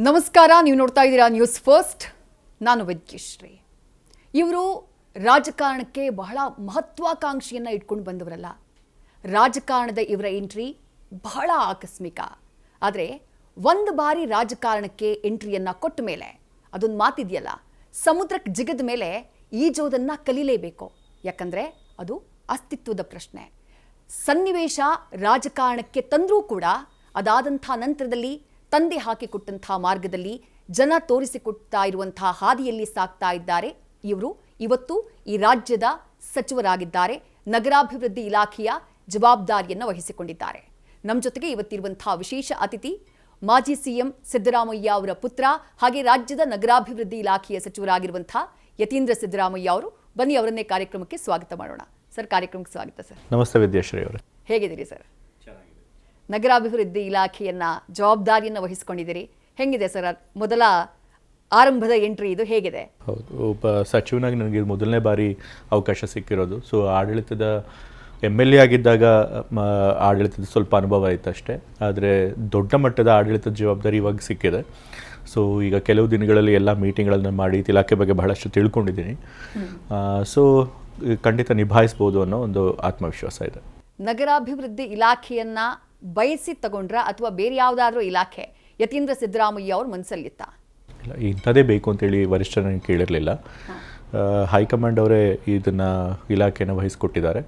ನಮಸ್ಕಾರ, ನೀವು ನೋಡ್ತಾ ಇದ್ದೀರಾ ನ್ಯೂಸ್ ಫಸ್ಟ್. ನಾನು ವಿದ್ಯಶ್ರೀ. ಇವರು ರಾಜಕಾರಣಕ್ಕೆ ಬಹಳ ಮಹತ್ವಾಕಾಂಕ್ಷೆಯನ್ನು ಇಟ್ಕೊಂಡು ಬಂದವರಲ್ಲ. ರಾಜಕಾರಣದ ಇವರ ಎಂಟ್ರಿ ಬಹಳ ಆಕಸ್ಮಿಕ. ಆದರೆ ಒಂದು ಬಾರಿ ರಾಜಕಾರಣಕ್ಕೆ ಎಂಟ್ರಿಯನ್ನು ಕೊಟ್ಟ ಮೇಲೆ ಅದೊಂದು ಮಾತಿದೆಯಲ್ಲ, ಸಮುದ್ರಕ್ಕೆ ಜಿಗದ ಮೇಲೆ ಈಜೋದನ್ನು ಕಲೀಲೇಬೇಕು. ಯಾಕಂದರೆ ಅದು ಅಸ್ತಿತ್ವದ ಪ್ರಶ್ನೆ. ಸನ್ನಿವೇಶ ರಾಜಕಾರಣಕ್ಕೆ ತಂದರೂ ಕೂಡ ಅದಾದಂಥ ನಂತರದಲ್ಲಿ ತಂದೆ ಹಾಕಿಕೊಟ್ಟಂಥ ಮಾರ್ಗದಲ್ಲಿ ಜನ ತೋರಿಸಿಕೊಡ್ತಾ ಇರುವಂಥ ಹಾದಿಯಲ್ಲಿ ಸಾಗ್ತಾ ಇದ್ದಾರೆ. ಇವರು ಇವತ್ತು ಈ ರಾಜ್ಯದ ಸಚಿವರಾಗಿದ್ದಾರೆ. ನಗರಾಭಿವೃದ್ಧಿ ಇಲಾಖೆಯ ಜವಾಬ್ದಾರಿಯನ್ನು ವಹಿಸಿಕೊಂಡಿದ್ದಾರೆ. ನಮ್ಮ ಜೊತೆಗೆ ಇವತ್ತಿರುವಂಥ ವಿಶೇಷ ಅತಿಥಿ ಮಾಜಿ ಸಿಎಂ ಸಿದ್ದರಾಮಯ್ಯ ಅವರ ಪುತ್ರ, ಹಾಗೆ ರಾಜ್ಯದ ನಗರಾಭಿವೃದ್ಧಿ ಇಲಾಖೆಯ ಸಚಿವರಾಗಿರುವಂಥ ಯತೀಂದ್ರ ಸಿದ್ದರಾಮಯ್ಯ ಅವರು. ಬನ್ನಿ ಅವರನ್ನೇ ಕಾರ್ಯಕ್ರಮಕ್ಕೆ ಸ್ವಾಗತ ಮಾಡೋಣ. ಸರ್, ಕಾರ್ಯಕ್ರಮಕ್ಕೆ ಸ್ವಾಗತ ಸರ್. ನಮಸ್ತೆ ವಿದ್ಯಾಶ್ರೀ ಅವರೇ. ಹೇಗಿದ್ದೀರಿ ಸರ್? ನಗರಾಭಿವೃದ್ಧಿ ಇಲಾಖೆಯನ್ನ ಜವಾಬ್ದಾರಿಯನ್ನು ವಹಿಸಿಕೊಂಡಿದ್ದೀರಿ. ಹೆಂಗಿದೆ ಸರ್ ಮೊದಲ ಆರಂಭದ ಎಂಟ್ರಿ? ಇದು ಹೇಗಿದೆ? ಹೌದು, ಒಬ್ಬ ಸಚಿವನಾಗಿ ನನಗೆ ಮೊದಲನೇ ಬಾರಿ ಅವಕಾಶ ಸಿಕ್ಕಿರೋದು. ಸೊ ಆಡಳಿತದ MLA ಆಗಿದ್ದಾಗ ಆಡಳಿತದ ಸ್ವಲ್ಪ ಅನುಭವ ಆಯಿತು ಅಷ್ಟೇ. ಆದರೆ ದೊಡ್ಡ ಮಟ್ಟದ ಆಡಳಿತದ ಜವಾಬ್ದಾರಿ ಇವಾಗ ಸಿಕ್ಕಿದೆ. ಸೊ ಈಗ ಕೆಲವು ದಿನಗಳಲ್ಲಿ ಎಲ್ಲ ಮೀಟಿಂಗ್ಗಳನ್ನು ಮಾಡಿ ಇಲಾಖೆ ಬಗ್ಗೆ ಬಹಳಷ್ಟು ತಿಳ್ಕೊಂಡಿದ್ದೀನಿ. ಸೊ ಖಂಡಿತ ನಿಭಾಯಿಸ್ಬೋದು ಅನ್ನೋ ಒಂದು ಆತ್ಮವಿಶ್ವಾಸ ಇದೆ. ನಗರಾಭಿವೃದ್ಧಿ ಇಲಾಖೆಯನ್ನ ಬಯಸಿ ತಗೊಂಡ್ರ ಅಥವಾ ಬೇರೆ ಯಾವುದಾದ್ರೂ ಇಲಾಖೆ ಯತೀಂದ್ರ ಸಿದ್ದರಾಮಯ್ಯ ಅವ್ರ ಮನಸ್ಸಲ್ಲಿತ್ತ? ಇಲ್ಲ, ಇಂಥದೇ ಬೇಕು ಅಂತೇಳಿ ವರಿಷ್ಠರನ್ನು ಕೇಳಿರಲಿಲ್ಲ. ಹೈಕಮಾಂಡ್ ಅವರೇ ಇದನ್ನು ಇಲಾಖೆನ ವಹಿಸ್ಕೊಟ್ಟಿದ್ದಾರೆ.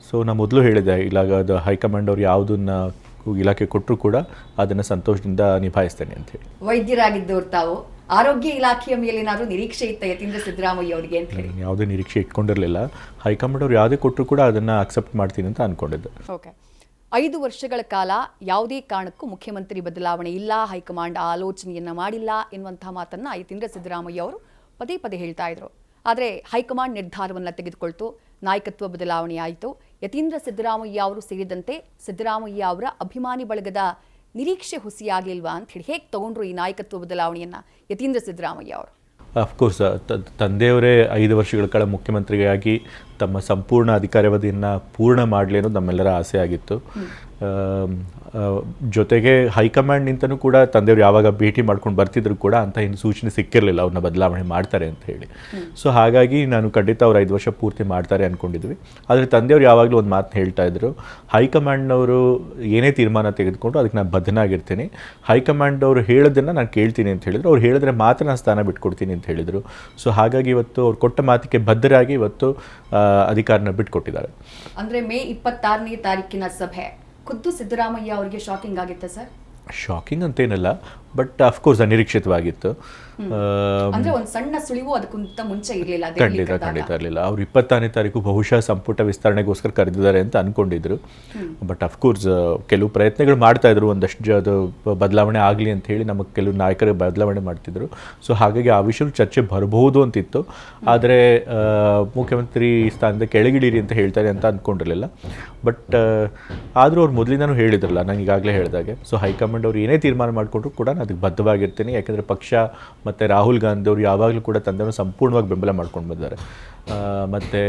ಸೊ ನಾನು ಮೊದಲು ಹೇಳಿದೆ, ಅದು ಹೈಕಮಾಂಡ್ ಅವರು ಯಾವುದನ್ನು ಇಲಾಖೆ ಕೊಟ್ಟರು ಕೂಡ ಅದನ್ನು ಸಂತೋಷದಿಂದ ನಿಭಾಯಿಸ್ತೇನೆ ಅಂತೇಳಿ. ವೈದ್ಯರಾಗಿದ್ದವ್ರು ತಾವು, ಆರೋಗ್ಯ ಇಲಾಖೆಯ ಮೇಲೆ ಏನಾದರೂ ನಿರೀಕ್ಷೆ ಇತ್ತ ಯತೀಂದ್ರ ಸಿದ್ದರಾಮಯ್ಯ ಅವರಿಗೆ ಅಂತ ಹೇಳಿ? ಯಾವುದೇ ನಿರೀಕ್ಷೆ ಇಟ್ಕೊಂಡಿರಲಿಲ್ಲ. ಹೈಕಮಾಂಡ್ ಅವ್ರು ಯಾವುದೇ ಕೊಟ್ಟರು ಕೂಡ ಅದನ್ನು ಅಕ್ಸೆಪ್ಟ್ ಮಾಡ್ತೀನಿ ಅಂತ ಅಂದ್ಕೊಂಡಿದ್ದೆ. ಓಕೆ. 5 ವರ್ಷಗಳ ಕಾಲ ಯಾವುದೇ ಕಾರಣಕ್ಕೂ ಮುಖ್ಯಮಂತ್ರಿ ಬದಲಾವಣೆ ಇಲ್ಲ, ಹೈಕಮಾಂಡ್ ಆಲೋಚನೆಯನ್ನ ಮಾಡಿಲ್ಲ ಎನ್ನುವಂತಹ ಮಾತನ್ನ ಯತೀಂದ್ರ ಸಿದ್ದರಾಮಯ್ಯ ಅವರು ಪದೇ ಪದೇ ಹೇಳ್ತಾ ಇದ್ರು. ಆದರೆ ಹೈಕಮಾಂಡ್ ನಿರ್ಧಾರವನ್ನು ತೆಗೆದುಕೊಳ್ತು, ನಾಯಕತ್ವ ಬದಲಾವಣೆ ಆಯಿತು. ಯತೀಂದ್ರ ಸಿದ್ದರಾಮಯ್ಯ ಅವರು ಸೇರಿದಂತೆ ಸಿದ್ದರಾಮಯ್ಯ ಅವರ ಅಭಿಮಾನಿ ಬಳಗದ ನಿರೀಕ್ಷೆ ಹುಸಿಯಾಗಲಿಲ್ವಾ ಅಂತ ಹೇಳಿ ಹೇಗೆ ತಗೊಂಡ್ರು ಈ ನಾಯಕತ್ವ ಬದಲಾವಣೆಯನ್ನ ಯತೀಂದ್ರ ಸಿದ್ದರಾಮಯ್ಯ ಅವರು? ಅಫ್ಕೋರ್ಸ್, ತಂದೆಯವರೇ 5 ವರ್ಷಗಳ ಕಾಲ ಮುಖ್ಯಮಂತ್ರಿಯಾಗಿ ತಮ್ಮ ಸಂಪೂರ್ಣ ಅಧಿಕಾರಾವಧಿಯನ್ನು ಪೂರ್ಣ ಮಾಡಲಿ ಅನ್ನೋದು ನಮ್ಮೆಲ್ಲರ ಆಸೆ ಆಗಿತ್ತು. ಜೊತೆಗೆ ಹೈಕಮಾಂಡ್ನಿಂದನೂ ಕೂಡ ತಂದೆಯವರು ಯಾವಾಗ ಭೇಟಿ ಮಾಡ್ಕೊಂಡು ಬರ್ತಿದ್ರು ಕೂಡ ಅಂತ ಏನು ಸೂಚನೆ ಸಿಕ್ಕಿರಲಿಲ್ಲ ಅವ್ರನ್ನ ಬದಲಾವಣೆ ಮಾಡ್ತಾರೆ ಅಂತ ಹೇಳಿ. ಸೊ ಹಾಗಾಗಿ ನಾನು ಖಂಡಿತ ಅವ್ರು 5 ವರ್ಷ ಪೂರ್ತಿ ಮಾಡ್ತಾರೆ ಅಂದ್ಕೊಂಡಿದ್ವಿ. ಆದರೆ ತಂದೆಯವರು ಯಾವಾಗಲೂ ಒಂದು ಮಾತನ್ನ ಹೇಳ್ತಾ ಇದ್ರು, ಹೈಕಮಾಂಡ್ನವರು ಏನೇ ತೀರ್ಮಾನ ತೆಗೆದುಕೊಂಡು ಅದಕ್ಕೆ ನಾನು ಬದ್ಧನಾಗಿರ್ತೀನಿ, ಹೈಕಮಾಂಡ್ ಅವರು ಹೇಳೋದನ್ನು ನಾನು ಕೇಳ್ತೀನಿ ಅಂತ ಹೇಳಿದ್ರು. ಅವ್ರು ಹೇಳಿದ್ರೆ ಮಾತ್ರ ನಾನು ಸ್ಥಾನ ಬಿಟ್ಕೊಡ್ತೀನಿ ಅಂತ ಹೇಳಿದರು. ಸೊ ಹಾಗಾಗಿ ಇವತ್ತು ಅವ್ರು ಕೊಟ್ಟ ಮಾತಿಗೆ ಬದ್ಧರಾಗಿ ಇವತ್ತು ಅಧಿಕಾರನ ಬಿಟ್ಕೊಟ್ಟಿದ್ದಾರೆ. ಅಂದರೆ ಮೇ 26ನೇ ತಾರೀಕಿನ ಸಭೆ ಖುದ್ದು ಸಿದ್ದರಾಮಯ್ಯ ಅವರಿಗೆ ಶಾಕಿಂಗ್ ಆಗಿತ್ತು ಸರ್? ಶಾಕಿಂಗ್ ಅಂತೇನಲ್ಲ, ಬಟ್ ಅಫ್ಕೋರ್ಸ್ ಅನಿರೀಕ್ಷಿತವಾಗಿತ್ತು. ಅಂದ್ರೆ ಒಂದು ಸಣ್ಣ ಸುಳಿವು ಅದಕ್ಕಿಂತ ಮುಂಚೆ ಇರಲಿಲ್ಲ? ಖಂಡಿತ ಇರಲಿಲ್ಲ. ಅವ್ರು 26ನೇ ತಾರೀಕು ಬಹುಶಃ ಸಂಪುಟ ವಿಸ್ತರಣೆಗೋಸ್ಕರ ಕರೆದಿದ್ದಾರೆ ಅಂತ ಅಂದ್ಕೊಂಡಿದ್ರು. ಬಟ್ ಅಫ್ಕೋರ್ಸ್ ಕೆಲವು ಪ್ರಯತ್ನಗಳು ಮಾಡ್ತಾ ಇದ್ರು, ಒಂದಷ್ಟು ಅದು ಬದಲಾವಣೆ ಆಗಲಿ ಅಂತ ಹೇಳಿ ನಮಗೆ ಕೆಲವು ನಾಯಕರು ಬದಲಾವಣೆ ಮಾಡ್ತಿದ್ರು. ಸೊ ಹಾಗಾಗಿ ಆ ವಿಷಯ ಚರ್ಚೆ ಬರಬಹುದು ಅಂತಿತ್ತು. ಆದರೆ ಮುಖ್ಯಮಂತ್ರಿ ಸ್ಥಾನದ ಕೆಳಗಿಳಿರಿ ಅಂತ ಹೇಳ್ತಾರೆ ಅಂತ ಅಂದ್ಕೊಂಡಿರಲಿಲ್ಲ. ಬಟ್ ಆದರೂ ಅವ್ರು ಮೊದಲಿಂದನೂ ಹೇಳಿದ್ರಲ್ಲ, ನಾನು ಈಗಾಗಲೇ ಹೇಳಿದಾಗೆ. ಸೊ ಹೈಕಮಾಂಡ್ ಅವ್ರು ಏನೇ ತೀರ್ಮಾನ ಮಾಡಿಕೊಂಡ್ರು ಕೂಡ ನಾನು ಅದಕ್ಕೆ ಬದ್ಧವಾಗಿರ್ತೀನಿ. ಯಾಕೆಂದರೆ ಪಕ್ಷ ಮತ್ತು ರಾಹುಲ್ ಗಾಂಧಿ ಅವರು ಯಾವಾಗಲೂ ಕೂಡ ತಂದೆಯನ್ನು ಸಂಪೂರ್ಣವಾಗಿ ಬೆಂಬಲ ಮಾಡ್ಕೊಂಡು ಬಂದಿದ್ದಾರೆ. ಮತ್ತು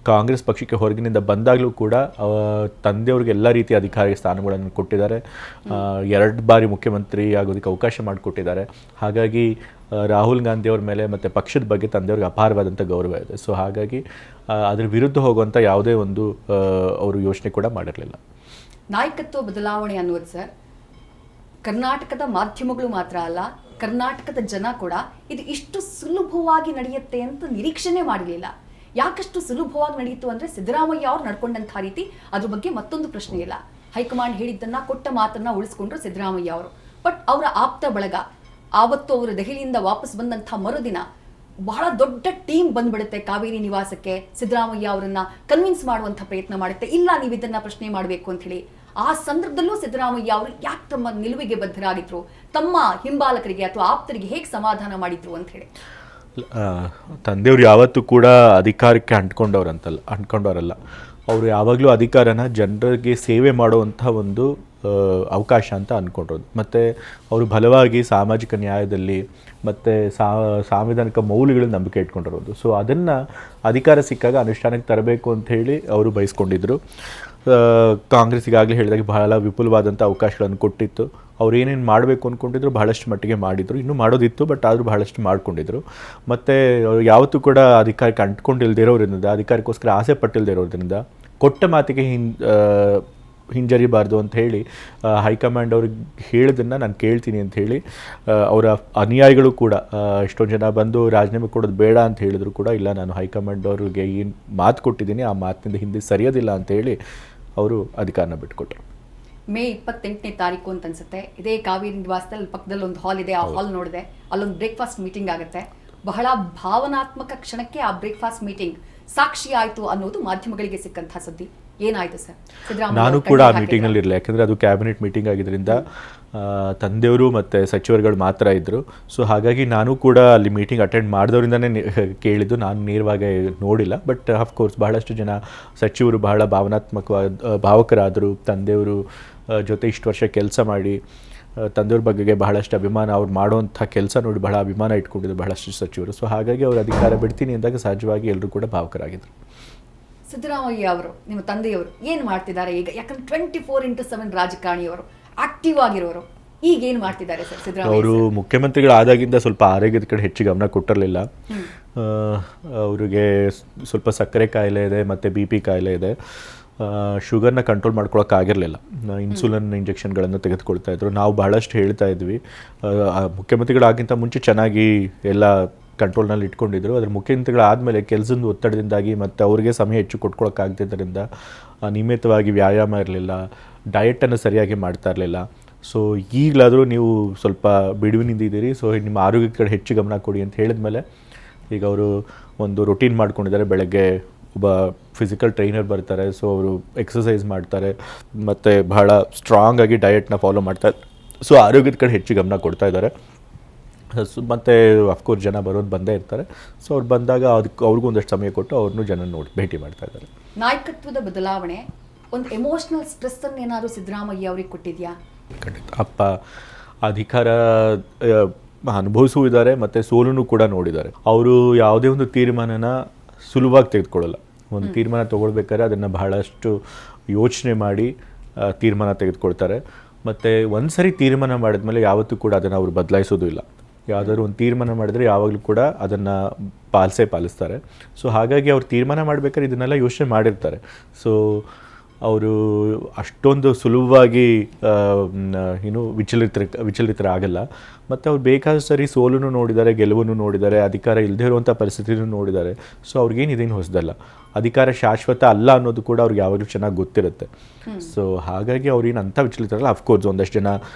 ಕಾಂಗ್ರೆಸ್ ಪಕ್ಷಕ್ಕೆ ಹೊರಗಿನಿಂದ ಬಂದಾಗಲೂ ಕೂಡ ತಂದೆಯವ್ರಿಗೆ ಎಲ್ಲ ರೀತಿಯ ಅಧಿಕಾರಿ ಸ್ಥಾನಗಳನ್ನು ಕೊಟ್ಟಿದ್ದಾರೆ. 2 ಬಾರಿ ಮುಖ್ಯಮಂತ್ರಿ ಆಗೋದಕ್ಕೆ ಅವಕಾಶ ಮಾಡಿಕೊಟ್ಟಿದ್ದಾರೆ. ಹಾಗಾಗಿ ರಾಹುಲ್ ಗಾಂಧಿ ಅವ್ರ ಮೇಲೆ ಮತ್ತು ಪಕ್ಷದ ಬಗ್ಗೆ ತಂದೆಯವ್ರಿಗೆ ಅಪಾರವಾದಂಥ ಗೌರವ ಇದೆ. ಸೊ ಹಾಗಾಗಿ ಅದ್ರ ವಿರುದ್ಧ ಹೋಗುವಂಥ ಯಾವುದೇ ಒಂದು ಅವರು ಯೋಚನೆ ಕೂಡ ಮಾಡಿರಲಿಲ್ಲ. ನಾಯಕತ್ವ ಬದಲಾವಣೆ ಅನ್ನೋದು ಸರ್, ಕರ್ನಾಟಕದ ಮಾಧ್ಯಮಗಳು ಮಾತ್ರ ಅಲ್ಲ, ಕರ್ನಾಟಕದ ಜನ ಕೂಡ ಇದು ಇಷ್ಟು ಸುಲಭವಾಗಿ ನಡೆಯುತ್ತೆ ಅಂತ ನಿರೀಕ್ಷೆನೇ ಮಾಡಿರಲಿಲ್ಲ. ಯಾಕಷ್ಟು ಸುಲಭವಾಗಿ ನಡೆಯಿತು ಅಂದರೆ ಸಿದ್ದರಾಮಯ್ಯ ಅವ್ರು ನಡ್ಕೊಂಡಂಥ ರೀತಿ, ಅದ್ರ ಬಗ್ಗೆ ಮತ್ತೊಂದು ಪ್ರಶ್ನೆ ಇಲ್ಲ. ಹೈಕಮಾಂಡ್ ಹೇಳಿದ್ದನ್ನ, ಕೊಟ್ಟ ಮಾತನ್ನ ಉಳಿಸ್ಕೊಂಡ್ರು ಸಿದ್ದರಾಮಯ್ಯ ಅವರು. ಬಟ್ ಅವರ ಆಪ್ತ ಬಳಗ ಆವತ್ತು ಅವರು ದೆಹಲಿಯಿಂದ ವಾಪಸ್ ಬಂದಂಥ ಮರುದಿನ ಬಹಳ ದೊಡ್ಡ ಟೀಮ್ ಬಂದ್ಬಿಡುತ್ತೆ ಕಾವೇರಿ ನಿವಾಸಕ್ಕೆ. ಸಿದ್ದರಾಮಯ್ಯ ಅವರನ್ನ ಕನ್ವಿನ್ಸ್ ಮಾಡುವಂಥ ಪ್ರಯತ್ನ ಮಾಡುತ್ತೆ, ಇಲ್ಲ ನೀವು ಇದನ್ನ ಪ್ರಶ್ನೆ ಮಾಡಬೇಕು ಅಂತ ಹೇಳಿ. ಆ ಸಂದರ್ಭದಲ್ಲೂ ಸಿದ್ದರಾಮಯ್ಯ ಅವರು ಯಾಕೆ ತಮ್ಮ ನಿಲುವಿಗೆ ಬದ್ಧರಾಗಿದ್ರು, ತಮ್ಮ ಹಿಂಬಾಲಕರಿಗೆ ಅಥವಾ ಆಪ್ತರಿಗೆ ಹೇಗೆ ಸಮಾಧಾನ ಮಾಡಿದ್ರು ಅಂತ ಹೇಳಿ? ತಂದೆಯವರು ಯಾವತ್ತೂ ಕೂಡ ಅಧಿಕಾರಕ್ಕೆ ಅಂಟ್ಕೊಂಡವರಲ್ಲ. ಅವರು ಯಾವಾಗಲೂ ಅಧಿಕಾರನ ಜನರಿಗೆ ಸೇವೆ ಮಾಡುವಂಥ ಒಂದು ಅವಕಾಶ ಅಂತ ಅಂದ್ಕೊಂಡಿರೋದು. ಮತ್ತು ಅವರು ಬಲವಾಗಿ ಸಾಮಾಜಿಕ ನ್ಯಾಯದಲ್ಲಿ ಮತ್ತು ಸಾಂವಿಧಾನಿಕ ಮೌಲ್ಯಗಳಲ್ಲಿ ನಂಬಿಕೆ ಇಟ್ಕೊಂಡಿರೋದು. ಸೊ ಅದನ್ನು ಅಧಿಕಾರ ಸಿಕ್ಕಾಗ ಅನುಷ್ಠಾನಕ್ಕೆ ತರಬೇಕು ಅಂತ ಹೇಳಿ ಅವರು ಬಯಸ್ಕೊಂಡಿದ್ದರು. ಕಾಂಗ್ರೆಸ್ ಈಗಾಗಲೇ ಹೇಳಿದಾಗ ಬಹಳ ವಿಪುಲವಾದಂಥ ಅವಕಾಶಗಳನ್ನು ಕೊಟ್ಟಿತ್ತು. ಅವ್ರು ಏನೇನು ಮಾಡಬೇಕು ಅಂದ್ಕೊಂಡಿದ್ರು ಬಹಳಷ್ಟು ಮಟ್ಟಿಗೆ ಮಾಡಿದರು, ಇನ್ನೂ ಮಾಡೋದಿತ್ತು ಬಟ್ ಆದರೂ ಬಹಳಷ್ಟು ಮಾಡ್ಕೊಂಡಿದ್ರು. ಮತ್ತು ಯಾವತ್ತೂ ಕೂಡ ಅಧಿಕಾರಕ್ಕೆ ಅಂಟ್ಕೊಂಡಿಲ್ದಿರೋದ್ರಿಂದ, ಅಧಿಕಾರಕ್ಕೋಸ್ಕರ ಆಸೆ ಪಟ್ಟಿಲ್ದಿರೋದ್ರಿಂದ ಕೊಟ್ಟ ಮಾತಿಗೆ ಹಿಂಜರಿಬಾರ್ದು ಅಂತ ಹೇಳಿ ಹೈಕಮಾಂಡ್ ಅವ್ರಿಗೆ ಹೇಳಿದ್ದನ್ನು ನಾನು ಕೇಳ್ತೀನಿ ಅಂತ ಹೇಳಿ ಅವರ ಅನುಯಾಯಿಗಳು ಕೂಡ ಎಷ್ಟೊಂದು ಜನ ಬಂದು ರಾಜೀನಾಮೆ ಕೊಡೋದು ಬೇಡ ಅಂತ ಹೇಳಿದ್ರು ಕೂಡ, ಇಲ್ಲ ನಾನು ಹೈಕಮಾಂಡ್ ಅವ್ರಿಗೆ ಏನು ಮಾತು ಕೊಟ್ಟಿದ್ದೀನಿ ಆ ಮಾತಿನಿಂದ ಹಿಂದೆ ಸರಿಯೋದಿಲ್ಲ ಅಂತ ಹೇಳಿ ಅವರು ಅಧಿಕಾರನ ಬಿಟ್ಕೊಟ್ರು. ಮೇ 28ನೇ ತಾರೀಕು ಅಂತ ಅನ್ಸುತ್ತೆ, ಇದೇ ಕಾವೇರಿ ನಿವಾಸದಲ್ಲಿ ಪಕ್ಕದಲ್ಲಿ ಒಂದು ಹಾಲ್ ಇದೆ, ಆ ಹಾಲ್ ನೋಡಿದೆ, ಅಲ್ಲೊಂದು ಬ್ರೇಕ್ಫಾಸ್ಟ್ ಮೀಟಿಂಗ್ ಆಗುತ್ತೆ. ಬಹಳ ಭಾವನಾತ್ಮಕ ಕ್ಷಣಕ್ಕೆ ಆ ಬ್ರೇಕ್ಫಾಸ್ಟ್ ಮೀಟಿಂಗ್ ಸಾಕ್ಷಿ ಆಯಿತು ಅನ್ನೋದು ಮಾಧ್ಯಮಗಳಿಗೆ ಸಿಕ್ಕಂತಹ ಸುದ್ದಿ. ಏನಾಯ್ತು ಸರ್? ನಾನು ಕೂಡ ಆ ಮೀಟಿಂಗ್ನಲ್ಲಿ ಇರಲಿಲ್ಲ, ಯಾಕೆಂದರೆ ಅದು ಕ್ಯಾಬಿನೆಟ್ ಮೀಟಿಂಗ್ ಆಗಿದ್ದರಿಂದ ತಂದೆಯವರು ಮತ್ತು ಸಚಿವರುಗಳು ಮಾತ್ರ ಇದ್ದರು. ಸೊ ಹಾಗಾಗಿ ನಾನು ಕೂಡ ಅಲ್ಲಿ ಮೀಟಿಂಗ್ ಅಟೆಂಡ್ ಮಾಡಿದವರಿಂದನೇ ಕೇಳಿದ್ದು, ನಾನು ನೇರವಾಗಿ ನೋಡಿಲ್ಲ. ಬಟ್ ಆಫ್ಕೋರ್ಸ್ ಬಹಳಷ್ಟು ಜನ ಸಚಿವರು ಬಹಳ ಭಾವಕರಾದರು. ತಂದೆಯವರು ಜೊತೆ ಇಷ್ಟು ವರ್ಷ ಕೆಲಸ ಮಾಡಿ ತಂದೆಯವ್ರ ಬಗ್ಗೆಗೆ ಬಹಳಷ್ಟು ಅಭಿಮಾನ, ಅವ್ರು ಮಾಡುವಂಥ ಕೆಲಸ ನೋಡಿ ಬಹಳ ಅಭಿಮಾನ ಇಟ್ಕೊಂಡಿದ್ರು ಬಹಳಷ್ಟು ಸಚಿವರು. ಸೊ ಹಾಗಾಗಿ ಅವರು ಅಧಿಕಾರ ಬಿಡ್ತೀನಿ ಅಂದಾಗ ಸಹಜವಾಗಿ ಎಲ್ಲರೂ ಕೂಡ ಭಾವಕರಾಗಿದ್ದರು. ಸಿದ್ದರಾಮಯ್ಯ ಅವರು, ನಿಮ್ಮ ತಂದೆಯವರು ಏನು ಮಾಡ್ತಿದ್ದಾರೆ ಈಗ? ಯಾಕಂದ್ರೆ 24x7 ರಾಜಕಾರಣಿಯವರು, ಆಕ್ಟಿವ್ ಆಗಿರೋರು, ಈಗ ಏನು ಮಾಡ್ತಿದ್ದಾರೆ ಸರ್ ಸಿದ್ದರಾಮಯ್ಯ? ಅವರು ಮುಖ್ಯಮಂತ್ರಿಗಳಾದಾಗಿಂದ ಸ್ವಲ್ಪ ಆರೋಗ್ಯದ ಕಡೆ ಹೆಚ್ಚು ಗಮನ ಕೊಟ್ಟಿರಲಿಲ್ಲ. ಅವರಿಗೆ ಸ್ವಲ್ಪ ಸಕ್ಕರೆ ಕಾಯಿಲೆ ಇದೆ ಮತ್ತು BP ಕಾಯಿಲೆ ಇದೆ. ಶುಗರ್ನ ಕಂಟ್ರೋಲ್ ಮಾಡ್ಕೊಳಕ್ಕಾಗಿರಲಿಲ್ಲ. ಇನ್ಸುಲಿನ್ ಇಂಜೆಕ್ಷನ್ಗಳನ್ನು ತೆಗೆದುಕೊಳ್ತಾ ಇದ್ರು. ನಾವು ಬಹಳಷ್ಟು ಹೇಳ್ತಾ ಇದ್ವಿ, ಮುಖ್ಯಮಂತ್ರಿಗಳಾಗಿಂತ ಮುಂಚೆ ಚೆನ್ನಾಗಿ ಎಲ್ಲ ಕಂಟ್ರೋಲ್ನಲ್ಲಿ ಇಟ್ಕೊಂಡಿದ್ರು. ಅದ್ರ ಮುಖ್ಯಮಂತ್ರಿಗಳಾದಮೇಲೆ ಕೆಲಸದ ಒತ್ತಡದಿಂದಾಗಿ ಮತ್ತು ಅವ್ರಿಗೆ ಸಮಯ ಹೆಚ್ಚು ಕೊಟ್ಕೊಳಕ್ಕಾಗ್ತಿದ್ದರಿಂದ ನಿಯಮಿತವಾಗಿ ವ್ಯಾಯಾಮ ಇರಲಿಲ್ಲ, ಡಯಟನ್ನು ಸರಿಯಾಗಿ ಮಾಡ್ತಾ ಇರಲಿಲ್ಲ. ಸೊ ಈಗಲಾದರೂ ನೀವು ಸ್ವಲ್ಪ ಬಿಡುವಿನಿಂದಿದ್ದೀರಿ, ಸೊ ನಿಮ್ಮ ಆರೋಗ್ಯದ ಕಡೆ ಹೆಚ್ಚು ಗಮನ ಕೊಡಿ ಅಂತ ಹೇಳಿದ್ಮೇಲೆ ಈಗ ಅವರು ಒಂದು ರೊಟೀನ್ ಮಾಡ್ಕೊಂಡಿದ್ದಾರೆ. ಬೆಳಗ್ಗೆ ಒಬ್ಬ ಫಿಸಿಕಲ್ ಟ್ರೈನರ್ ಬರ್ತಾರೆ, ಸೊ ಅವರು ಎಕ್ಸಸೈಸ್ ಮಾಡ್ತಾರೆ ಮತ್ತು ಬಹಳ ಸ್ಟ್ರಾಂಗಾಗಿ ಡಯಟ್ನ ಫಾಲೋ ಮಾಡ್ತಾರೆ. ಸೊ ಆರೋಗ್ಯದ ಕಡೆ ಹೆಚ್ಚು ಗಮನ ಕೊಡ್ತಾ ಇದ್ದಾರೆ. ಮತ್ತು ಅಫ್ಕೋರ್ಸ್ ಜನ ಬರೋದು ಬಂದೇ ಇರ್ತಾರೆ. ಸೊ ಅವ್ರು ಬಂದಾಗ ಅವ್ರಿಗೂ ಒಂದಷ್ಟು ಸಮಯ ಕೊಟ್ಟು ಅವ್ರನ್ನೂ ಜನ ನೋಡಿ ಭೇಟಿ ಮಾಡ್ತಾ ಇದ್ದಾರೆ. ನಾಯಕತ್ವದ ಬದಲಾವಣೆ ಒಂದು ಎಮೋಷ್ನಲ್ ಸ್ಟ್ರೆಸ್ಸನ್ನು ಏನಾದರೂ ಸಿದ್ದರಾಮಯ್ಯ ಅವ್ರಿಗೆ ಕೊಟ್ಟಿದೆಯಾ? ಖಂಡಿತ. ಅಪ್ಪ ಅಧಿಕಾರ ಅನುಭವಿಸುತ್ತಿದ್ದಾರೆ ಮತ್ತು ಸೋಲನ್ನು ಕೂಡ ನೋಡಿದ್ದಾರೆ. ಅವರು ಯಾವುದೇ ಒಂದು ತೀರ್ಮಾನನ ಸುಲಭವಾಗಿ ತೆಗೆದುಕೊಳ್ಳಲ್ಲ. ಒಂದು ತೀರ್ಮಾನ ತೊಗೊಳ್ಬೇಕಾದ್ರೆ ಅದನ್ನು ಬಹಳಷ್ಟು ಯೋಚನೆ ಮಾಡಿ ತೀರ್ಮಾನ ತೆಗೆದುಕೊಳ್ತಾರೆ. ಮತ್ತು ಒಂದು ಸರಿ ತೀರ್ಮಾನ ಮಾಡಿದ್ಮೇಲೆ ಯಾವತ್ತೂ ಕೂಡ ಅದನ್ನು ಅವರು ಬದಲಾಯಿಸೋದು ಇಲ್ಲ. ಯಾವುದಾದ್ರು ಒಂದು ತೀರ್ಮಾನ ಮಾಡಿದರೆ ಯಾವಾಗಲೂ ಕೂಡ ಅದನ್ನು ಪಾಲಿಸ್ತಾರೆ. ಸೊ ಹಾಗಾಗಿ ಅವ್ರು ತೀರ್ಮಾನ ಮಾಡಬೇಕಾದ್ರೆ ಇದನ್ನೆಲ್ಲ ಯೋಚನೆ ಮಾಡಿರ್ತಾರೆ. ಸೊ ಅವರು ಅಷ್ಟೊಂದು ಸುಲಭವಾಗಿ ವಿಚಲಿತರಾಗಲ್ಲ. ಮತ್ತು ಅವ್ರು ಬೇಕಾದ ಸರಿ ಸೋಲನ್ನು ನೋಡಿದ್ದಾರೆ, ಗೆಲುವನ್ನು ನೋಡಿದ್ದಾರೆ, ಅಧಿಕಾರ ಇಲ್ಲದೇ ಇರುವಂಥ ಪರಿಸ್ಥಿತಿನೂ ನೋಡಿದ್ದಾರೆ. ಸೊ ಅವ್ರಿಗೇನು ಇದೇನು ಹೊಸದಲ್ಲ. ಅಧಿಕಾರ ಶಾಶ್ವತ ಅಲ್ಲ ಅನ್ನೋದು ಕೂಡ ಅವ್ರಿಗೆ ಯಾವಾಗಲೂ ಚೆನ್ನಾಗಿ ಗೊತ್ತಿರುತ್ತೆ. ಸೊ ಹಾಗಾಗಿ ಅವ್ರೇನು ಅಂಥ ವಿಚಲಿತರಲ್ಲ. ಅಫ್ಕೋರ್ಸ್ ಒಂದಷ್ಟು ಜನ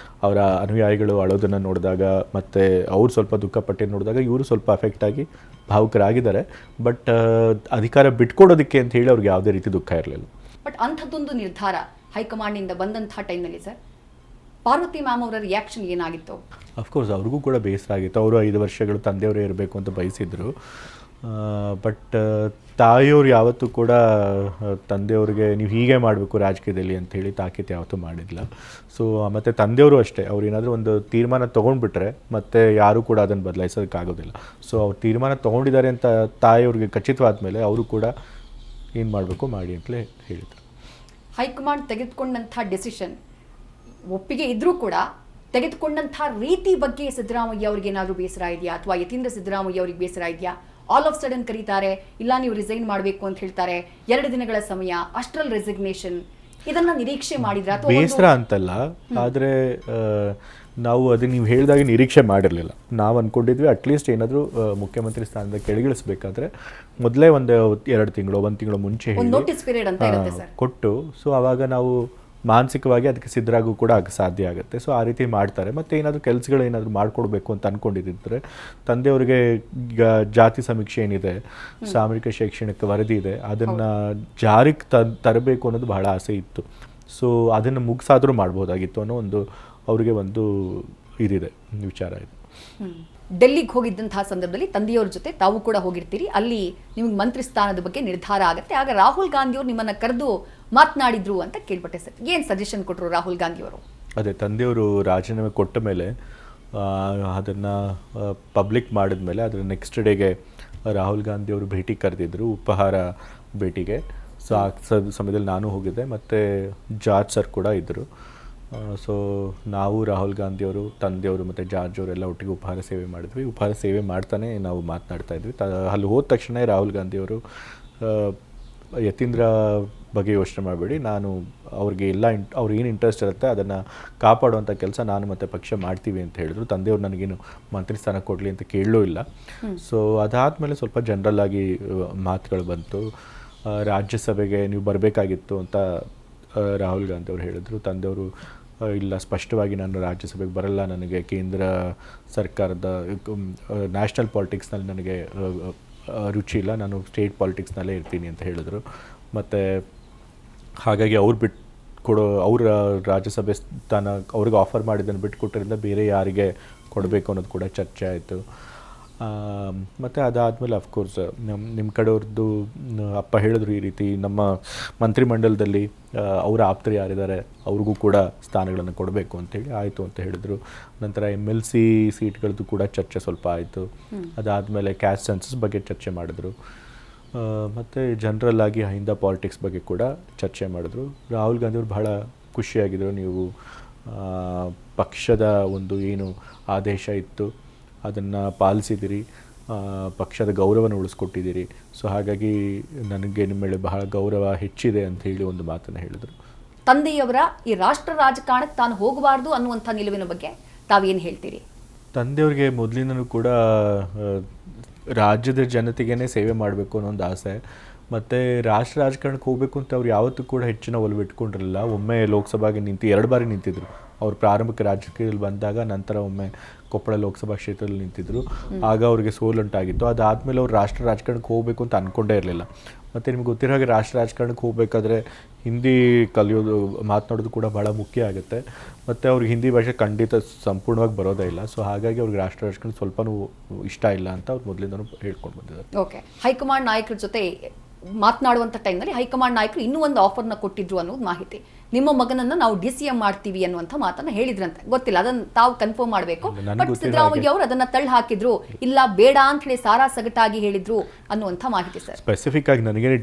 ಅವರ ಅನುಯಾಯಿಗಳು ಅಳೋದನ್ನು ನೋಡಿದಾಗ ಮತ್ತು ಅವ್ರು ಸ್ವಲ್ಪ ದುಃಖಪಟ್ಟೆ ನೋಡಿದಾಗ ಇವರು ಸ್ವಲ್ಪ ಅಫೆಕ್ಟಾಗಿ ಭಾವುಕರಾಗಿದ್ದಾರೆ. ಬಟ್ ಅಧಿಕಾರ ಬಿಟ್ಕೊಡೋದಕ್ಕೆ ಅಂತ ಹೇಳಿ ಅವ್ರಿಗೆ ಯಾವುದೇ ರೀತಿ ದುಃಖ ಇರಲಿಲ್ಲ. ಬಟ್ ಅಂಥದ್ದೊಂದು ನಿರ್ಧಾರ ಹೈಕಮಾಂಡ್ನಿಂದ ಬಂದಂಥ ಟೈಮ್ನಲ್ಲಿ ಸರ್, ಪಾರ್ವತಿ ಮ್ಯಾಮ್ ಅವರ ರಿಯಾಕ್ಷನ್ ಏನಾಗಿತ್ತು? ಅಫ್ಕೋರ್ಸ್ ಅವ್ರಿಗೂ ಕೂಡ ಬೇಸರ ಆಗಿತ್ತು. ಅವರು 5 ವರ್ಷಗಳು ತಂದೆಯವರೇ ಇರಬೇಕು ಅಂತ ಬಯಸಿದ್ರು. ಬಟ್ ತಾಯಿಯವರು ಯಾವತ್ತೂ ಕೂಡ ತಂದೆಯವ್ರಿಗೆ ನೀವು ಹೀಗೆ ಮಾಡಬೇಕು ರಾಜಕೀಯದಲ್ಲಿ ಅಂಥೇಳಿ ತಾಕೀತು ಯಾವತ್ತೂ ಮಾಡಿಲ್ಲ. ಸೊ ಮತ್ತು ತಂದೆಯವರು ಅಷ್ಟೇ, ಅವ್ರು ಏನಾದರೂ ಒಂದು ತೀರ್ಮಾನ ತೊಗೊಂಡ್ಬಿಟ್ರೆ ಮತ್ತು ಯಾರೂ ಕೂಡ ಅದನ್ನು ಬದಲಾಯಿಸೋದಕ್ಕಾಗೋದಿಲ್ಲ. ಸೊ ಅವ್ರು ತೀರ್ಮಾನ ತೊಗೊಂಡಿದ್ದಾರೆ ಅಂತ ತಾಯಿಯವ್ರಿಗೆ ಖಚಿತವಾದ ಮೇಲೆ ಅವರು ಕೂಡ ಏನು ಮಾಡಬೇಕು ಮಾಡಿ ಅಂತಲೇ ಹೇಳಿದರು. ಹೈಕಮಾಂಡ್ ತೆಗೆದುಕೊಂಡಂಥ ಡೆಸಿಷನ್ ಒಪ್ಪಿಗೆ ಇದ್ದರೂ ಕೂಡ ತೆಗೆದುಕೊಂಡಂಥ ರೀತಿ ಬಗ್ಗೆ ಸಿದ್ದರಾಮಯ್ಯ ಅವ್ರಿಗೆ ಏನಾದರೂ ಬೇಸರ ಇದೆಯಾ? ಅಥವಾ ಯತೀಂದ್ರ ಸಿದ್ದರಾಮಯ್ಯ ಅವ್ರಿಗೆ ಬೇಸರ ಇದೆಯಾ? ಆಲ್ ಆಫ್ ಸಡನ್ ಕರೀತಾರೆ, ಇಲ್ಲ ನೀವು ರಿಸೈನ್ ಮಾಡಬೇಕು ಅಂತ ಹೇಳ್ತಾರೆ, 2 ದಿನಗಳ ಸಮಯ, ಅಷ್ಟರಲ್ಲಿ ರೆಸಿಗ್ನೇಷನ್, ಇದನ್ನು ನಿರೀಕ್ಷೆ ಮಾಡಿದ್ರೆ? ಅಥವಾ ಬೇಸರ ಅಂತಲ್ಲ, ಆದರೆ ನಾವು ಅದನ್ನು ನೀವು ಹೇಳಿದಾಗ ನಿರೀಕ್ಷೆ ಮಾಡಿರಲಿಲ್ಲ. ನಾವು ಅಂದ್ಕೊಂಡಿದ್ವಿ ಅಟ್ಲೀಸ್ಟ್ ಏನಾದರೂ ಮುಖ್ಯಮಂತ್ರಿ ಸ್ಥಾನದ ಕೆಳಗಿಳಿಸ್ಬೇಕಾದ್ರೆ ಮೊದಲೇ ಒಂದು 2 ತಿಂಗಳು 1 ತಿಂಗಳು ಮುಂಚೆ ನೋಟಿಸ್ ಪೀರಿಯಡ್ ಅಂತ ಇರುತ್ತೆ ಸರ್ ಕೊಟ್ಟು, ಸೊ ಆವಾಗ ನಾವು ಮಾನಸಿಕವಾಗಿ ಅದಕ್ಕೆ ಸಿದ್ಧರಾಗೂ ಕೂಡ ಸಾಧ್ಯ ಆಗುತ್ತೆ. ಸೊ ಆ ರೀತಿ ಮಾಡ್ತಾರೆ. ಮತ್ತು ಏನಾದರೂ ಕೆಲಸಗಳು ಏನಾದರೂ ಮಾಡಿಕೊಡ್ಬೇಕು ಅಂತ ಅಂದ್ಕೊಂಡಿದ್ದರೆ ತಂದೆಯವರಿಗೆ ಈಗ ಜಾತಿ ಸಮೀಕ್ಷೆ ಏನಿದೆ, ಸಾಮೂಹಿಕ ಶೈಕ್ಷಣಿಕ ವರದಿ ಇದೆ, ಅದನ್ನು ಜಾರಿಗೆ ತರಬೇಕು ಅನ್ನೋದು ಬಹಳ ಆಸೆ ಇತ್ತು. ಸೊ ಅದನ್ನು ಮುಗಿಸಾದರೂ ಮಾಡ್ಬೋದಾಗಿತ್ತು ಅನ್ನೋ ಒಂದು ಅವರಿಗೆ ಒಂದು ಇದಿದೆ, ವಿಚಾರ ಇದೆ. ಡೆಲ್ಲಿಗೆ ಹೋಗಿದ್ದಂತಹ ಸಂದರ್ಭದಲ್ಲಿ ತಂದೆಯವ್ರ ಜೊತೆ ತಾವು ಕೂಡ ಹೋಗಿರ್ತೀರಿ, ಅಲ್ಲಿ ನಿಮಗೆ ಮಂತ್ರಿ ಸ್ಥಾನದ ಬಗ್ಗೆ ನಿರ್ಧಾರ ಆಗುತ್ತೆ. ಆಗ ರಾಹುಲ್ ಗಾಂಧಿಯವರು ನಿಮ್ಮನ್ನು ಕರೆದು ಮಾತನಾಡಿದ್ರು ಅಂತ ಕೇಳ್ಪಟ್ಟೆ ಸರ್. ಏನು ಸಜೆಷನ್ ಕೊಟ್ಟರು ರಾಹುಲ್ ಗಾಂಧಿಯವರು? ಅದೇ ತಂದೆಯವರು ರಾಜೀನಾಮೆ ಕೊಟ್ಟ ಮೇಲೆ ಅದನ್ನು ಪಬ್ಲಿಕ್ ಮಾಡಿದ ಮೇಲೆ ಅದರ ನೆಕ್ಸ್ಟ್ ಡೇಗೆ ರಾಹುಲ್ ಗಾಂಧಿಯವರು ಭೇಟಿ ಕರೆದಿದ್ದರು, ಉಪಹಾರ ಭೇಟಿಗೆ. ಸೊ ಆ ಸಮಯದಲ್ಲಿ ನಾನು ಹೋಗಿದ್ದೆ ಮತ್ತು ಜಾರ್ಜ್ ಸರ್ ಕೂಡ ಇದ್ದರು. ಸೊ ನಾವು ರಾಹುಲ್ ಗಾಂಧಿಯವರು, ತಂದೆಯವರು ಮತ್ತು ಜಾರ್ಜ್ ಅವರೆಲ್ಲ ಒಟ್ಟಿಗೆ ಉಪಹಾರ ಸೇವೆ ಮಾಡಿದ್ವಿ. ಉಪಹಾರ ಸೇವೆ ಮಾಡ್ತಾನೆ ನಾವು ಮಾತನಾಡ್ತಾ ಇದ್ವಿ. ಅಲ್ಲಿ ಹೋದ ತಕ್ಷಣ ರಾಹುಲ್ ಗಾಂಧಿಯವರು ಯತೀಂದ್ರ ಬಗ್ಗೆ ಯೋಚನೆ ಮಾಡಬೇಡಿ, ನಾನು ಅವ್ರಿಗೆ ಎಲ್ಲ ಅವ್ರಿಗೆ ಏನು ಇಂಟ್ರೆಸ್ಟ್ ಇರುತ್ತೆ ಅದನ್ನು ಕಾಪಾಡುವಂಥ ಕೆಲಸ ನಾನು ಮತ್ತು ಪಕ್ಷ ಮಾಡ್ತೀವಿ ಅಂತ ಹೇಳಿದ್ರು. ತಂದೆಯವರು ನನಗೇನು ಮಂತ್ರಿ ಸ್ಥಾನ ಕೊಡಲಿ ಅಂತ ಕೇಳಲೂ ಇಲ್ಲ. ಸೊ ಅದಾದಮೇಲೆ ಸ್ವಲ್ಪ ಜನರಲ್ ಆಗಿ ಮಾತುಗಳು ಬಂತು. ರಾಜ್ಯಸಭೆಗೆ ನೀವು ಬರಬೇಕಾಗಿತ್ತು ಅಂತ ರಾಹುಲ್ ಗಾಂಧಿ ಅವರು ಹೇಳಿದರು. ತಂದೆಯವರು ಇಲ್ಲ, ಸ್ಪಷ್ಟವಾಗಿ ನಾನು ರಾಜ್ಯಸಭೆಗೆ ಬರಲ್ಲ, ನನಗೆ ಕೇಂದ್ರ ಸರ್ಕಾರದ ನ್ಯಾಷನಲ್ ಪಾಲಿಟಿಕ್ಸ್ನಲ್ಲಿ ನನಗೆ ರುಚಿ ಇಲ್ಲ, ನಾನು ಸ್ಟೇಟ್ ಪಾಲಿಟಿಕ್ಸ್ನಲ್ಲೇ ಇರ್ತೀನಿ ಅಂತ ಹೇಳಿದ್ರು. ಮತ್ತು ಹಾಗಾಗಿ ಅವ್ರು ಅವ್ರ ರಾಜ್ಯಸಭೆ ಸ್ಥಾನ ಅವ್ರಿಗೆ ಆಫರ್ ಮಾಡಿದ್ದನ್ನು ಬಿಟ್ಟುಕೊಟ್ಟರಿಂದ ಬೇರೆ ಯಾರಿಗೆ ಕೊಡಬೇಕು ಅನ್ನೋದು ಕೂಡ ಚರ್ಚೆ ಆಯಿತು. ಮತ್ತು ಅದಾದಮೇಲೆ ಅಫ್ಕೋರ್ಸ್ ನಿಮ್ಮ ಕಡೆಯವ್ರದ್ದು ಅಪ್ಪ ಹೇಳಿದ್ರು ಈ ರೀತಿ ನಮ್ಮ ಮಂತ್ರಿಮಂಡಲದಲ್ಲಿ ಅವರ ಆಪ್ತರು ಯಾರಿದ್ದಾರೆ ಅವ್ರಿಗೂ ಕೂಡ ಸ್ಥಾನಗಳನ್ನು ಕೊಡಬೇಕು ಅಂತೇಳಿ. ಆಯಿತು ಅಂತ ಹೇಳಿದ್ರು. ನಂತರ MLC ಸೀಟ್ಗಳದ್ದು ಕೂಡ ಚರ್ಚೆ ಸ್ವಲ್ಪ ಆಯಿತು. ಅದಾದಮೇಲೆ ಕ್ಯಾಸ್ಟ್ ಸೆನ್ಸಸ್ ಬಗ್ಗೆ ಚರ್ಚೆ ಮಾಡಿದ್ರು. ಮತ್ತು ಜನರಲ್ ಆಗಿ ಅಹಿಂದ ಪಾಲಿಟಿಕ್ಸ್ ಬಗ್ಗೆ ಕೂಡ ಚರ್ಚೆ ಮಾಡಿದ್ರು. ರಾಹುಲ್ ಗಾಂಧಿಯವರು ಬಹಳ ಖುಷಿಯಾಗಿದ್ದರು. ನೀವು ಪಕ್ಷದ ಒಂದು ಏನು ಆದೇಶ ಇತ್ತು ಅದನ್ನು ಪಾಲಿಸಿದಿರಿ, ಪಕ್ಷದ ಗೌರವನ ಉಳಿಸ್ಕೊಟ್ಟಿದ್ದೀರಿ. ಸೊ ಹಾಗಾಗಿ ನನಗೆ ನಿಮ್ಮ ಮೇಲೆ ಬಹಳ ಗೌರವ ಹೆಚ್ಚಿದೆ ಅಂತ ಹೇಳಿ ಒಂದು ಮಾತನ್ನು ಹೇಳಿದರು. ತಂದೆಯವರ ಈ ರಾಷ್ಟ್ರ ರಾಜಕಾರಣಕ್ಕೆ ತಾನು ಹೋಗಬಾರ್ದು ಅನ್ನುವಂಥ ನಿಲುವಿನ ಬಗ್ಗೆ ತಾವೇನು ಹೇಳ್ತೀರಿ? ತಂದೆಯವ್ರಿಗೆ ಮೊದಲಿನೂ ಕೂಡ ರಾಜ್ಯದ ಜನತೆಗೇ ಸೇವೆ ಮಾಡಬೇಕು ಅನ್ನೋ ಒಂದು ಆಸೆ. ಮತ್ತು ರಾಷ್ಟ್ರ ರಾಜಕಾರಣಕ್ಕೆ ಹೋಗಬೇಕು ಅಂತ ಅವ್ರು ಯಾವತ್ತೂ ಕೂಡ ಹೆಚ್ಚಿನ ಒಲವು ಇಟ್ಕೊಂಡಿರಲಿಲ್ಲ. ಒಮ್ಮೆ ಲೋಕಸಭೆಗೆ 2 ಬಾರಿ ನಿಂತಿದ್ರು. ಅವ್ರು ಪ್ರಾರಂಭಿಕ ರಾಜಕೀಯದಲ್ಲಿ ಬಂದಾಗ, ನಂತರ ಒಮ್ಮೆ ಕೊಪ್ಪಳ ಲೋಕಸಭಾ ಕ್ಷೇತ್ರದಲ್ಲಿ ನಿಂತಿದ್ದರು. ಆಗ ಅವ್ರಿಗೆ ಸೋಲುಂಟಾಗಿತ್ತು. ಅದಾದಮೇಲೆ ಅವ್ರು ರಾಷ್ಟ್ರ ರಾಜಕಾರಣಕ್ಕೆ ಹೋಗಬೇಕು ಅಂತ ಅಂದ್ಕೊಂಡೇ ಇರಲಿಲ್ಲ. ಮತ್ತು ನಿಮ್ಗೆ ಗೊತ್ತಿರೋ ಹಾಗೆ ರಾಷ್ಟ್ರ ರಾಜಕಾರಣಕ್ಕೆ ಹೋಗಬೇಕಾದ್ರೆ ಹಿಂದಿ ಕಲಿಯೋದು, ಮಾತನಾಡೋದು ಕೂಡ ಭಾಳ ಮುಖ್ಯ ಆಗುತ್ತೆ. ಮತ್ತು ಅವ್ರಿಗೆ ಹಿಂದಿ ಭಾಷೆ ಖಂಡಿತ ಸಂಪೂರ್ಣವಾಗಿ ಬರೋದೇ ಇಲ್ಲ. ಸೊ ಹಾಗಾಗಿ ಅವ್ರಿಗೆ ರಾಷ್ಟ್ರ ರಾಜಕಾರಣ ಸ್ವಲ್ಪನೂ ಇಷ್ಟ ಇಲ್ಲ ಅಂತ ಅವ್ರು ಮೊದಲಿಂದನೂ ಹೇಳ್ಕೊಂಡು ಬಂದಿದ್ದಾರೆ. ಓಕೆ, ಹೈಕಮಾಂಡ್ ನಾಯಕರ ಜೊತೆ ಮಾತನಾಡುವಂಥ ಟೈಮ್ನಲ್ಲಿ ಹೈಕಮಾಂಡ್ ನಾಯಕರು ಇನ್ನೂ ಒಂದು ಆಫರ್ನ ಕೊಟ್ಟಿದ್ರು ಅನ್ನೋದು ಮಾಹಿತಿ. ನಿಮ್ಮ ಮಗನನ್ನು ನಾವು DCM ಮಾಡ್ತೀವಿ ಅನ್ನುವಂಥ ಮಾತನ್ನ ಹೇಳಿದ್ರಂತೆ. ಗೊತ್ತಿಲ್ಲ, ಅದನ್ನು ತಾವು ಕನ್ಫರ್ಮ್ ಮಾಡಬೇಕು. ಬಟ್ ಸಿದ್ದರಾಮಯ್ಯ ಅವರು ಅದನ್ನ ತಳ್ಳಿ ಹಾಕಿದ್ರು, ಇಲ್ಲ ಬೇಡ ಅಂತ ಹೇಳಿ ಸಾರಾ ಸಗಟಾಗಿ ಹೇಳಿದ್ರು ಅನ್ನುವಂಥ ಮಾಹಿತಿ. ಸರ್, ಸ್ಪೆಸಿಫಿಕ್ ಆಗಿ ನನಗೇನೆ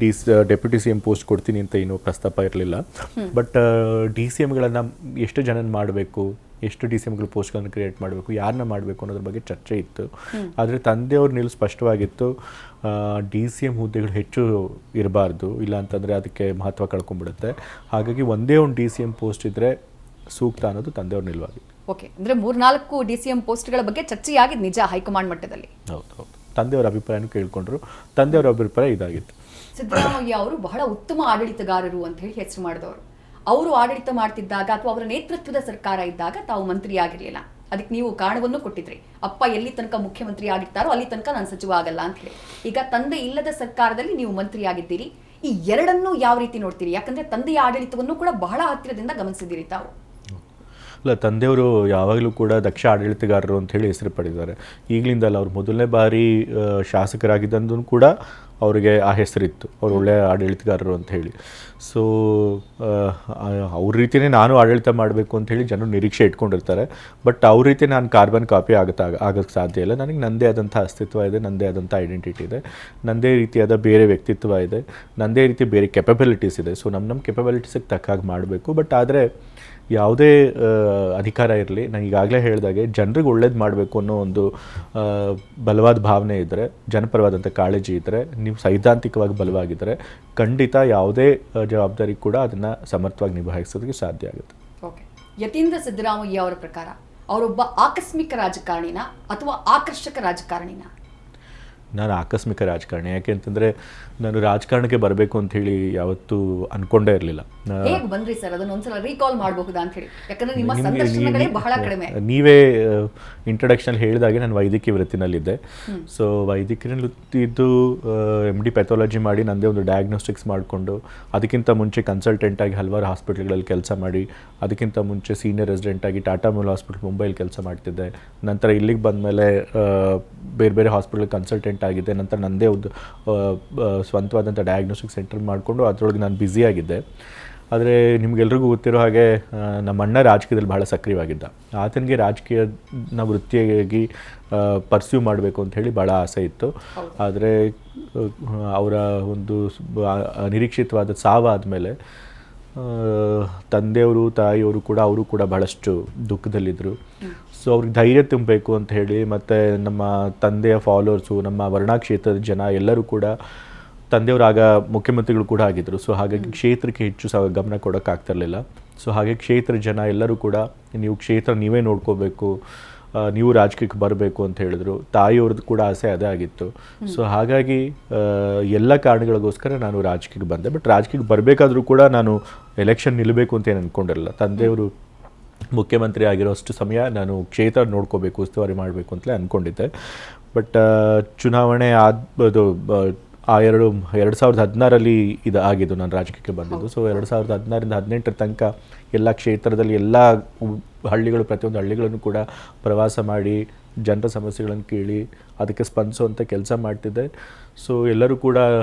ಡೆಪ್ಯೂಟಿ CM ಪೋಸ್ಟ್ ಕೊಡ್ತೀನಿ ಅಂತ ಏನೂ ಪ್ರಸ್ತಾಪ ಇರಲಿಲ್ಲ. ಬಟ್ DCMಗಳನ್ನು ಎಷ್ಟು ಜನನ ಮಾಡಬೇಕು, ಎಷ್ಟು DCMಗಳು ಪೋಸ್ಟ್ಗಳನ್ನು ಕ್ರಿಯೇಟ್ ಮಾಡಬೇಕು, ಯಾರನ್ನ ಮಾಡಬೇಕು ಅನ್ನೋದ್ರ ಬಗ್ಗೆ ಚರ್ಚೆ ಇತ್ತು. ಆದರೆ ತಂದೆಯವ್ರ ನಿಲ್ಲು ಸ್ಪಷ್ಟವಾಗಿತ್ತು, DCM ಹುದ್ದೆಗಳು ಹೆಚ್ಚು ಇರಬಾರ್ದು, ಇಲ್ಲ ಅಂತಂದರೆ ಅದಕ್ಕೆ ಮಹತ್ವ ಕಳ್ಕೊಂಡ್ಬಿಡುತ್ತೆ. ಹಾಗಾಗಿ ಒಂದೇ ಒಂದು DCM ಪೋಸ್ಟ್ ಇದ್ದರೆ ಸೂಕ್ತ ಅನ್ನೋದು ತಂದೆಯವ್ರ ನಿಲುವಾಗಿತ್ತು. ಓಕೆ, ಅಂದರೆ 3-4 DCM ಪೋಸ್ಟ್ಗಳ ಬಗ್ಗೆ ಚರ್ಚೆಯಾಗಿದ್ದು ನಿಜ ಹೈಕಮಾಂಡ್ ಮಟ್ಟದಲ್ಲಿ. ಹೌದು, ತಂದೆಯವರ ಅಭಿಪ್ರಾಯನೂ ಕೇಳ್ಕೊಂಡ್ರು. ತಂದೆಯವರ ಅಭಿಪ್ರಾಯ ಇದಾಗಿತ್ತು. ಸಿದ್ದರಾಮಯ್ಯ ಅವರು ಬಹಳ ಉತ್ತಮ ಆಡಳಿತಗಾರರು ಅಂತ ಹೇಳಿ ಹೆಸರು ಮಾಡಿದವರು. ಅವರು ಆಡಳಿತ ಮಾಡ್ತಿದ್ದಾಗ ಅಥವಾ ಅವರ ನೇತೃತ್ವದ ಸರ್ಕಾರ ಇದ್ದಾಗ ತಾವು ಮಂತ್ರಿ ಆಗಿರಲಿಲ್ಲ. ಅದಕ್ಕೆ ನೀವು ಕಾರಣವನ್ನು ಕೊಟ್ಟಿದ್ರಿ, ಅಪ್ಪ ಎಲ್ಲಿ ತನಕ ಮುಖ್ಯಮಂತ್ರಿ ಆಗಿರ್ತಾರೋ ಅಲ್ಲಿ ತನಕ ನಾನು ಸಚಿವ ಆಗಲ್ಲ ಅಂತ ಹೇಳಿ. ಈಗ ತಂದೆ ಇಲ್ಲದ ಸರ್ಕಾರದಲ್ಲಿ ನೀವು ಮಂತ್ರಿ ಆಗಿದ್ದೀರಿ. ಈ ಎರಡನ್ನೂ ಯಾವ ರೀತಿ ನೋಡ್ತೀರಿ? ಯಾಕಂದ್ರೆ ತಂದೆಯ ಆಡಳಿತವನ್ನು ಕೂಡ ಬಹಳ ಹತ್ತಿರದಿಂದ ಗಮನಿಸಿದ್ದೀರಿ ತಾವು. ಇಲ್ಲ, ತಂದೆಯವರು ಯಾವಾಗಲೂ ಕೂಡ ದಕ್ಷ ಆಡಳಿತಗಾರರು ಅಂತ ಹೇಳಿ ಹೆಸರು ಪಡೆದಿದ್ದಾರೆ. ಈಗಲಿಂದಲ್ಲ, ಅವ್ರು ಮೊದಲನೇ ಬಾರಿ ಶಾಸಕರಾಗಿದ್ದಂದು ಕೂಡ ಅವರಿಗೆ ಆ ಹೆಸರಿತ್ತು, ಅವ್ರು ಒಳ್ಳೆಯ ಆಡಳಿತಗಾರರು ಅಂತ ಹೇಳಿ. ಸೊ ಅವ್ರ ರೀತಿಯೇ ನಾನು ಆಡಳಿತ ಮಾಡಬೇಕು ಅಂತ ಹೇಳಿ ಜನರು ನಿರೀಕ್ಷೆ ಇಟ್ಕೊಂಡಿರ್ತಾರೆ. ಬಟ್ ಅವ್ರ ರೀತಿ ನಾನು ಕಾರ್ಬನ್ ಕಾಪಿ ಆಗೋಕ್ಕೆ ಸಾಧ್ಯ ಇಲ್ಲ. ನನಗೆ ನನ್ನದೇ ಆದಂಥ ಅಸ್ತಿತ್ವ ಇದೆ, ನನ್ನದೇ ಆದಂಥ ಐಡೆಂಟಿಟಿ ಇದೆ, ನನ್ನದೇ ರೀತಿಯಾದ ಬೇರೆ ವ್ಯಕ್ತಿತ್ವ ಇದೆ, ನನ್ನದೇ ರೀತಿ ಬೇರೆ ಕೆಪಬಿಲಿಟೀಸ್ ಇದೆ. ಸೊ ನಮ್ಮ ಕೆಪಬಿಲಿಟೀಸಿಗೆ ತಕ್ಕಾಗಿ ಮಾಡಬೇಕು. ಬಟ್ ಆದರೆ ಯಾವುದೇ ಅಧಿಕಾರ ಇರಲಿ, ನಾನು ಈಗಾಗಲೇ ಹೇಳಿದಾಗೆ ಜನರಿಗೆ ಒಳ್ಳೇದು ಮಾಡಬೇಕು ಅನ್ನೋ ಒಂದು ಬಲವಾದ ಭಾವನೆ ಇದ್ದರೆ, ಜನಪರವಾದಂಥ ಕಾಳಜಿ ಇದ್ದರೆ, ನೀವು ಸೈದ್ಧಾಂತಿಕವಾಗಿ ಬಲವಾಗಿದ್ದರೆ ಖಂಡಿತ ಯಾವುದೇ ಜವಾಬ್ದಾರಿ ಕೂಡ ಅದನ್ನು ಸಮರ್ಥವಾಗಿ ನಿಭಾಯಿಸೋದಕ್ಕೆ ಸಾಧ್ಯ ಆಗುತ್ತೆ. ಓಕೆ, ಯತೀಂದ್ರ ಸಿದ್ದರಾಮಯ್ಯ ಅವರ ಪ್ರಕಾರ ಅವರೊಬ್ಬ ಆಕಸ್ಮಿಕ ರಾಜಕಾರಣಿನ ಅಥವಾ ಆಕರ್ಷಕ ರಾಜಕಾರಣಿನ? ನಾನು ಆಕಸ್ಮಿಕ ರಾಜಕಾರಣಿ. ಯಾಕೆ ಅಂತಂದರೆ ನಾನು ರಾಜಕಾರಣಕ್ಕೆ ಬರಬೇಕು ಅಂತ ಹೇಳಿ ಯಾವತ್ತೂ ಅನ್ಕೊಂಡೇ ಇರಲಿಲ್ಲ. ಹೇಗೆ ಬಂದ್ರಿ ಸರ್? ಅದನ್ನ ಒಂದ್ಸಲ ರೀಕಾಲ್ ಮಾಡಬಹುದಾ ಅಂತ ಹೇಳಿ, ಯಾಕಂದ್ರೆ ನಿಮ್ಮ ಸಂದರ್ಶನಗಳೇ ಬಹಳ ಕಡಿಮೆ. ನೀವೇ ಇಂಟ್ರೊಡಕ್ಷನಲ್ಲಿ ಹೇಳಿದಾಗೆ ನಾನು ವೈದ್ಯಕೀಯ ವೃತ್ತಿನಲ್ಲಿದ್ದೆ. ಸೊ ವೈದ್ಯಕೀಯದಲ್ಲಿ ಇದ್ದು MD ಪೆಥಾಲಜಿ ಮಾಡಿ ನನ್ನದೇ ಒಂದು ಡಯಾಗ್ನೋಸ್ಟಿಕ್ಸ್ ಮಾಡಿಕೊಂಡು, ಅದಕ್ಕಿಂತ ಮುಂಚೆ ಕನ್ಸಲ್ಟೆಂಟಾಗಿ ಹಲವಾರು ಹಾಸ್ಪಿಟ್ಲ್ಗಳಲ್ಲಿ ಕೆಲಸ ಮಾಡಿ, ಅದಕ್ಕಿಂತ ಮುಂಚೆ ಸೀನಿಯರ್ ರೆಸಿಡೆಂಟಾಗಿ ಟಾಟಾ ಮೆಮೋರಿಯಲ್ ಹಾಸ್ಪಿಟಲ್ ಮುಂಬೈಲಿ ಕೆಲಸ ಮಾಡ್ತಿದ್ದೆ. ನಂತರ ಇಲ್ಲಿಗೆ ಬಂದಮೇಲೆ ಬೇರೆ ಬೇರೆ ಹಾಸ್ಪಿಟಲ್ ಕನ್ಸಲ್ಟೆಂಟ್ ಆಗಿದ್ದೆ. ನಂತರ ನನ್ನದೇ ಒಂದು ಸ್ವಂತವಾದಂಥ ಡಯಾಗ್ನೋಸ್ಟಿಕ್ ಸೆಂಟರ್ ಮಾಡಿಕೊಂಡು ಅದರೊಳಗೆ ನಾನು ಬ್ಯುಸಿಯಾಗಿದ್ದೆ. ಆದರೆ ನಿಮಗೆಲ್ರಿಗೂ ಗೊತ್ತಿರೋ ಹಾಗೆ ನಮ್ಮ ಅಣ್ಣ ರಾಜಕೀಯದಲ್ಲಿ ಬಹಳ ಸಕ್ರಿಯವಾಗಿದ್ದ. ಆತನಿಗೆ ರಾಜಕೀಯನ ವೃತ್ತಿಯಾಗಿ ಪರ್ಸ್ಯೂ ಮಾಡಬೇಕು ಅಂತ ಹೇಳಿ ಭಾಳ ಆಸೆ ಇತ್ತು. ಆದರೆ ಅವರ ಒಂದು ಅನಿರೀಕ್ಷಿತವಾದ ಸಾವಾದಮೇಲೆ ತಂದೆಯವರು ತಾಯಿಯವರು ಕೂಡ ಅವರು ಕೂಡ ಬಹಳಷ್ಟು ದುಃಖದಲ್ಲಿದ್ದರು. ಸೊ ಅವ್ರಿಗೆ ಧೈರ್ಯ ತುಂಬಬೇಕು ಅಂತ ಹೇಳಿ ಮತ್ತು ನಮ್ಮ ತಂದೆಯ ಫಾಲೋವರ್ಸು, ನಮ್ಮ ವರ್ಣಾ ಕ್ಷೇತ್ರದ ಜನ ಎಲ್ಲರೂ ಕೂಡ, ತಂದೆಯವರು ಆಗ ಮುಖ್ಯಮಂತ್ರಿಗಳು ಕೂಡ ಆಗಿದ್ದರು. ಸೊ ಹಾಗಾಗಿ ಕ್ಷೇತ್ರಕ್ಕೆ ಹೆಚ್ಚು ಗಮನ ಕೊಡೋಕ್ಕಾಗ್ತಿರ್ಲಿಲ್ಲ. ಸೊ ಹಾಗೆ ಕ್ಷೇತ್ರ ಜನ ಎಲ್ಲರೂ ಕೂಡ ನೀವು ಕ್ಷೇತ್ರ ನೀವೇ ನೋಡ್ಕೋಬೇಕು, ನೀವು ರಾಜಕೀಯಕ್ಕೆ ಬರಬೇಕು ಅಂತ ಹೇಳಿದ್ರು. ತಾಯಿಯವ್ರದ್ದು ಕೂಡ ಆಸೆ ಅದೇ ಆಗಿತ್ತು. ಸೊ ಹಾಗಾಗಿ ಎಲ್ಲ ಕಾರಣಗಳಿಗೋಸ್ಕರ ನಾನು ರಾಜಕೀಯಕ್ಕೆ ಬಂದೆ. ಬಟ್ ರಾಜಕೀಯಕ್ಕೆ ಬರಬೇಕಾದ್ರೂ ಕೂಡ ನಾನು ಎಲೆಕ್ಷನ್ ನಿಲ್ಲಬೇಕು ಅಂತ ಏನು ಅಂದ್ಕೊಂಡಿರಲಿಲ್ಲ. ತಂದೆಯವರು ಮುಖ್ಯಮಂತ್ರಿ ಆಗಿರೋಷ್ಟು ಸಮಯ ನಾನು ಕ್ಷೇತ್ರ ನೋಡ್ಕೋಬೇಕು, ಉಸ್ತುವಾರಿ ಮಾಡಬೇಕು ಅಂತಲೇ ಅಂದ್ಕೊಂಡಿದ್ದೆ. ಬಟ್ ಚುನಾವಣೆ ಆದ್ದು ಆ 2016 ಇದು ಆಗಿದ್ದು ನಾನು ರಾಜಕೀಯಕ್ಕೆ ಬಂದಿದ್ದು. ಸೊ 2016ರಿಂದ 2018 ತನಕ ಎಲ್ಲ ಕ್ಷೇತ್ರದಲ್ಲಿ ಎಲ್ಲ ಹಳ್ಳಿಗಳು, ಪ್ರತಿಯೊಂದು ಹಳ್ಳಿಗಳನ್ನು ಕೂಡ ಪ್ರವಾಸ ಮಾಡಿ ಜನರ ಸಮಸ್ಯೆಗಳನ್ನು ಕೇಳಿ ಅದಕ್ಕೆ ಸ್ಪಂದಿಸುವಂಥ ಕೆಲಸ ಮಾಡ್ತಿದ್ದೆ. ಸೊ ಎಲ್ಲರೂ ಕೂಡ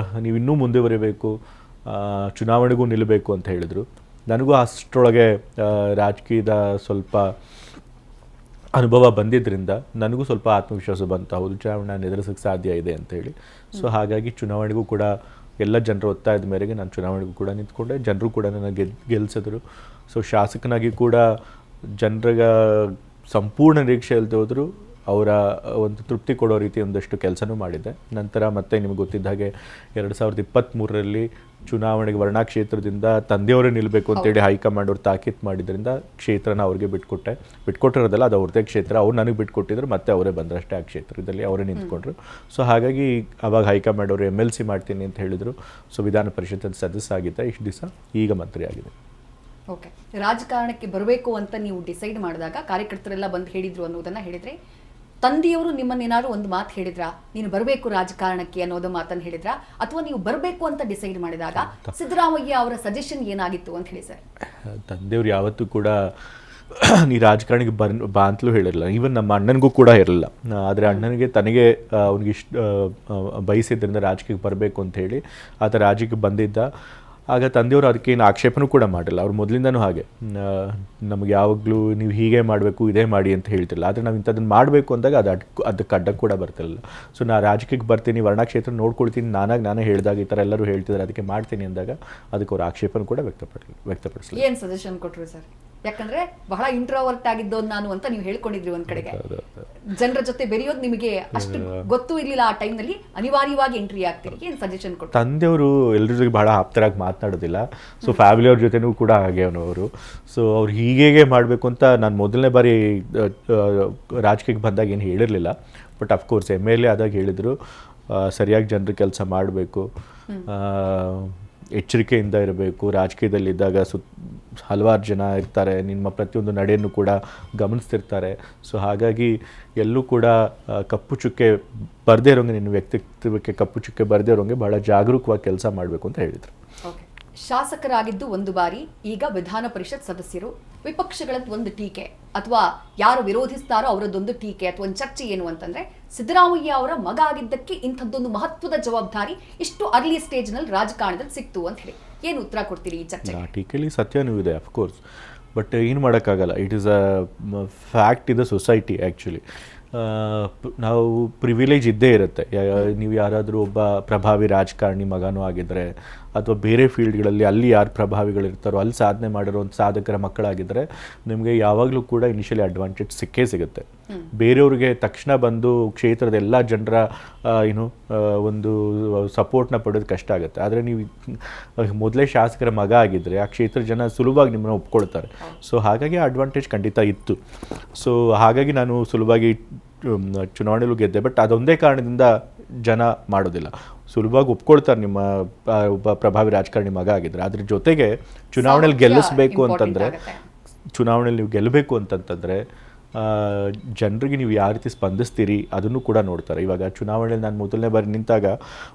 ನೀವು ಇನ್ನೂ ಮುಂದುವರಿಬೇಕು, ಚುನಾವಣೆಗೂ ನಿಲ್ಲಬೇಕು ಅಂತ ಹೇಳಿದರು. ನನಗೂ ಅಷ್ಟರೊಳಗೆ ರಾಜಕೀಯದ ಸ್ವಲ್ಪ ಅನುಭವ ಬಂದಿದ್ದರಿಂದ ನನಗೂ ಸ್ವಲ್ಪ ಆತ್ಮವಿಶ್ವಾಸ ಬಂತು, ಹೌದು ಚುನಾವಣೆ ಎದುರಿಸೋಕ್ಕೆ ಸಾಧ್ಯ ಇದೆ ಅಂತೇಳಿ. ಸೊ ಹಾಗಾಗಿ ಚುನಾವಣೆಗೂ ಕೂಡ ಎಲ್ಲ ಜನರ ಒತ್ತಾಯದ ಮೇರೆಗೆ ನಾನು ಚುನಾವಣೆಗೂ ಕೂಡ ನಿಂತ್ಕೊಂಡೆ. ಜನರು ಕೂಡ ನನ್ನ ಗೆಲ್ಲಿಸಿದ್ರು. ಸೊ ಶಾಸಕನಾಗಿ ಕೂಡ ಜನರಿಗೆ ಸಂಪೂರ್ಣ ನಿರೀಕ್ಷೆ ಇಲ್ಲದೆ ಹೋದರೂ ಅವರ ಒಂದು ತೃಪ್ತಿ ಕೊಡೋ ರೀತಿ ಒಂದಷ್ಟು ಕೆಲಸನೂ ಮಾಡಿದ್ದೆ. ನಂತರ ಮತ್ತೆ ನಿಮಗೆ ಗೊತ್ತಿದ್ದ ಹಾಗೆ 2023ರಲ್ಲಿ ಚುನಾವಣೆಗೆ ವರ್ಣಾ ಕ್ಷೇತ್ರದಿಂದ ತಂದೆಯವರೇ ನಿಲ್ಲಬೇಕು ಅಂತೇಳಿ ಹೈಕಮಾಂಡ್ ಅವ್ರು ತಾಕೀತು ಮಾಡಿದ್ರಿಂದ ಕ್ಷೇತ್ರನ ಅವ್ರಿಗೆ ಬಿಟ್ಕೊಟ್ಟಿರೋದಲ್ಲ, ಅದು ಅವ್ರದ್ದೇ ಕ್ಷೇತ್ರ. ಅವ್ರು ನನಗೆ ಬಿಟ್ಕೊಟ್ಟಿದ್ರು, ಮತ್ತೆ ಅವರೇ ಬಂದರಷ್ಟೇ ಆ ಕ್ಷೇತ್ರದಲ್ಲಿ ಅವರೇ ನಿಂತ್ಕೊಂಡ್ರು. ಸೊ ಹಾಗಾಗಿ ಅವಾಗ ಹೈಕಮಾಂಡ್ ಅವರು MLC ಮಾಡ್ತೀನಿ ಅಂತ ಹೇಳಿದರು. ಸೊ ವಿಧಾನ ಪರಿಷತ್ತಿನ ಸದಸ್ಯ ಆಗಿದ್ದೆ ಇಷ್ಟು ದಿವಸ, ಈಗ ಮಂತ್ರಿ ಆಗಿದೆ. ಓಕೆ, ರಾಜಕಾರಣಕ್ಕೆ ಬರಬೇಕು ಅಂತ ನೀವು ಡಿಸೈಡ್ ಮಾಡಿದಾಗ ಕಾರ್ಯಕರ್ತರೆಲ್ಲ ಬಂದು ಹೇಳಿದ್ರು ಅನ್ನೋದನ್ನ ಹೇಳಿದ್ರೆ, ತಂದೆಯವರು ನಿಮ್ಮನ್ನೇನಾದ್ರು ಒಂದು ಮಾತು ಹೇಳಿದ್ರಾ, ನೀನು ಬರಬೇಕು ರಾಜಕಾರಣಕ್ಕೆ ಅನ್ನೋದು ಮಾತನ್ನು ಹೇಳಿದ್ರಾ, ಅಥವಾ ನೀವು ಬರಬೇಕು ಅಂತ ಡಿಸೈಡ್ ಮಾಡಿದಾಗ ಸಿದ್ದರಾಮಯ್ಯ ಅವರ ಸಜೆಷನ್ ಏನಾಗಿತ್ತು ಅಂತ ಹೇಳಿ ಸರ್? ತಂದೆಯವರು ಯಾವತ್ತೂ ಕೂಡ ನೀ ರಾಜಕಾರಣಿಗೆ ಬಾ ಅಂತಲೂ ಹೇಳಿರಲಿಲ್ಲ. ಈವನ್ ನಮ್ಮ ಅಣ್ಣನಿಗೂ ಕೂಡ ಇರಲಿಲ್ಲ. ಆದರೆ ಅಣ್ಣನಿಗೆ ತನಗೆ ಅವ್ನಿಗೆ ಬಯಸಿದ್ರಿಂದ ರಾಜಕೀಯಕ್ಕೆ ಬರಬೇಕು ಅಂತ ಹೇಳಿ ಆತ ರಾಜಕೀಯಕ್ಕೆ ಬಂದಿದ್ದ. ಆಗ ತಂದೆಯವರು ಅದಕ್ಕೆ ಏನು ಆಕ್ಷೇಪನೂ ಕೂಡ ಮಾಡಿಲ್ಲ. ಅವ್ರು ಮೊದಲಿಂದನೂ ಹಾಗೆ ನಮಗೆ ಯಾವಾಗಲೂ ನೀವು ಹೀಗೆ ಮಾಡಬೇಕು, ಇದೇ ಮಾಡಿ ಅಂತ ಹೇಳ್ತಿಲ್ಲ. ಆದರೆ ನಾವು ಇಂಥದ್ದನ್ನು ಮಾಡಬೇಕು ಅಂದಾಗ ಅದಕ್ಕೆ ಅಡ್ಡ ಕೂಡ ಬರ್ತಿರಲಿಲ್ಲ. ಸೊ ನಾ ರಾಜಕೀಯಕ್ಕೆ ಬರ್ತೀನಿ, ವರ್ಣಾ ಕ್ಷೇತ್ರ ನೋಡ್ಕೊಳ್ತೀನಿ, ನಾನೇ ಹೇಳಿದಾಗ ಈ ಥರ ಎಲ್ಲರೂ ಹೇಳ್ತಿದ್ದಾರೆ, ಅದಕ್ಕೆ ಮಾಡ್ತೀನಿ ಅಂದಾಗ ಅದಕ್ಕೆ ಅವ್ರು ಆಕ್ಷೇಪನ ಕೂಡ ವ್ಯಕ್ತಪಡಿಸಲಿ. ಏನು ಸಜೆಷನ್ ಕೊಟ್ಟರು ಸರ್? ಯಾಕಂದ್ರೆ ಬಹಳ ಇಂಟ್ರೋವರ್ಟ್ ಆಗಿದ್ದೋದು ನಾನು ಅಂತ ನೀವು ಹೇಳ್ಕೊಂಡಿದ್ರಿ ಒಂದ್ ಕಡೆಗೆ. ಜನರ ಜೊತೆ ಬೆರೆಯೋದು ನಿಮಗೆ ಅಷ್ಟು ಗೊತ್ತೂ ಇರ್ಲಿಲ್ಲ ಆ ಟೈಮ್ನಲ್ಲಿ, ಅನಿವಾರ್ಯವಾಗಿ ಎಂಟ್ರಿ ಆಗ್ತೀರಿ. ಏನು ಸಜೆಷನ್ ಕೊಟ್ಟು? ತಂದೆಯವರು ಎಲ್ಲರ ಜೊತೆ ಬಹಳ ಆಪ್ತರಾಗಿ ಮಾತನಾಡೋದಿಲ್ಲ. ಸೊ ಫ್ಯಾಮಿಲಿಯವ್ರ ಜೊತೆನೂ ಕೂಡ ಹಾಗೆ ಅವರು. ಸೊ ಅವ್ರು ಹೀಗೆ ಮಾಡಬೇಕು ಅಂತ ನಾನು ಮೊದಲನೇ ಬಾರಿ ರಾಜಕೀಯಕ್ಕೆ ಬಂದಾಗ ಏನು ಹೇಳಿರಲಿಲ್ಲ. ಬಟ್ ಅಫ್ಕೋರ್ಸ್ MLA ಆದಾಗ ಹೇಳಿದರು, ಸರಿಯಾಗಿ ಜನರ ಕೆಲಸ ಮಾಡಬೇಕು, ಎಚ್ಚರಿಕೆಯಿಂದ ಇರಬೇಕು, ರಾಜಕೀಯದಲ್ಲಿದ್ದಾಗ ಹಲವಾರು ಜನ ಇರ್ತಾರೆ, ನಿಮ್ಮ ಪ್ರತಿಯೊಂದು ನಡೆಯನ್ನು ಕೂಡ ಗಮನಿಸ್ತಿರ್ತಾರೆ. ಸೊ ಹಾಗಾಗಿ ಎಲ್ಲೂ ಕೂಡ ಕಪ್ಪು ಚುಕ್ಕೆ ಬರದೇ ಇರೋಂಗೆ, ನಿನ್ನ ವ್ಯಕ್ತಿತ್ವಕ್ಕೆ ಕಪ್ಪು ಚುಕ್ಕೆ ಬರದೇ ಇರೋಂಗೆ ಭಾಳ ಜಾಗರೂಕವಾಗಿ ಕೆಲಸ ಮಾಡಬೇಕು ಅಂತ ಹೇಳಿದರು. ಶಾಸಕರಾಗಿದ್ದು ಒಂದು ಬಾರಿ, ಈಗ ವಿಧಾನ ಪರಿಷತ್ ಸದಸ್ಯರು. ವಿಪಕ್ಷಗಳದ್ದು ಒಂದು ಟೀಕೆ ಅಥವಾ ಯಾರು ವಿರೋಧಿಸ್ತಾರೋ ಅವರದ್ದೊಂದು ಟೀಕೆ ಅಥವಾ ಒಂದು ಚರ್ಚೆ ಏನು ಅಂತಂದ್ರೆ, ಸಿದ್ದರಾಮಯ್ಯ ಅವರ ಮಗ ಆಗಿದ್ದಕ್ಕೆ ಇಂಥದ್ದೊಂದು ಮಹತ್ವದ ಜವಾಬ್ದಾರಿ ಇಷ್ಟು ಅರ್ಲಿ ಸ್ಟೇಜ್ನಲ್ಲಿ ರಾಜಕಾರಣದಲ್ಲಿ ಸಿಕ್ತು ಅಂತ ಹೇಳಿ ಏನು ಉತ್ತರ ಕೊಡ್ತೀರಿ ಈ ಚರ್ಚೆ? ಆ ಟೀಕೆಯಲ್ಲಿ ಸತ್ಯನೂ ಇದೆ ಅಫ್ಕೋರ್ಸ್. ಬಟ್ ಏನು ಮಾಡೋಕ್ಕಾಗಲ್ಲ, it is a fact in the society. Actually ನಾವು ಪ್ರಿವಿಲೇಜ್ ಇದ್ದೇ ಇರುತ್ತೆ. ನೀವು ಯಾರಾದರೂ ಒಬ್ಬ ಪ್ರಭಾವಿ ರಾಜಕಾರಣಿ ಮಗನೂ ಆಗಿದ್ದರೆ, ಅಥವಾ ಬೇರೆ ಫೀಲ್ಡ್ಗಳಲ್ಲಿ ಅಲ್ಲಿ ಯಾರು ಪ್ರಭಾವಿಗಳಿರ್ತಾರೋ ಅಲ್ಲಿ ಸಾಧನೆ ಮಾಡಿರೋ ಒಂದು ಸಾಧಕರ ಮಕ್ಕಳಾಗಿದ್ದರೆ ನಿಮಗೆ ಯಾವಾಗಲೂ ಕೂಡ ಇನಿಷಿಯಲಿ ಅಡ್ವಾಂಟೇಜ್ ಸಿಗುತ್ತೆ. ಬೇರೆಯವ್ರಿಗೆ ತಕ್ಷಣ ಬಂದು ಕ್ಷೇತ್ರದ ಎಲ್ಲ ಜನರ ಒಂದು ಸಪೋರ್ಟ್ನ ಪಡೋದು ಕಷ್ಟ ಆಗುತ್ತೆ. ಆದರೆ ನೀವು ಮೊದಲೇ ಶಾಸಕರ ಮಗ ಆಗಿದ್ದರೆ ಆ ಕ್ಷೇತ್ರ ಜನ ಸುಲಭವಾಗಿ ನಿಮ್ಮನ್ನು ಒಪ್ಕೊಳ್ತಾರೆ. ಸೊ ಹಾಗಾಗಿ ಆ ಅಡ್ವಾಂಟೇಜ್ ಖಂಡಿತ ಇತ್ತು. ಸೊ ಹಾಗಾಗಿ ನಾನು ಸುಲಭವಾಗಿ ಚುನಾವಣೆಯಲ್ಲೂ ಗೆದ್ದೆ. ಬಟ್ ಅದೊಂದೇ ಕಾರಣದಿಂದ ಜನ ಮಾಡೋದಿಲ್ಲ, ಸುಲಭವಾಗಿ ಒಪ್ಕೊಳ್ತಾರೆ ನಿಮ್ಮ ಒಬ್ಬ ಪ್ರಭಾವಿ ರಾಜಕಾರಣಿ ಮಗ ಆಗಿದ್ರೆ. ಅದ್ರ ಜೊತೆಗೆ ಚುನಾವಣೆಯಲ್ಲಿ ಗೆಲ್ಲಿಸಬೇಕು ಅಂತಂದರೆ, ಚುನಾವಣೆಯಲ್ಲಿ ನೀವು ಗೆಲ್ಲಬೇಕು ಅಂತಂತಂದರೆ ಜನರಿಗೆ ನೀವು ಯಾವ ರೀತಿ ಸ್ಪಂದಿಸ್ತೀರಿ ಅದನ್ನು ಕೂಡ ನೋಡ್ತಾರೆ. ಇವಾಗ ಚುನಾವಣೆಯಲ್ಲಿ ನಾನು ಮೊದಲನೇ ಬಾರಿ ನಿಂತಾಗ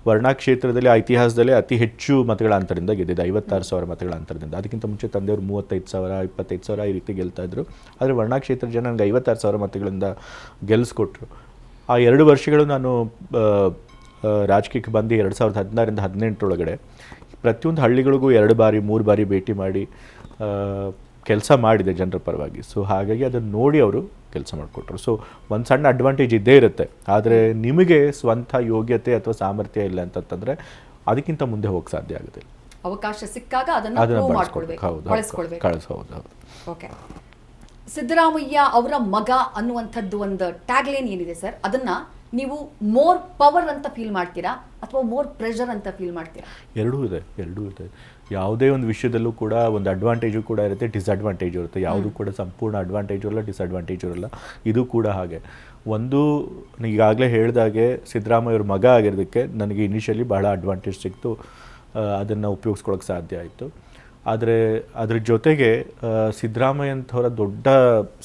ವರ್ಣಾ ಕ್ಷೇತ್ರದಲ್ಲಿ ಇತಿಹಾಸದಲ್ಲೇ ಅತಿ ಹೆಚ್ಚು ಮತಗಳ ಅಂತರದಿಂದ ಗೆದ್ದಿದೆ, 56,000 ಮತಗಳ ಅಂತರದಿಂದ. ಅದಕ್ಕಿಂತ ಮುಂಚೆ ತಂದೆಯವರು 35,000, 25,000 ಈ ರೀತಿ ಗೆಲ್ತಾ ಇದ್ರು. ಆದರೆ ವರ್ಣಾ ಕ್ಷೇತ್ರದ ಜನ ನನಗೆ 56,000 ಮತಗಳಿಂದ ಗೆಲ್ಲಿಸ್ಕೊಟ್ರು. ಆ 2 ವರ್ಷಗಳು ನಾನು ರಾಜಕೀಯಕ್ಕೆ ಬಂದು 2016ರಿಂದ 2018 ಪ್ರತಿಯೊಂದು ಹಳ್ಳಿಗಳಿಗೂ 2 ಬಾರಿ 3 ಬಾರಿ ಭೇಟಿ ಮಾಡಿ ಕೆಲಸ ಮಾಡಿದೆ ಜನರ ಪರವಾಗಿ. ಸೊ ಹಾಗಾಗಿ ಅದನ್ನು ನೋಡಿ ಅವರು ಕೆಲಸ ಮಾಡಿಕೊಟ್ರು. ಸೊ ಒಂದು ಸಣ್ಣ ಅಡ್ವಾಂಟೇಜ್ ಇದ್ದೇ ಇರುತ್ತೆ. ಆದರೆ ನಿಮಗೆ ಸ್ವಂತ ಯೋಗ್ಯತೆ ಅಥವಾ ಸಾಮರ್ಥ್ಯ ಇಲ್ಲ ಅಂತಂತಂದರೆ ಅದಕ್ಕಿಂತ ಮುಂದೆ ಹೋಗಕ್ಕೆ ಸಾಧ್ಯ ಆಗೋದಿಲ್ಲ. ಅವಕಾಶ ಸಿಕ್ಕಾಗ ಅದನ್ನ ಅದನ್ನ ಪ್ರೂವ್ ಬಳಸ್ಕೊಳ್ಬೇಕು. ಮಾಡ್ಕೊಳ್ಬೇಕು, ಬಳಸ್ಕೊಳ್ಬೇಕು. ಹೌದು. ಓಕೆ, ಸಿದ್ದರಾಮಯ್ಯ ಅವರ ಮಗ ಅನ್ನುವಂಥದ್ದು ಒಂದು ಟ್ಯಾಗ್ಲೈನ್ ಏನಿದೆ ಸರ್, ಅದನ್ನ ನೀವು ಮೋರ್ ಪವರ್ ಅಂತ ಫೀಲ್ ಮಾಡ್ತೀರಾ ಅಥವಾ ಮೋರ್ ಪ್ರೆಷರ್ ಅಂತ ಫೀಲ್ ಮಾಡ್ತೀರಾ? ಎರಡೂ ಇದೆ. ಯಾವುದೇ ಒಂದು ವಿಷಯದಲ್ಲೂ ಕೂಡ ಒಂದು ಅಡ್ವಾಂಟೇಜು ಕೂಡ ಇರುತ್ತೆ, ಡಿಸ್ಅಡ್ವಾಂಟೇಜ್ ಇರುತ್ತೆ. ಯಾವುದು ಕೂಡ ಸಂಪೂರ್ಣ ಅಡ್ವಾಂಟೇಜು ಇರಲ್ಲ, ಡಿಸ್ಅಡ್ವಾಂಟೇಜು ಇರಲ್ಲ. ಇದು ಕೂಡ ಹಾಗೆ. ಒಂದು ಈಗಾಗಲೇ ಹೇಳಿದಾಗೆ ಸಿದ್ದರಾಮಯ್ಯ ಅವ್ರ ಮಗ ಆಗಿರೋದಕ್ಕೆ ನನಗೆ ಇನಿಷಿಯಲಿ ಬಹಳ ಅಡ್ವಾಂಟೇಜ್ ಸಿಕ್ತು, ಅದನ್ನು ಉಪಯೋಗಿಸ್ಕೊಳ್ಳೋಕೆ ಸಾಧ್ಯ ಆಯಿತು. ಆದರೆ ಅದ್ರ ಜೊತೆಗೆ ಸಿದ್ದರಾಮಯ್ಯ ಅಂಥವರ ದೊಡ್ಡ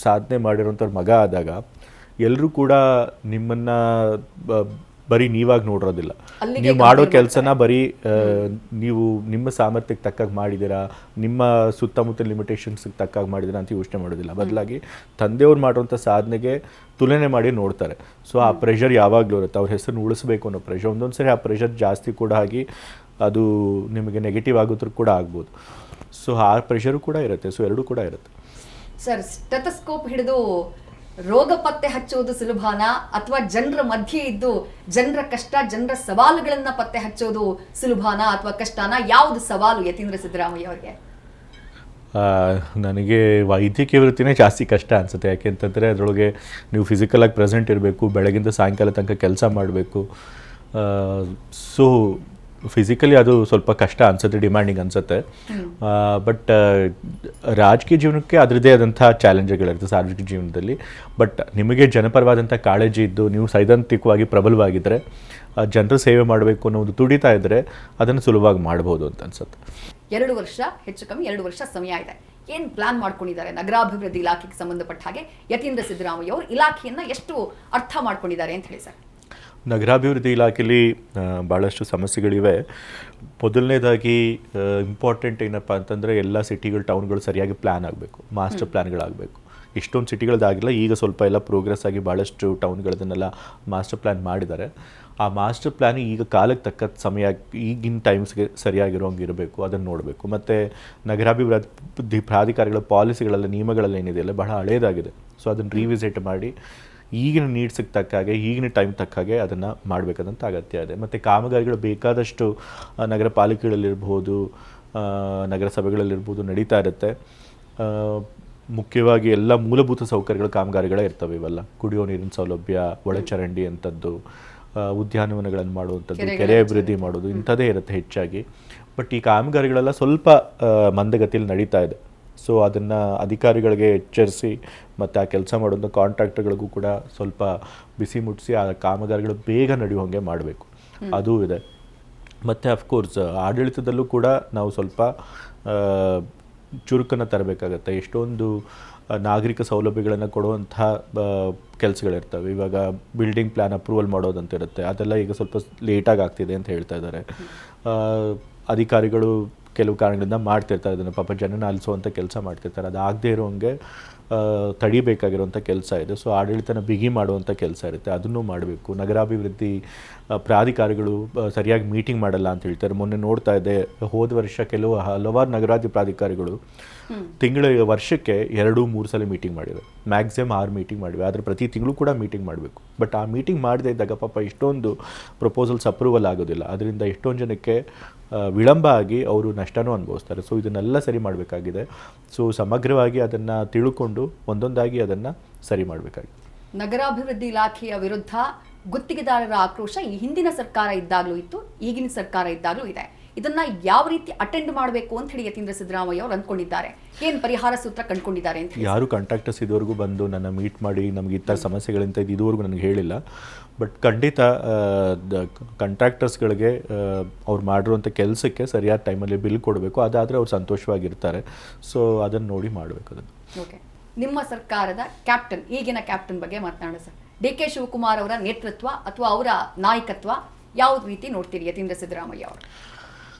ಸಾಧನೆ ಮಾಡಿರೋಂಥವ್ರ ಮಗ ಆದಾಗ ಎಲ್ಲರೂ ಕೂಡ ನಿಮ್ಮನ್ನು ಬರೀ ನೀವಾಗಿ ನೋಡಿರೋದಿಲ್ಲ. ನೀವು ಮಾಡೋ ಕೆಲಸನ ಬರೀ ನೀವು ನಿಮ್ಮ ಸಾಮರ್ಥ್ಯಕ್ಕೆ ತಕ್ಕಾಗಿ ಮಾಡಿದ್ದೀರಾ, ನಿಮ್ಮ ಸುತ್ತಮುತ್ತ ಲಿಮಿಟೇಷನ್ಸ್ಗೆ ತಕ್ಕಾಗಿ ಮಾಡಿದ್ದೀರಾ ಅಂತ ಯೋಚನೆ ಮಾಡೋದಿಲ್ಲ. ಬದಲಾಗಿ ತಂದೆಯವ್ರು ಮಾಡುವಂಥ ಸಾಧನೆಗೆ ತುಲನೆ ಮಾಡಿ ನೋಡ್ತಾರೆ. ಸೊ ಆ ಪ್ರೆಷರ್ ಯಾವಾಗಲೂ ಇರುತ್ತೆ, ಅವ್ರ ಹೆಸರನ್ನು ಉಳಿಸ್ಬೇಕು ಅನ್ನೋ ಪ್ರೆಷರ್. ಒಂದೊಂದು ಸರಿ ಆ ಪ್ರೆಷರ್ ಜಾಸ್ತಿ ಕೂಡ ಆಗಿ ಅದು ನಿಮಗೆ ನೆಗೆಟಿವ್ ಆಗೋದ್ರೂ ಕೂಡ ಆಗ್ಬೋದು. ಸೊ ಆ ಪ್ರೆಷರು ಕೂಡ ಇರುತ್ತೆ. ಸೊ ಎರಡೂ ಕೂಡ ಇರುತ್ತೆ. ಸರ್, ಸ್ಟೆಥೋಸ್ಕೋಪ್ ಹಿಡಿದು ರೋಗ ಪತ್ತೆ ಹಚ್ಚೋದು ಸುಲಭನಾ ಅಥವಾ ಜನರ ಮಧ್ಯೆ ಇದ್ದು ಜನರ ಕಷ್ಟ, ಜನರ ಸವಾಲುಗಳನ್ನ ಪತ್ತೆ ಹಚ್ಚೋದು ಸುಲಭನಾ ಅಥವಾ ಕಷ್ಟನಾ? ಯಾವುದು ಸವಾಲು ಯತೀಂದ್ರ ಸಿದ್ದರಾಮಯ್ಯ ಅವರಿಗೆ? ನನಗೆ ವೈದ್ಯಕೀಯ ವೃತ್ತಿನೇ ಜಾಸ್ತಿ ಕಷ್ಟ ಅನಿಸುತ್ತೆ. ಯಾಕೆಂತಂದರೆ ಅದರೊಳಗೆ ನೀವು ಫಿಸಿಕಲಾಗಿ ಪ್ರೆಸೆಂಟ್ ಇರಬೇಕು, ಬೆಳಗಿಂದ ಸಾಯಂಕಾಲ ತನಕ ಕೆಲಸ ಮಾಡಬೇಕು. ಸೊ ಫಿಸಿಕಲಿ ಅದು ಸ್ವಲ್ಪ ಕಷ್ಟ ಅನಿಸುತ್ತೆ, ಡಿಮ್ಯಾಂಡಿಂಗ್ ಅನಿಸುತ್ತೆ. ಬಟ್ ರಾಜಕೀಯ ಜೀವನಕ್ಕೆ ಅದರದ್ದೇ ಆದಂಥ ಚಾಲೆಂಜ್ಗಳಿರುತ್ತೆ ಸಾರ್ವಜನಿಕ ಜೀವನದಲ್ಲಿ. ಬಟ್ ನಿಮಗೆ ಜನಪರವಾದಂಥ ಕಾಳಜಿ ಇದ್ದು ನೀವು ಸೈದ್ಧಾಂತಿಕವಾಗಿ ಪ್ರಬಲವಾಗಿದ್ದರೆ, ಜನರ ಸೇವೆ ಮಾಡಬೇಕು ಅನ್ನೋ ಒಂದು ತುಡಿತಾ ಇದ್ದರೆ ಅದನ್ನು ಸುಲಭವಾಗಿ ಮಾಡ್ಬೋದು ಅಂತ ಅನ್ಸುತ್ತೆ. 2 ವರ್ಷ, ಹೆಚ್ಚು ಕಮ್ಮಿ 2 ವರ್ಷ ಸಮಯ ಇದೆ. ಏನು ಪ್ಲಾನ್ ಮಾಡ್ಕೊಂಡಿದ್ದಾರೆ ನಗರಾಭಿವೃದ್ಧಿ ಇಲಾಖೆಗೆ ಸಂಬಂಧಪಟ್ಟ ಹಾಗೆ ಯತೀಂದ್ರ ಸಿದ್ದರಾಮಯ್ಯ ಅವರು ಇಲಾಖೆಯನ್ನು ಎಷ್ಟು ಅರ್ಥ ಮಾಡ್ಕೊಂಡಿದ್ದಾರೆ ಅಂತ ಹೇಳಿ ಸರ್? ನಗರಾಭಿವೃದ್ಧಿ ಇಲಾಖೆಯಲ್ಲಿ ಭಾಳಷ್ಟು ಸಮಸ್ಯೆಗಳಿವೆ. ಮೊದಲನೇದಾಗಿ ಇಂಪಾರ್ಟೆಂಟ್ ಏನಪ್ಪ ಅಂತಂದರೆ ಎಲ್ಲ ಸಿಟಿಗಳು, ಟೌನ್ಗಳು ಸರಿಯಾಗಿ ಪ್ಲ್ಯಾನ್ ಆಗಬೇಕು, ಮಾಸ್ಟರ್ ಪ್ಲ್ಯಾನ್ಗಳಾಗಬೇಕು. ಇಷ್ಟೊಂದು ಸಿಟಿಗಳದ್ದಾಗಿಲ್ಲ, ಈಗ ಸ್ವಲ್ಪ ಎಲ್ಲ ಪ್ರೋಗ್ರೆಸ್ ಆಗಿ ಭಾಳಷ್ಟು ಟೌನ್ಗಳದನ್ನೆಲ್ಲ ಮಾಸ್ಟರ್ ಪ್ಲ್ಯಾನ್ ಮಾಡಿದ್ದಾರೆ. ಆ ಮಾಸ್ಟರ್ ಪ್ಲ್ಯಾನ್ ಈಗ ಕಾಲಕ್ಕೆ ತಕ್ಕ ಸಮಯ, ಈಗಿನ ಟೈಮ್ಸ್ಗೆ ಸರಿಯಾಗಿರೋಂಗೆ ಇರಬೇಕು, ಅದನ್ನು ನೋಡಬೇಕು. ಮತ್ತು ನಗರಾಭಿವೃದ್ಧಿ ಪ್ರಾಧಿಕಾರಗಳ ಪಾಲಿಸಿಗಳೆಲ್ಲ, ನಿಯಮಗಳೆಲ್ಲ ಏನಿದೆಯಲ್ಲ ಬಹಳ ಹಳೇದಾಗಿದೆ. ಸೊ ಅದನ್ನು ರೀವಿಸಿಟ್ ಮಾಡಿ ಈಗಿನ ನೀಡ್ಸಿಗೆ ತಕ್ಕ ಹಾಗೆ, ಈಗಿನ ಟೈಮ್ ತಕ್ಕ ಹಾಗೆ ಅದನ್ನು ಮಾಡಬೇಕಾದಂಥ ಅಗತ್ಯ ಇದೆ. ಮತ್ತು ಕಾಮಗಾರಿಗಳು ಬೇಕಾದಷ್ಟು ನಗರ ಪಾಲಿಕೆಗಳಲ್ಲಿರ್ಬೋದು, ನಗರಸಭೆಗಳಲ್ಲಿರ್ಬೋದು ನಡೀತಾ ಇರುತ್ತೆ. ಮುಖ್ಯವಾಗಿ ಎಲ್ಲ ಮೂಲಭೂತ ಸೌಕರ್ಯಗಳ ಕಾಮಗಾರಿಗಳೇ ಇರ್ತವೆ ಇವೆಲ್ಲ. ಕುಡಿಯೋ ನೀರಿನ ಸೌಲಭ್ಯ, ಒಳಚರಂಡಿ ಅಂಥದ್ದು, ಉದ್ಯಾನವನಗಳನ್ನು ಮಾಡುವಂಥದ್ದು, ಕೆರೆ ಅಭಿವೃದ್ಧಿ ಮಾಡೋದು, ಇಂಥದ್ದೇ ಇರುತ್ತೆ ಹೆಚ್ಚಾಗಿ. ಬಟ್ ಈ ಕಾಮಗಾರಿಗಳೆಲ್ಲ ಸ್ವಲ್ಪ ಮಂದಗತಿಯಲ್ಲಿ ನಡೀತಾ ಇದೆ. ಸೊ ಅದನ್ನು ಅಧಿಕಾರಿಗಳಿಗೆ ಎಚ್ಚರಿಸಿ ಮತ್ತು ಆ ಕೆಲಸ ಮಾಡೋಂಥ ಕಾಂಟ್ರಾಕ್ಟರ್ಗಳಿಗೂ ಕೂಡ ಸ್ವಲ್ಪ ಬಿಸಿ ಮುಟ್ಟಿಸಿ ಆ ಕಾಮಗಾರಿಗಳು ಬೇಗ ನಡೆಯುವಂಗೆ ಮಾಡಬೇಕು, ಅದೂ ಇದೆ. ಮತ್ತು ಅಫ್ಕೋರ್ಸ್ ಆಡಳಿತದಲ್ಲೂ ಕೂಡ ನಾವು ಸ್ವಲ್ಪ ಚುರುಕನ್ನು ತರಬೇಕಾಗತ್ತೆ. ಎಷ್ಟೊಂದು ನಾಗರಿಕ ಸೌಲಭ್ಯಗಳನ್ನು ಕೊಡುವಂಥ ಕೆಲಸಗಳಿರ್ತವೆ. ಇವಾಗ ಬಿಲ್ಡಿಂಗ್ ಪ್ಲ್ಯಾನ್ ಅಪ್ರೂವಲ್ ಮಾಡೋದಂತ ಇರುತ್ತೆ, ಅದೆಲ್ಲ ಈಗ ಸ್ವಲ್ಪ ಲೇಟಾಗಿ ಆಗ್ತಿದೆ ಅಂತ ಹೇಳ್ತಾ ಇದ್ದಾರೆ. ಅಧಿಕಾರಿಗಳು ಕೆಲವು ಕಾರಣಗಳಿಂದ ಮಾಡ್ತಿರ್ತಾರೆ, ಅದನ್ನು ಪಾಪ ಜನನ ಅಲಿಸುವಂಥ ಕೆಲಸ ಮಾಡ್ತಿರ್ತಾರೆ. ಅದಾಗದೇ ಇರೋಂಗೆ ತಡಿಬೇಕಾಗಿರುವಂಥ ಕೆಲಸ ಇದೆ. ಸೊ ಆಡಳಿತನ ಬಿಗಿ ಮಾಡುವಂಥ ಕೆಲಸ ಇರುತ್ತೆ, ಅದನ್ನು ಮಾಡಬೇಕು. ನಗರಾಭಿವೃದ್ಧಿ ಪ್ರಾಧಿಕಾರಿಗಳು ಸರಿಯಾಗಿ ಮೀಟಿಂಗ್ ಮಾಡಲ್ಲ ಅಂತ ಹೇಳ್ತಾರೆ. ಮೊನ್ನೆ ನೋಡ್ತಾ ಇದ್ದೆ, ಹೋದ ವರ್ಷ ಹಲವಾರು ನಗರಾಭಿವೃದ್ಧಿ ಪ್ರಾಧಿಕಾರಿಗಳು ವರ್ಷಕ್ಕೆ 2-3 ಸಲ ಮೀಟಿಂಗ್ ಮಾಡಿವೆ, ಮ್ಯಾಕ್ಸಿಮಮ್ 6 ಮೀಟಿಂಗ್ ಮಾಡಿವೆ. ಆದರೆ ಪ್ರತಿ ತಿಂಗಳು ಕೂಡ ಮೀಟಿಂಗ್ ಮಾಡಬೇಕು. ಬಟ್ ಆ ಮೀಟಿಂಗ್ ಮಾಡದೇ ಇದ್ದಾಗ ಪಾಪ ಇಷ್ಟೊಂದು ಪ್ರಪೋಸಲ್ಸ್ ಅಪ್ರೂವಲ್ ಆಗೋದಿಲ್ಲ. ಅದರಿಂದ ಎಷ್ಟೊಂದು ಜನಕ್ಕೆ ವಿಳಂಬ ಆಗಿ ಅವರು ನಷ್ಟನೂ ಅನುಭವಿಸ್ತಾರೆ. ಸೊ ಇದನ್ನೆಲ್ಲ ಸರಿ ಮಾಡಬೇಕಾಗಿದೆ. ಸೊ ಸಮಗ್ರವಾಗಿ ಅದನ್ನು ತಿಳ್ಕೊಂಡು ಒಂದೊಂದಾಗಿ ಅದನ್ನು ಸರಿ ಮಾಡಬೇಕಾಗಿದೆ. ನಗರಾಭಿವೃದ್ಧಿ ಇಲಾಖೆಯ ವಿರುದ್ಧ ಗುತ್ತಿಗೆದಾರರ ಆಕ್ರೋಶ ಈ ಹಿಂದಿನ ಸರ್ಕಾರ ಇದ್ದಾಗಲೂ ಇತ್ತು, ಈಗಿನ ಸರ್ಕಾರ ಇದ್ದಾಗಲೂ ಇದೆ. ಇದನ್ನ ಯಾವ ರೀತಿ ಅಟೆಂಡ್ ಮಾಡಬೇಕು ಅಂತ ಹೇಳಿ ಯತೀಂದ್ರ ಸಿದ್ದರಾಮಯ್ಯ ಅವರು ಅಂದ್ಕೊಂಡಿದ್ದಾರೆ? ಏನು ಪರಿಹಾರ ಸೂತ್ರ ಕಂಡುಕೊಂಡಿದ್ದಾರೆ ಅಂತ? ಯಾರು ಕಾಂಟ್ರಾಕ್ಟರ್ಸ್ ಇದುವರೆಗೂ ಬಂದು ನನ್ನ ಮೀಟ್ ಮಾಡಿ ನಮಗೆ ಈ ಥರ ಸಮಸ್ಯೆಗಳಿಂದ ಇದುವರೆಗೂ ನನಗೆ ಹೇಳಿಲ್ಲ. ಬಟ್ ಖಂಡಿತ ಕಾಂಟ್ರಾಕ್ಟರ್ಸ್ಗಳಿಗೆ ಅವ್ರು ಮಾಡಿರುವಂಥ ಕೆಲಸಕ್ಕೆ ಸರಿಯಾದ ಟೈಮಲ್ಲಿ ಬಿಲ್ ಕೊಡಬೇಕು. ಅದಾದರೆ ಅವ್ರು ಸಂತೋಷವಾಗಿರ್ತಾರೆ. ಸೊ ಅದನ್ನು ನೋಡಿ ಮಾಡಬೇಕು ಅದನ್ನು. ಓಕೆ, ನಿಮ್ಮ ಸರ್ಕಾರದ ಕ್ಯಾಪ್ಟನ್, ಈಗಿನ ಕ್ಯಾಪ್ಟನ್ ಬಗ್ಗೆ ಮಾತನಾಡೋಣ ಸರ್. DK ಶಿವಕುಮಾರ್ ಅವರ ನೇತೃತ್ವ ಅಥವಾ ಅವರ ನಾಯಕತ್ವ ಯಾವ ರೀತಿ ನೋಡ್ತೀರಿ ಯತೀಂದ್ರ ಸಿದ್ದರಾಮಯ್ಯ ಅವರು?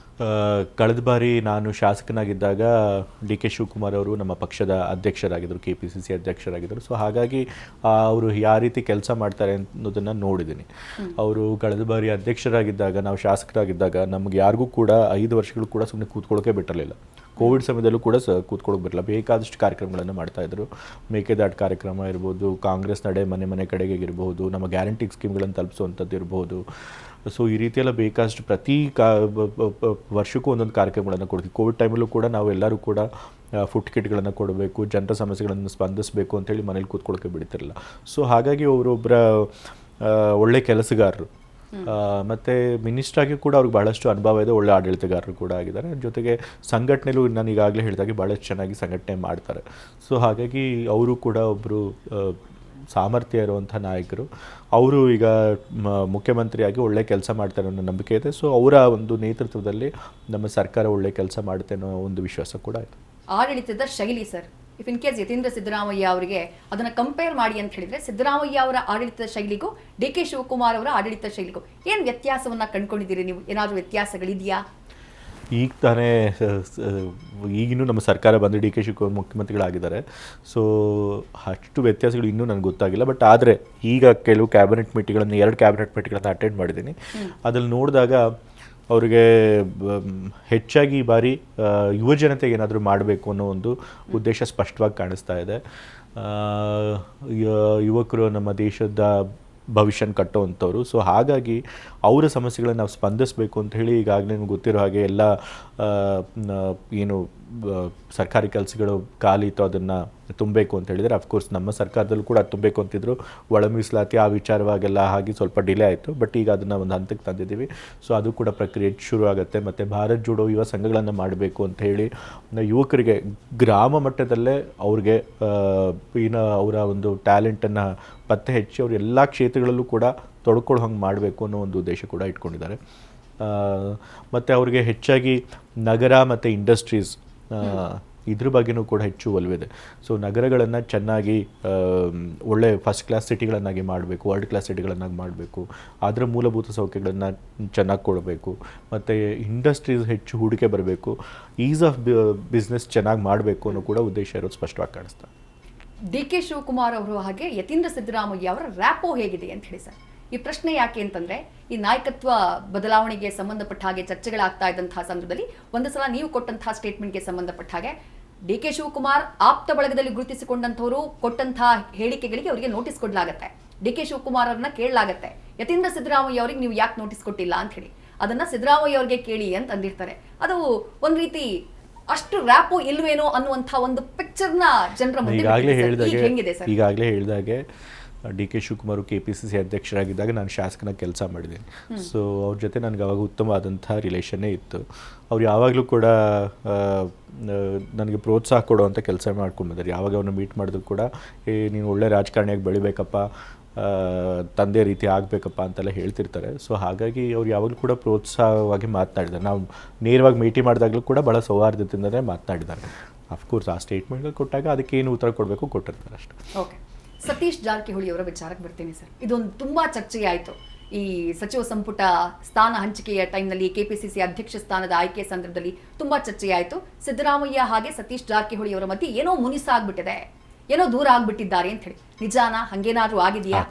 ಕಳೆದ ಬಾರಿ ನಾನು ಶಾಸಕನಾಗಿದ್ದಾಗ DK ಶಿವಕುಮಾರ್ ಅವರು ನಮ್ಮ ಪಕ್ಷದ ಅಧ್ಯಕ್ಷರಾಗಿದ್ದರು, KPCC ಅಧ್ಯಕ್ಷರಾಗಿದ್ದರು. ಸೊ ಹಾಗಾಗಿ ಅವರು ಯಾವ ರೀತಿ ಕೆಲಸ ಮಾಡ್ತಾರೆ ಅನ್ನೋದನ್ನು ನೋಡಿದ್ದೀನಿ. ಅವರು ಕಳೆದ ಬಾರಿ ಅಧ್ಯಕ್ಷರಾಗಿದ್ದಾಗ, ನಾವು ಶಾಸಕರಾಗಿದ್ದಾಗ ನಮ್ಗೆ ಯಾರಿಗೂ ಕೂಡ 5 ವರ್ಷಗಳು ಕೂಡ ಸುಮ್ಮನೆ ಕೂತ್ಕೊಳ್ಳೋಕೆ ಬಿಟ್ಟಿರಲಿಲ್ಲ. ಕೋವಿಡ್ ಸಮಯದಲ್ಲೂ ಕೂಡ ಕೂತ್ಕೊಳ್ಳೋಕೆ ಬರಲ್ಲ, ಬೇಕಾದಷ್ಟು ಕಾರ್ಯಕ್ರಮಗಳನ್ನು ಮಾಡ್ತಾಯಿದ್ರು. ಮೇಕೆದಾಟು ಕಾರ್ಯಕ್ರಮ ಇರ್ಬೋದು, ಕಾಂಗ್ರೆಸ್ ನಡೆ ಮನೆ ಮನೆ ಕಡೆಗೆ ಇರ್ಬೋದು, ನಮ್ಮ ಗ್ಯಾರಂಟಿ ಸ್ಕೀಮ್ಗಳನ್ನು ತಲುಪಿಸುವಂಥದ್ದು ಇರ್ಬೋದು, ಸೊ ಈ ರೀತಿಯೆಲ್ಲ ಬೇಕಷ್ಟು ಪ್ರತಿ ವರ್ಷಕ್ಕೂ ಒಂದೊಂದು ಕಾರ್ಯಕ್ರಮಗಳನ್ನು ಕೊಡ್ತೀವಿ. ಕೋವಿಡ್ ಟೈಮಲ್ಲೂ ಕೂಡ ನಾವು ಎಲ್ಲರೂ ಕೂಡ ಫುಡ್ ಕಿಟ್ಗಳನ್ನು ಕೊಡಬೇಕು, ಜನರ ಸಮಸ್ಯೆಗಳನ್ನು ಸ್ಪಂದಿಸಬೇಕು ಅಂತೇಳಿ ಮನೇಲಿ ಕೂತ್ಕೊಳ್ಳೋಕ್ಕೆ ಬಿಡ್ತಿರಲಿಲ್ಲ. ಸೊ ಹಾಗಾಗಿ ಅವರೊಬ್ಬರ ಒಳ್ಳೆ ಕೆಲಸಗಾರರು, ಮತ್ತು ಮಿನಿಸ್ಟ್ರಾಗಿ ಕೂಡ ಅವ್ರಿಗೆ ಭಾಳಷ್ಟು ಅನುಭವ ಇದೆ, ಒಳ್ಳೆ ಆಡಳಿತಗಾರರು ಕೂಡ ಆಗಿದ್ದಾರೆ. ಜೊತೆಗೆ ಸಂಘಟನೆಯಲ್ಲೂ ನಾನು ಈಗಾಗಲೇ ಹೇಳಿದಾಗೆ ಭಾಳಷ್ಟು ಚೆನ್ನಾಗಿ ಸಂಘಟನೆ ಮಾಡ್ತಾರೆ. ಸೊ ಹಾಗಾಗಿ ಅವರು ಕೂಡ ಒಬ್ಬರು ಸಾಮರ್ಥ್ಯ ಇರುವಂಥ ನಾಯಕರು. ಅವರು ಈಗ ಮುಖ್ಯಮಂತ್ರಿಯಾಗಿ ಒಳ್ಳೆ ಕೆಲಸ ಮಾಡ್ತಾರೆ ಅನ್ನೋ ನಂಬಿಕೆ ಇದೆ. ಸೊ ಅವರ ಒಂದು ನೇತೃತ್ವದಲ್ಲಿ ನಮ್ಮ ಸರ್ಕಾರ ಒಳ್ಳೆ ಕೆಲಸ ಮಾಡುತ್ತೆ ಅನ್ನೋ ಒಂದು ವಿಶ್ವಾಸ ಕೂಡ ಇದೆ. ಆಡಳಿತದ ಶೈಲಿ sir, if in case Yatindra Siddaramaiah ಅವರಿಗೆ ಅದನ್ನು ಕಂಪೇರ್ ಮಾಡಿ ಅಂತ ಹೇಳಿದ್ರೆ, ಸಿದ್ದರಾಮಯ್ಯ ಅವರ ಆಡಳಿತದ ಶೈಲಿಗೂ ಡಿ ಕೆ ಶಿವಕುಮಾರ್ ಅವರ ಆಡಳಿತ ಶೈಲಿಗೂ ಏನು ವ್ಯತ್ಯಾಸವನ್ನು ಕಂಡುಕೊಂಡಿದ್ದೀರಿ ನೀವು? ಏನಾದರೂ ವ್ಯತ್ಯಾಸಗಳಿದೆಯಾ? ಈಗ ತಾನೇ ಈಗಿನ್ನೂ ನಮ್ಮ ಸರ್ಕಾರ ಬಂದು ಡಿ ಕೆ ಶಿವಕುಮಾರ್ ಮುಖ್ಯಮಂತ್ರಿಗಳಾಗಿದ್ದಾರೆ. ಸೊ ಅಷ್ಟು ವ್ಯತ್ಯಾಸಗಳು ಇನ್ನೂ ನನಗೆ ಗೊತ್ತಾಗಿಲ್ಲ. ಬಟ್ ಆದರೆ ಈಗ ಕೆಲವು ಕ್ಯಾಬಿನೆಟ್ ಮೀಟಿಂಗ್ಗಳನ್ನು 2 ಕ್ಯಾಬಿನೆಟ್ ಮೀಟಿಂಗ್ಗಳನ್ನು ಅಟೆಂಡ್ ಮಾಡಿದ್ದೀನಿ. ಅದ್ರಲ್ಲಿ ನೋಡಿದಾಗ ಅವರಿಗೆ ಹೆಚ್ಚಾಗಿ ಈ ಬಾರಿ ಯುವಜನತೆಗೆ ಏನಾದರೂ ಮಾಡಬೇಕು ಅನ್ನೋ ಒಂದು ಉದ್ದೇಶ ಸ್ಪಷ್ಟವಾಗಿ ಕಾಣಿಸ್ತಾ ಇದೆ. ಯುವಕರು ನಮ್ಮ ದೇಶದ ಭವಿಷ್ಯನ ಕಟ್ಟುವಂಥವ್ರು. ಸೊ ಹಾಗಾಗಿ ಅವರ ಸಮಸ್ಯೆಗಳನ್ನು ನಾವು ಸ್ಪಂದಿಸಬೇಕು ಅಂತ ಹೇಳಿ ಈಗಾಗಲೇ ನಿಮ್ಗೆ ಗೊತ್ತಿರೋ ಹಾಗೆ ಎಲ್ಲ ಏನು ಸರ್ಕಾರಿ ಕೆಲಸಗಳು ಖಾಲಿ ಇತ್ತು ಅದನ್ನು ತುಂಬಬೇಕು ಅಂತ ಹೇಳಿದರೆ, ಅಫ್ಕೋರ್ಸ್ ನಮ್ಮ ಸರ್ಕಾರದಲ್ಲೂ ಕೂಡ ತುಂಬಬೇಕು ಅಂತಿದ್ರು. ಒಳ ಮೀಸಲಾತಿ ಆ ವಿಚಾರವಾಗೆಲ್ಲ ಹಾಗೆ ಸ್ವಲ್ಪ ಡಿಲೇ ಆಯಿತು. ಬಟ್ ಈಗ ಅದನ್ನು ಒಂದು ಹಂತಕ್ಕೆ ತಂದಿದ್ದೀವಿ. ಸೊ ಅದು ಕೂಡ ಪ್ರಕ್ರಿಯೆ ಶುರು ಆಗುತ್ತೆ. ಮತ್ತು ಭಾರತ್ ಜೋಡೋ ಯುವ ಸಂಘಗಳನ್ನು ಮಾಡಬೇಕು ಅಂತ ಹೇಳಿ ಯುವಕರಿಗೆ ಗ್ರಾಮ ಮಟ್ಟದಲ್ಲೇ ಅವ್ರಿಗೆ ಅವರ ಒಂದು ಟ್ಯಾಲೆಂಟನ್ನು ಪತ್ತೆ ಹಚ್ಚಿ ಅವರು ಎಲ್ಲ ಕ್ಷೇತ್ರಗಳಲ್ಲೂ ಕೂಡ ತೊಡ್ಕೊಳ್ಳೋ ಹಂಗೆ ಮಾಡಬೇಕು ಅನ್ನೋ ಒಂದು ಉದ್ದೇಶ ಕೂಡ ಇಟ್ಕೊಂಡಿದ್ದಾರೆ. ಮತ್ತು ಅವ್ರಿಗೆ ಹೆಚ್ಚಾಗಿ ನಗರ ಮತ್ತು ಇಂಡಸ್ಟ್ರೀಸ್ ಇದ್ರ ಬಗ್ಗೆನೂ ಕೂಡ ಹೆಚ್ಚು ಒಲವಿದೆ. ಸೊ ನಗರಗಳನ್ನು ಚೆನ್ನಾಗಿ ಒಳ್ಳೆ ಫಸ್ಟ್ ಕ್ಲಾಸ್ ಸಿಟಿಗಳನ್ನಾಗಿ ಮಾಡಬೇಕು, ವರ್ಲ್ಡ್ ಕ್ಲಾಸ್ ಸಿಟಿಗಳನ್ನಾಗಿ ಮಾಡಬೇಕು, ಅದರ ಮೂಲಭೂತ ಸೌಕರ್ಯಗಳನ್ನು ಚೆನ್ನಾಗಿ ಕೊಡಬೇಕು, ಮತ್ತು ಇಂಡಸ್ಟ್ರೀಸ್ ಹೆಚ್ಚು ಹೂಡಿಕೆ ಬರಬೇಕು, ಈಸ್ ಆಫ್ ಬಿಸ್ನೆಸ್ ಚೆನ್ನಾಗಿ ಮಾಡಬೇಕು ಅನ್ನೋ ಕೂಡ ಉದ್ದೇಶ ಇರೋದು ಸ್ಪಷ್ಟವಾಗಿ ಕಾಣಿಸ್ತಾ. ಡಿ ಕೆ ಶಿವಕುಮಾರ್ ಅವರು ಹಾಗೆ ಯತೀಂದ್ರ ಸಿದ್ದರಾಮಯ್ಯ ಅವರ ರ್ಯಾಪೋ ಹೇಗಿದೆ ಅಂತ ಹೇಳಿ ಸರ್. ಈ ಪ್ರಶ್ನೆ ಯಾಕೆ ಅಂತಂದ್ರೆ, ಈ ನಾಯಕತ್ವ ಬದಲಾವಣೆಗೆ ಸಂಬಂಧಪಟ್ಟ ಹಾಗೆ ಚರ್ಚೆಗಳಾಗ್ತಾ ಇದ್ದಂತಹ ಸಂದರ್ಭದಲ್ಲಿ ಒಂದು ಸಲ ನೀವು ಕೊಟ್ಟಂತಹ ಸ್ಟೇಟ್ಮೆಂಟ್ಗೆ ಸಂಬಂಧಪಟ್ಟ ಹಾಗೆ ಡಿ ಕೆ ಶಿವಕುಮಾರ್ ಆಪ್ತ ಬಳಗದಲ್ಲಿ ಗುರುತಿಸಿಕೊಂಡಂಥವರು ಕೊಟ್ಟಂತಹ ಹೇಳಿಕೆಗಳಿಗೆ ಅವರಿಗೆ ನೋಟಿಸ್ ಕೊಡಲಾಗತ್ತೆ. ಡಿ ಕೆ ಶಿವಕುಮಾರ್ ಅವ್ರನ್ನ ಕೇಳಲಾಗತ್ತೆ, ಯತೀಂದ್ರ ಸಿದ್ದರಾಮಯ್ಯ ಅವರಿಗೆ ನೀವು ಯಾಕೆ ನೋಟಿಸ್ ಕೊಟ್ಟಿಲ್ಲ ಅಂತ ಹೇಳಿ. ಅದನ್ನ ಸಿದ್ದರಾಮಯ್ಯ ಅವ್ರಿಗೆ ಕೇಳಿ ಅಂತ ಅಂದಿರ್ತಾರೆ. ಅದು ಒಂದ್ ರೀತಿ ಅಷ್ಟು ರ್ಯಾಪೋ ಇಲ್ವೇನೋ ಅನ್ನುವಂಥ ಒಂದು ಪಿಕ್ಚರ್ನ ಜನರ ಮುಂದೆ ಈಗಾಗಲೇ ಹೇಳಿದಾಗೆ ಡಿ ಕೆ ಶಿವಕುಮಾರ್ KPCC ಅಧ್ಯಕ್ಷರಾಗಿದ್ದಾಗ ನಾನು ಶಾಸಕನ ಕೆಲಸ ಮಾಡಿದ್ದೀನಿ. ಸೊ ಅವ್ರ ಜೊತೆ ನನಗೆ ಅವಾಗ ಉತ್ತಮವಾದಂಥ ರಿಲೇಷನ್ನೇ ಇತ್ತು. ಅವ್ರು ಯಾವಾಗಲೂ ಕೂಡ ನನಗೆ ಪ್ರೋತ್ಸಾಹ ಕೊಡುವಂಥ ಕೆಲಸ ಮಾಡ್ಕೊಂಡು ಬಂದಿದ್ದಾರೆ. ಯಾವಾಗ ಅವ್ರನ್ನ ಮೀಟ್ ಮಾಡಿದ್ರು ಕೂಡ ನೀನು ಒಳ್ಳೆ ರಾಜಕಾರಣಿಯಾಗಿ ಬೆಳಿಬೇಕಪ್ಪ, ತಂದೆ ರೀತಿ ಆಗಬೇಕಪ್ಪ ಅಂತೆಲ್ಲ ಹೇಳ್ತಿರ್ತಾರೆ. ಸೊ ಹಾಗಾಗಿ ಅವ್ರು ಯಾವಾಗಲೂ ಕೂಡ ಪ್ರೋತ್ಸಾಹವಾಗಿ ಮಾತನಾಡಿದ್ದಾರೆ. ನಾವು ನೇರವಾಗಿ ಭೇಟಿ ಮಾಡಿದಾಗಲೂ ಕೂಡ ಭಾಳ ಸೌಹಾರ್ದತೆಯಿಂದಲೇ ಮಾತನಾಡಿದ್ದಾರೆ. ಅಫ್ಕೋರ್ಸ್ ಆ ಸ್ಟೇಟ್ಮೆಂಟ್ಗಳು ಕೊಟ್ಟಾಗ ಅದಕ್ಕೆ ಏನು ಉತ್ತರ ಕೊಡಬೇಕು ಕೊಟ್ಟಿರ್ತಾರೆ ಅಷ್ಟೇ. ಓಕೆ, ಸತೀಶ್ ಜಾರಕಿಹೊಳಿ ಅವರ ವಿಚಾರಕ್ಕೆ ಬರ್ತೀನಿ ಸರ್. ಇದೊಂದು ತುಂಬ ಚರ್ಚೆಯಾಯಿತು. ಈ ಸಚಿವ ಸಂಪುಟ ಸ್ಥಾನ ಹಂಚಿಕೆಯ ಟೈಮ್ನಲ್ಲಿ KPCC ಅಧ್ಯಕ್ಷ ಸ್ಥಾನದ ಆಯ್ಕೆ ಸಂದರ್ಭದಲ್ಲಿ ತುಂಬಾ ಚರ್ಚೆಯಾಯಿತು. ಸಿದ್ದರಾಮಯ್ಯ ಹಾಗೆ ಸತೀಶ್ ಜಾರಕಿಹೊಳಿ ಅವರ ಮಧ್ಯೆ ಏನೋ ಮುನಿಸಾಗ್ಬಿಟ್ಟಿದೆ, ಏನೋ ದೂರ ಆಗ್ಬಿಟ್ಟಿದ್ದಾರೆ ಅಂತ ಹೇಳಿ. ನಿಜಾನಾ? ಹಂಗೇನಾದ್ರೂ ಆಗಿದೆಯಾ? ಆ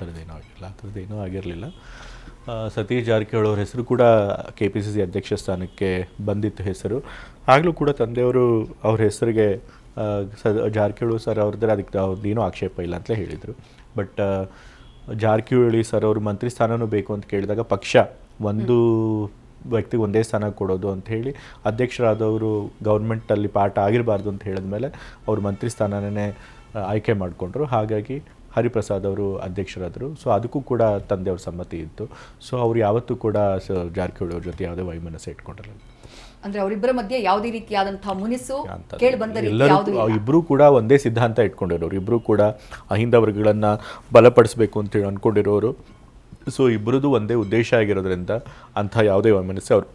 ಥರದ್ದೇನೂ ಆಗಿರಲಿಲ್ಲ. ಸತೀಶ್ ಜಾರಕಿಹೊಳಿ ಅವ್ರ ಹೆಸರು ಕೂಡ KPCC ಅಧ್ಯಕ್ಷ ಸ್ಥಾನಕ್ಕೆ ಬಂದಿತ್ತು ಹೆಸರು. ಆಗಲೂ ಕೂಡ ತಂದೆಯವರು ಅವ್ರ ಹೆಸರಿಗೆ ಜಾರಕಿಹೊಳಿ ಸರ್ ಅವ್ರದ್ದರೆ ಅದಕ್ಕೆ ಅವ್ರದ್ದೇನೂ ಆಕ್ಷೇಪ ಇಲ್ಲ ಅಂತಲೇ ಹೇಳಿದರು. ಬಟ್ ಜಾರಕಿಹೊಳಿ ಸರ್ ಅವರು ಮಂತ್ರಿ ಸ್ಥಾನನೂ ಬೇಕು ಅಂತ ಕೇಳಿದಾಗ ಪಕ್ಷ ಒಂದು ವ್ಯಕ್ತಿಗೆ ಒಂದೇ ಸ್ಥಾನ ಕೊಡೋದು ಅಂತ ಹೇಳಿ ಅಧ್ಯಕ್ಷರಾದವರು ಗೌರ್ಮೆಂಟಲ್ಲಿ ಪಾಠ ಆಗಿರಬಾರ್ದು ಅಂತ ಹೇಳಿದ್ಮೇಲೆ ಅವರು ಮಂತ್ರಿ ಸ್ಥಾನನೇ ಆಯ್ಕೆ ಮಾಡಿಕೊಂಡ್ರು. ಹಾಗಾಗಿ ಹರಿಪ್ರಸಾದ್ ಅವರು ಅಧ್ಯಕ್ಷರಾದರು. ಸೊ ಅದಕ್ಕೂ ಕೂಡ ತಂದೆಯವ್ರ ಸಮ್ಮತಿ ಇತ್ತು. ಸೊ ಅವ್ರು ಯಾವತ್ತೂ ಕೂಡ ಜಾರಕಿಹೊಳಿ ಅವ್ರ ಜೊತೆ ಯಾವುದೇ ವೈಮನಸ್ಸು ಇಟ್ಕೊಂಡಿರಲಿಲ್ಲ. ಅಂದ್ರೆ ಅವರಿಬ್ಬರ ಮಧ್ಯೆ ಯಾವುದೇ ರೀತಿಯಾದಂತಹ ಮುನಿಸು ಇಬ್ಬರೂ ಕೂಡ ಒಂದೇ ಸಿದ್ಧಾಂತ ಇಟ್ಕೊಂಡಿರೋರು, ಇಬ್ಬರೂ ಕೂಡ ಅಹಿಂದ ವರ್ಗಗಳನ್ನು ಬಲಪಡಿಸಬೇಕು ಅಂತೇಳಿ ಅಂದ್ಕೊಂಡಿರೋರು. ಸೊ ಇಬ್ಬರದು ಒಂದೇ ಉದ್ದೇಶ ಆಗಿರೋದ್ರಿಂದ ಅಂಥ ಯಾವುದೇ ವೈಮನಸ್ಸು ಅವ್ರ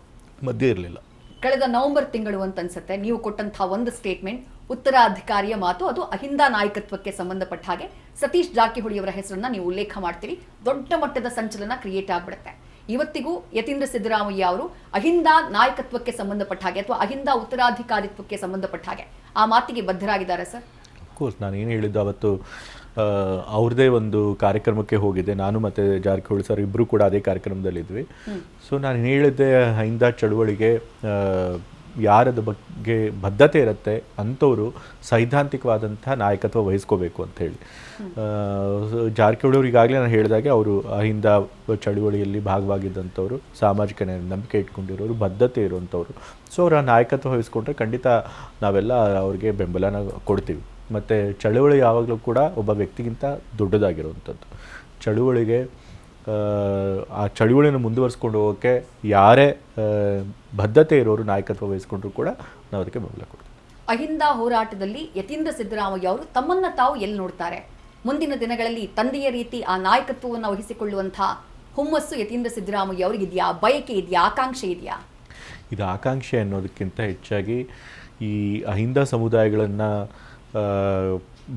ಮಧ್ಯೆ ಇರಲಿಲ್ಲ. ಕಳೆದ ನವೆಂಬರ್ ತಿಂಗಳು ಅಂತ ಅನ್ಸುತ್ತೆ ನೀವು ಕೊಟ್ಟಂತಹ ಒಂದು ಸ್ಟೇಟ್ಮೆಂಟ್, ಉತ್ತರಾಧಿಕಾರಿಯ ಮಾತು, ಅದು ಅಹಿಂದ ನಾಯಕತ್ವಕ್ಕೆ ಸಂಬಂಧಪಟ್ಟ ಹಾಗೆ ಸತೀಶ್ ಜಾರಕಿಹೊಳಿ ಅವರ ಹೆಸರನ್ನ ನೀವು ಉಲ್ಲೇಖ ಮಾಡ್ತೀರಿ. ದೊಡ್ಡ ಮಟ್ಟದ ಸಂಚಲನ ಕ್ರಿಯೇಟ್ ಆಗ್ಬಿಡುತ್ತೆ. ಇವತ್ತಿಗೂ ಯತೀಂದ್ರ ಸಿದ್ದರಾಮಯ್ಯ ಅವರು ಅಹಿಂದ ನಾಯಕತ್ವಕ್ಕೆ ಸಂಬಂಧಪಟ್ಟ ಹಾಗೆ ಅಥವಾ ಅಹಿಂದ ಉತ್ತರಾಧಿಕಾರಿತ್ವಕ್ಕೆ ಸಂಬಂಧಪಟ್ಟ ಹಾಗೆ ಆ ಮಾತಿಗೆ ಬದ್ಧರಾಗಿದ್ದಾರೆ ಸರ್? ಅಫ್ಕೋರ್ಸ್ ನಾನು ಏನು ಹೇಳಿದ್ದು ಅವತ್ತು ಅವ್ರದ್ದೇ ಒಂದು ಕಾರ್ಯಕ್ರಮಕ್ಕೆ ಹೋಗಿದ್ದೆ. ನಾನು ಮತ್ತು ಜಾರಕಿಹೊಳಿ ಸರ್ ಇಬ್ಬರು ಕೂಡ ಅದೇ ಕಾರ್ಯಕ್ರಮದಲ್ಲಿದ್ವಿ. ಸೊ ನಾನು ಹೇಳಿದ್ದೆ ಅಹಿಂದ ಚಳುವಳಿಗೆ ಯಾರದ ಬಗ್ಗೆ ಬದ್ಧತೆ ಇರುತ್ತೆ ಅಂಥವರು ಸೈದ್ಧಾಂತಿಕವಾದಂಥ ನಾಯಕತ್ವ ವಹಿಸ್ಕೋಬೇಕು ಅಂತ ಹೇಳಿ. ಜಾರಕಿಹೊಳಿ ಅವರು ಈಗಾಗಲೇ ನಾನು ಹೇಳಿದಾಗೆ ಅವರು ಅಹಿಂದ ಚಳುವಳಿಯಲ್ಲಿ ಭಾಗವಾಗಿದ್ದಂಥವ್ರು, ಸಾಮಾಜಿಕ ನಂಬಿಕೆ ಇಟ್ಕೊಂಡಿರೋರು, ಬದ್ಧತೆ ಇರುವಂಥವ್ರು. ಸೊ ಅವರ ನಾಯಕತ್ವ ವಹಿಸ್ಕೊಂಡ್ರೆ ಖಂಡಿತ ನಾವೆಲ್ಲ ಅವ್ರಿಗೆ ಬೆಂಬಲನ ಕೊಡ್ತೀವಿ. ಮತ್ತು ಚಳುವಳಿ ಯಾವಾಗಲೂ ಕೂಡ ಒಬ್ಬ ವ್ಯಕ್ತಿಗಿಂತ ದೊಡ್ಡದಾಗಿರುವಂಥದ್ದು. ಚಳುವಳಿಗೆ ಆ ಚಳುವಳಿಯನ್ನು ಮುಂದುವರಿಸ್ಕೊಂಡು ಹೋಗೋಕ್ಕೆ ಯಾರೇ ಬದ್ಧತೆ ಇರೋರು ನಾಯಕತ್ವ ವಹಿಸ್ಕೊಂಡ್ರು ಕೂಡ ನಾವು ಅದಕ್ಕೆ ಬೆಂಬಲ ಕೊಡ್ತೀವಿ. ಅಹಿಂದ ಹೋರಾಟದಲ್ಲಿ ಯತೀಂದ್ರ ಸಿದ್ದರಾಮಯ್ಯ ಅವರು ತಮ್ಮನ್ನ ತಾವು ಎಲ್ಲಿ ನೋಡ್ತಾರೆ? ಮುಂದಿನ ದಿನಗಳಲ್ಲಿ ತಂದೆಯ ರೀತಿ ಆ ನಾಯಕತ್ವವನ್ನು ವಹಿಸಿಕೊಳ್ಳುವಂಥ ಹುಮ್ಮಸ್ಸು ಯತೀಂದ್ರ ಸಿದ್ದರಾಮಯ್ಯ ಅವರಿಗಿದೆಯಾ? ಬಯಕೆ ಇದೆಯಾ? ಆಕಾಂಕ್ಷೆ ಇದೆಯಾ? ಇದು ಆಕಾಂಕ್ಷೆ ಅನ್ನೋದಕ್ಕಿಂತ ಹೆಚ್ಚಾಗಿ ಈ ಅಹಿಂದ ಸಮುದಾಯಗಳನ್ನು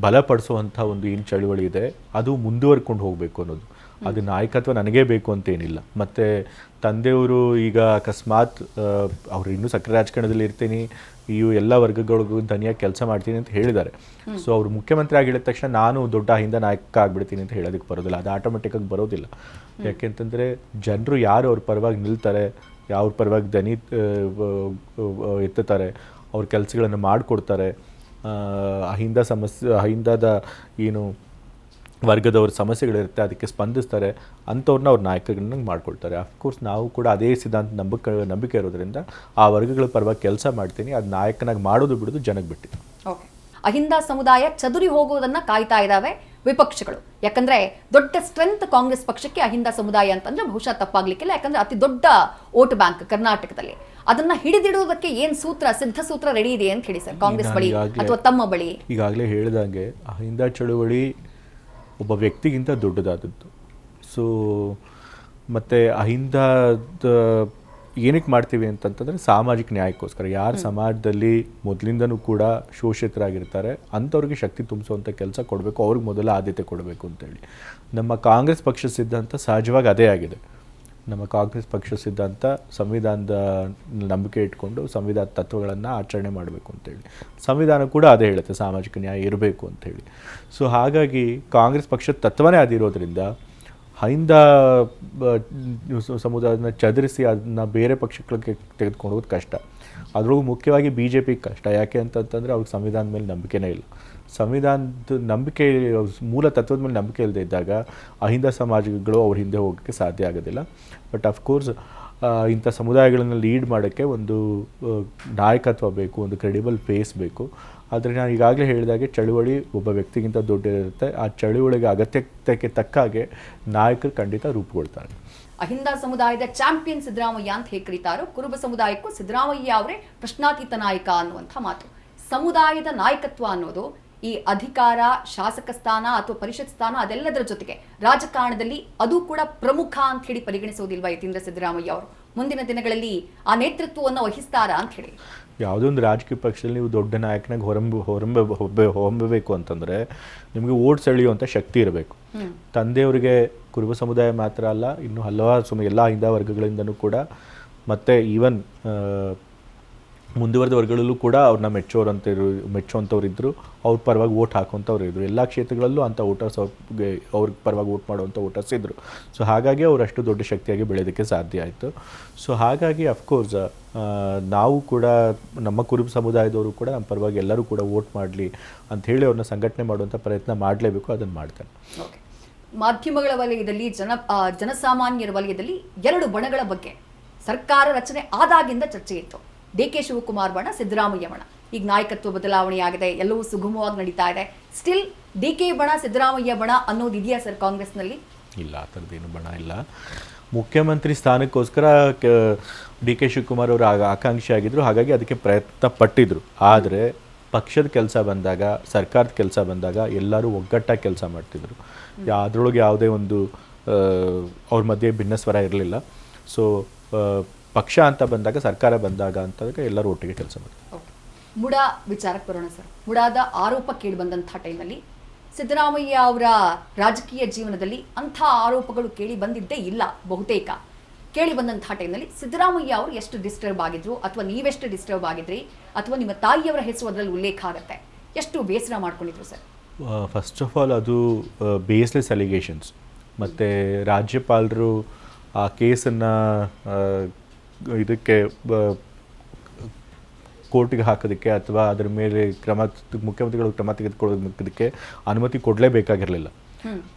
ಬಲಪಡಿಸುವಂಥ ಒಂದು ಏನು ಚಳುವಳಿ ಇದೆ ಅದು ಮುಂದುವರ್ಕೊಂಡು ಹೋಗಬೇಕು ಅನ್ನೋದು. ಅದು ನಾಯಕತ್ವ ನನಗೇ ಬೇಕು ಅಂತೇನಿಲ್ಲ. ಮತ್ತು ತಂದೆಯವರು ಈಗ ಅಕಸ್ಮಾತ್ ಅವರು ಇನ್ನೂ ಸಕ್ರಿಯ ರಾಜಕಾರಣದಲ್ಲಿ ಇರ್ತೀನಿ, ಇವು ಎಲ್ಲ ವರ್ಗಗಳಿಗೂ ದನಿಯಾಗಿ ಕೆಲಸ ಮಾಡ್ತೀನಿ ಅಂತ ಹೇಳಿದ್ದಾರೆ. ಸೊ ಅವರು ಮುಖ್ಯಮಂತ್ರಿ ಆಗಿದ ತಕ್ಷಣ ನಾನು ದೊಡ್ಡ ಅಹಿಂದ ನಾಯಕ ಆಗ್ಬಿಡ್ತೀನಿ ಅಂತ ಹೇಳೋದಕ್ಕೆ ಬರೋದಿಲ್ಲ. ಅದು ಆಟೋಮೆಟಿಕ್ಕಾಗಿ ಬರೋದಿಲ್ಲ. ಯಾಕೆಂತಂದರೆ ಜನರು ಯಾರು ಅವ್ರ ಪರವಾಗಿ ನಿಲ್ತಾರೆ, ಯಾವ ಪರವಾಗಿ ದನಿ ಎತ್ತುತ್ತಾರೆ, ಅವ್ರ ಕೆಲಸಗಳನ್ನು ಮಾಡಿಕೊಡ್ತಾರೆ, ಅಹಿಂದದ ಏನು ವರ್ಗದವ್ರ ಸಮಸ್ಯೆಗಳಿರುತ್ತೆ ಅದಕ್ಕೆ ಸ್ಪಂದಿಸ್ತಾರೆ, ಅಂಥವ್ರನ್ನ ಅವ್ರ ನಾಯಕರನ್ನ ಮಾಡ್ಕೊಳ್ತಾರೆ. ಅಫ್ಕೋರ್ಸ್ ನಾವು ಕೂಡ ಅದೇ ಸಿದ್ಧಾಂತ ನಂಬಿಕೆ ಇರೋದ್ರಿಂದ ಆ ವರ್ಗಗಳ ಪರವಾಗಿ ಕೆಲಸ ಮಾಡ್ತೀನಿ. ಅದು ನಾಯಕನಾಗಿ ಮಾಡೋದು ಬಿಡೋದು ಜನಕ್ಕೆ ಬಿಟ್ಟಿದೆ. ಓಕೆ, ಅಹಿಂದ ಸಮುದಾಯ ಚದುರಿ ಹೋಗೋದನ್ನ ಕಾಯ್ತಾ ಇದ್ದಾವೆ ವಿಪಕ್ಷಗಳು. ಯಾಕಂದ್ರೆ ದೊಡ್ಡ ಸ್ಟ್ರೆಂತ್ ಕಾಂಗ್ರೆಸ್ ಪಕ್ಷಕ್ಕೆ ಅಹಿಂದ ಸಮುದಾಯ ಅಂತಂದ್ರೆ ಬಹುಶಃ ತಪ್ಪಾಗ್ಲಿಕ್ಕಿಲ್ಲ. ಯಾಕಂದ್ರೆ ಅತಿ ದೊಡ್ಡ ವೋಟ್ ಬ್ಯಾಂಕ್ ಕರ್ನಾಟಕದಲ್ಲಿ. ಅದನ್ನ ಹಿಡಿದಿಡುವುದಕ್ಕೆ ಏನ್ ಸೂತ್ರ, ಸಿದ್ಧ ಸೂತ್ರ ರೆಡಿ ಇದೆ ಅಂತ ಹೇಳಿ ಸರ್, ಕಾಂಗ್ರೆಸ್ ಬಳಿ ಅಥವಾ ತಮ್ಮ ಬಳಿ? ಈಗಾಗಲೇ ಹೇಳಿದಾಗೆ ಅಹಿಂದ ಚಳುವಳಿ ಒಬ್ಬ ವ್ಯಕ್ತಿಗಿಂತ ದೊಡ್ಡದಾದದ್ದು. ಸೊ ಮತ್ತು ಅಹಿಂದದ ಏನಕ್ಕೆ ಮಾಡ್ತೀವಿ ಅಂತಂತಂದರೆ ಸಾಮಾಜಿಕ ನ್ಯಾಯಕ್ಕೋಸ್ಕರ. ಯಾರು ಸಮಾಜದಲ್ಲಿ ಮೊದಲಿಂದನೂ ಕೂಡ ಶೋಷಿತರಾಗಿರ್ತಾರೆ ಅಂಥವ್ರಿಗೆ ಶಕ್ತಿ ತುಂಬಿಸುವಂಥ ಕೆಲಸ ಕೊಡಬೇಕು, ಅವ್ರಿಗೆ ಮೊದಲ ಆದ್ಯತೆ ಕೊಡಬೇಕು ಅಂತೇಳಿ ನಮ್ಮ ಕಾಂಗ್ರೆಸ್ ಪಕ್ಷ ಸಿದ್ಧಾಂತ ಸಹಜವಾಗಿ ಅದೇ ಆಗಿದೆ. ನಮ್ಮ ಕಾಂಗ್ರೆಸ್ ಪಕ್ಷ ಸಿದ್ಧಾಂತ ಸಂವಿಧಾನದ ನಂಬಿಕೆ ಇಟ್ಕೊಂಡು ಸಂವಿಧಾನ ತತ್ವಗಳನ್ನು ಆಚರಣೆ ಮಾಡಬೇಕು ಅಂತೇಳಿ. ಸಂವಿಧಾನ ಕೂಡ ಅದೇ ಹೇಳುತ್ತೆ ಸಾಮಾಜಿಕ ನ್ಯಾಯ ಇರಬೇಕು ಅಂಥೇಳಿ. ಸೊ ಹಾಗಾಗಿ ಕಾಂಗ್ರೆಸ್ ಪಕ್ಷದ ತತ್ವನೇ ಅದಿರೋದ್ರಿಂದ ಅಹಿಂದ ಸಮುದಾಯನ ಚದುರಿಸಿ ಅದನ್ನು ಬೇರೆ ಪಕ್ಷಗಳಿಗೆ ತೆಗೆದುಕೊಂಡು ಹೋಗೋದು ಕಷ್ಟ. ಅದ್ರೊಳಗೂ ಮುಖ್ಯವಾಗಿ BJP ಕಷ್ಟ. ಯಾಕೆ ಅಂತಂತಂದರೆ ಅವ್ರಿಗೆ ಸಂವಿಧಾನದ ಮೇಲೆ ನಂಬಿಕೆನೇ ಇಲ್ಲ. ಸಂವಿಧಾನದ ನಂಬಿಕೆ, ಮೂಲ ತತ್ವದ ಮೇಲೆ ನಂಬಿಕೆ ಇಲ್ಲದೆ ಇದ್ದಾಗ ಅಹಿಂದ ಸಮಾಜಗಳು ಅವ್ರ ಹಿಂದೆ ಹೋಗೋಕ್ಕೆ ಸಾಧ್ಯ ಆಗೋದಿಲ್ಲ. ಬಟ್ ಅಫ್ಕೋರ್ಸ್ ಇಂಥ ಸಮುದಾಯಗಳನ್ನು ಲೀಡ್ ಮಾಡೋಕ್ಕೆ ಒಂದು ನಾಯಕತ್ವ ಬೇಕು, ಒಂದು ಕ್ರೆಡಿಬಲ್ ಫೇಸ್ ಬೇಕು. ಆದರೆ ನಾನು ಈಗಾಗಲೇ ಹೇಳಿದಾಗೆ ಚಳುವಳಿ ಒಬ್ಬ ವ್ಯಕ್ತಿಗಿಂತ ದೊಡ್ಡದಿರುತ್ತೆ. ಆ ಚಳುವಳಿಗೆ ಅಗತ್ಯಕ್ಕೆ ತಕ್ಕ ಹಾಗೆ ನಾಯಕರು ಖಂಡಿತ ರೂಪುಗೊಳ್ತಾರೆ. ಅಹಿಂದ ಸಮುದಾಯದ ಚಾಂಪಿಯನ್ ಸಿದ್ದರಾಮಯ್ಯ ಅಂತ ಹೇಗೆ ಕರೀತಾರೋ, ಕುರುಬ ಸಮುದಾಯಕ್ಕೂ ಸಿದ್ದರಾಮಯ್ಯ ಅವರೇ ಪ್ರಶ್ನಾತೀತ ನಾಯಕ ಅನ್ನುವಂಥ ಮಾತು. ಸಮುದಾಯದ ನಾಯಕತ್ವ ಅನ್ನೋದು ಈ ಅಧಿಕಾರ, ಶಾಸಕ ಸ್ಥಾನ ಅಥವಾ ಪರಿಷತ್ ಸ್ಥಾನ ಅದೆಲ್ಲದರ ಜೊತೆಗೆ ರಾಜಕಾರಣದಲ್ಲಿ ಅದು ಕೂಡ ಪ್ರಮುಖ ಅಂತ ಹೇಳಿ ಪರಿಗಣಿಸೋದಿಲ್ವಾ ಯತೀಂದ್ರ ಸಿದ್ದರಾಮಯ್ಯ ಅವರು? ಮುಂದಿನ ದಿನಗಳಲ್ಲಿ ಆ ನೇತೃತ್ವವನ್ನು ವಹಿಸ್ತಾರಾ ಅಂತ ಹೇಳಿ? ಯಾವುದೋ ಒಂದು ರಾಜಕೀಯ ಪಕ್ಷದಲ್ಲಿ ನೀವು ದೊಡ್ಡ ನಾಯಕನಾಗಿ ಹೊರಬೇಕು ಅಂತಂದರೆ ನಿಮಗೆ ಓಟ್ ಸೆಳೆಯುವಂಥ ಶಕ್ತಿ ಇರಬೇಕು. ತಂದೆಯವರಿಗೆ ಕುರುಬ ಸಮುದಾಯ ಮಾತ್ರ ಅಲ್ಲ, ಇನ್ನು ಹಲವಾರು ಎಲ್ಲ ಅಹಿಂದ ವರ್ಗಗಳಿಂದನೂ ಕೂಡ, ಮತ್ತು ಈವನ್ ಮುಂದುವರೆದ ವರ್ಗಗಳಲ್ಲೂ ಕೂಡ ಅವ್ರನ್ನ ಮೆಚ್ಚುವಂಥವ್ರು ಇದ್ದರು, ಅವ್ರ ಪರವಾಗಿ ವೋಟ್ ಹಾಕುವಂಥವ್ರು ಇದ್ದರು. ಎಲ್ಲ ಕ್ಷೇತ್ರಗಳಲ್ಲೂ ಅಂಥ ವೋಟರ್ಸ್ ಅವ್ರ ಪರವಾಗಿ ವೋಟ್ ಮಾಡುವಂಥ ವೋಟರ್ಸ್ ಇದ್ದರು. ಸೊ ಹಾಗಾಗಿ ಅವರು ಅಷ್ಟು ದೊಡ್ಡ ಶಕ್ತಿಯಾಗಿ ಬೆಳೆಯೋದಕ್ಕೆ ಸಾಧ್ಯ ಆಯಿತು. ಸೊ ಹಾಗಾಗಿ ಅಫ್ಕೋರ್ಸ್ ನಾವು ಕೂಡ ನಮ್ಮ ಕುರುಬ ಸಮುದಾಯದವರು ಕೂಡ ನಮ್ಮ ಪರವಾಗಿ ಎಲ್ಲರೂ ಕೂಡ ವೋಟ್ ಮಾಡಲಿ ಅಂಥೇಳಿ ಅವ್ರನ್ನ ಸಂಘಟನೆ ಮಾಡುವಂಥ ಪ್ರಯತ್ನ ಮಾಡಲೇಬೇಕು. ಅದನ್ನು ಮಾಡ್ತಾರೆ. ಓಕೆ, ಮಾಧ್ಯಮಗಳ ವಲಯದಲ್ಲಿ ಜನಸಾಮಾನ್ಯರ ವಲಯದಲ್ಲಿ ಎರಡು ಬಣಗಳ ಬಗ್ಗೆ ಸರ್ಕಾರ ರಚನೆ ಆದಾಗಿಂದ ಚರ್ಚೆ ಇತ್ತು. DK ಶಿವಕುಮಾರ್ ಬಣ, ಸಿದ್ದರಾಮಯ್ಯ ಬಣ. ಈಗ ನಾಯಕತ್ವ ಬದಲಾವಣೆಯಾಗಿದೆ, ಎಲ್ಲವೂ ಸುಗಮವಾಗಿ ನಡೀತಾ ಇದೆ. ಸ್ಟಿಲ್ DK ಬಣ, ಸಿದ್ದರಾಮಯ್ಯ ಬಣ ಅನ್ನೋದು ಇದೆಯಾ ಸರ್ ಕಾಂಗ್ರೆಸ್ನಲ್ಲಿ? ಇಲ್ಲ, ಆ ಥರದ್ದೇನು ಬಣ ಇಲ್ಲ. ಮುಖ್ಯಮಂತ್ರಿ ಸ್ಥಾನಕ್ಕೋಸ್ಕರ DK ಶಿವಕುಮಾರ್ ಅವರು ಆಕಾಂಕ್ಷಿ ಆಗಿದ್ದರು, ಹಾಗಾಗಿ ಅದಕ್ಕೆ ಪ್ರಯತ್ನ ಪಟ್ಟಿದ್ರು. ಆದರೆ ಪಕ್ಷದ ಕೆಲಸ ಬಂದಾಗ, ಸರ್ಕಾರದ ಕೆಲಸ ಬಂದಾಗ ಎಲ್ಲರೂ ಒಗ್ಗಟ್ಟಾಗಿ ಕೆಲಸ ಮಾಡ್ತಿದ್ರು. ಅದರೊಳಗೆ ಯಾವುದೇ ಒಂದು ಅವ್ರ ಮಧ್ಯೆ ಭಿನ್ನ ಸ್ವರ ಇರಲಿಲ್ಲ. ಸೊ ಪಕ್ಷ ಅಂತ ಬಂದಾಗ, ಸರ್ಕಾರ ಬಂದಾಗ ಅಂತಾಗ ಎಲ್ಲರೂ ಒಟ್ಟಿಗೆ ಕೆಲಸ ಮಾಡ್ತಾರೆ. ಮುಡಾ ವಿಚಾರಕ್ಕೆ ಬರೋಣ ಸರ್. ಮುಡಾದ ಆರೋಪ ಕೇಳಿ ಬಂದಂಥ ಟೈಮಲ್ಲಿ ಸಿದ್ದರಾಮಯ್ಯ ಅವರ ರಾಜಕೀಯ ಜೀವನದಲ್ಲಿ ಅಂಥ ಆರೋಪಗಳು ಕೇಳಿ ಬಂದಿದ್ದೇ ಇಲ್ಲ ಬಹುತೇಕ. ಕೇಳಿ ಬಂದಂಥ ಟೈಮ್ನಲ್ಲಿ ಸಿದ್ದರಾಮಯ್ಯ ಅವರು ಎಷ್ಟು ಡಿಸ್ಟರ್ಬ್ ಆಗಿದ್ರು, ಅಥವಾ ನೀವೆಷ್ಟು ಡಿಸ್ಟರ್ಬ್ ಆಗಿದ್ರಿ, ಅಥವಾ ನಿಮ್ಮ ತಾಯಿಯವರ ಹೆಸರು ಅದರಲ್ಲಿ ಉಲ್ಲೇಖ ಆಗುತ್ತೆ, ಎಷ್ಟು ಬೇಸರ ಮಾಡ್ಕೊಂಡಿದ್ರು ಸರ್? ಫಸ್ಟ್ ಆಫ್ ಆಲ್ ಅದು ಬೇಸ್ಲೆಸ್ ಅಲಿಗೇಷನ್ಸ್. ಮತ್ತು ರಾಜ್ಯಪಾಲರು ಆ ಕೇಸನ್ನು ಇದಕ್ಕೆ ಕೋರ್ಟಿಗೆ ಹಾಕೋದಕ್ಕೆ ಅಥವಾ ಅದರ ಮೇಲೆ ಮುಖ್ಯಮಂತ್ರಿಗಳು ಕ್ರಮ ತೆಗೆದುಕೊಳ್ಳೋದಕ್ಕೆ ಅನುಮತಿ ಕೊಡಲೇಬೇಕಾಗಿರಲಿಲ್ಲ.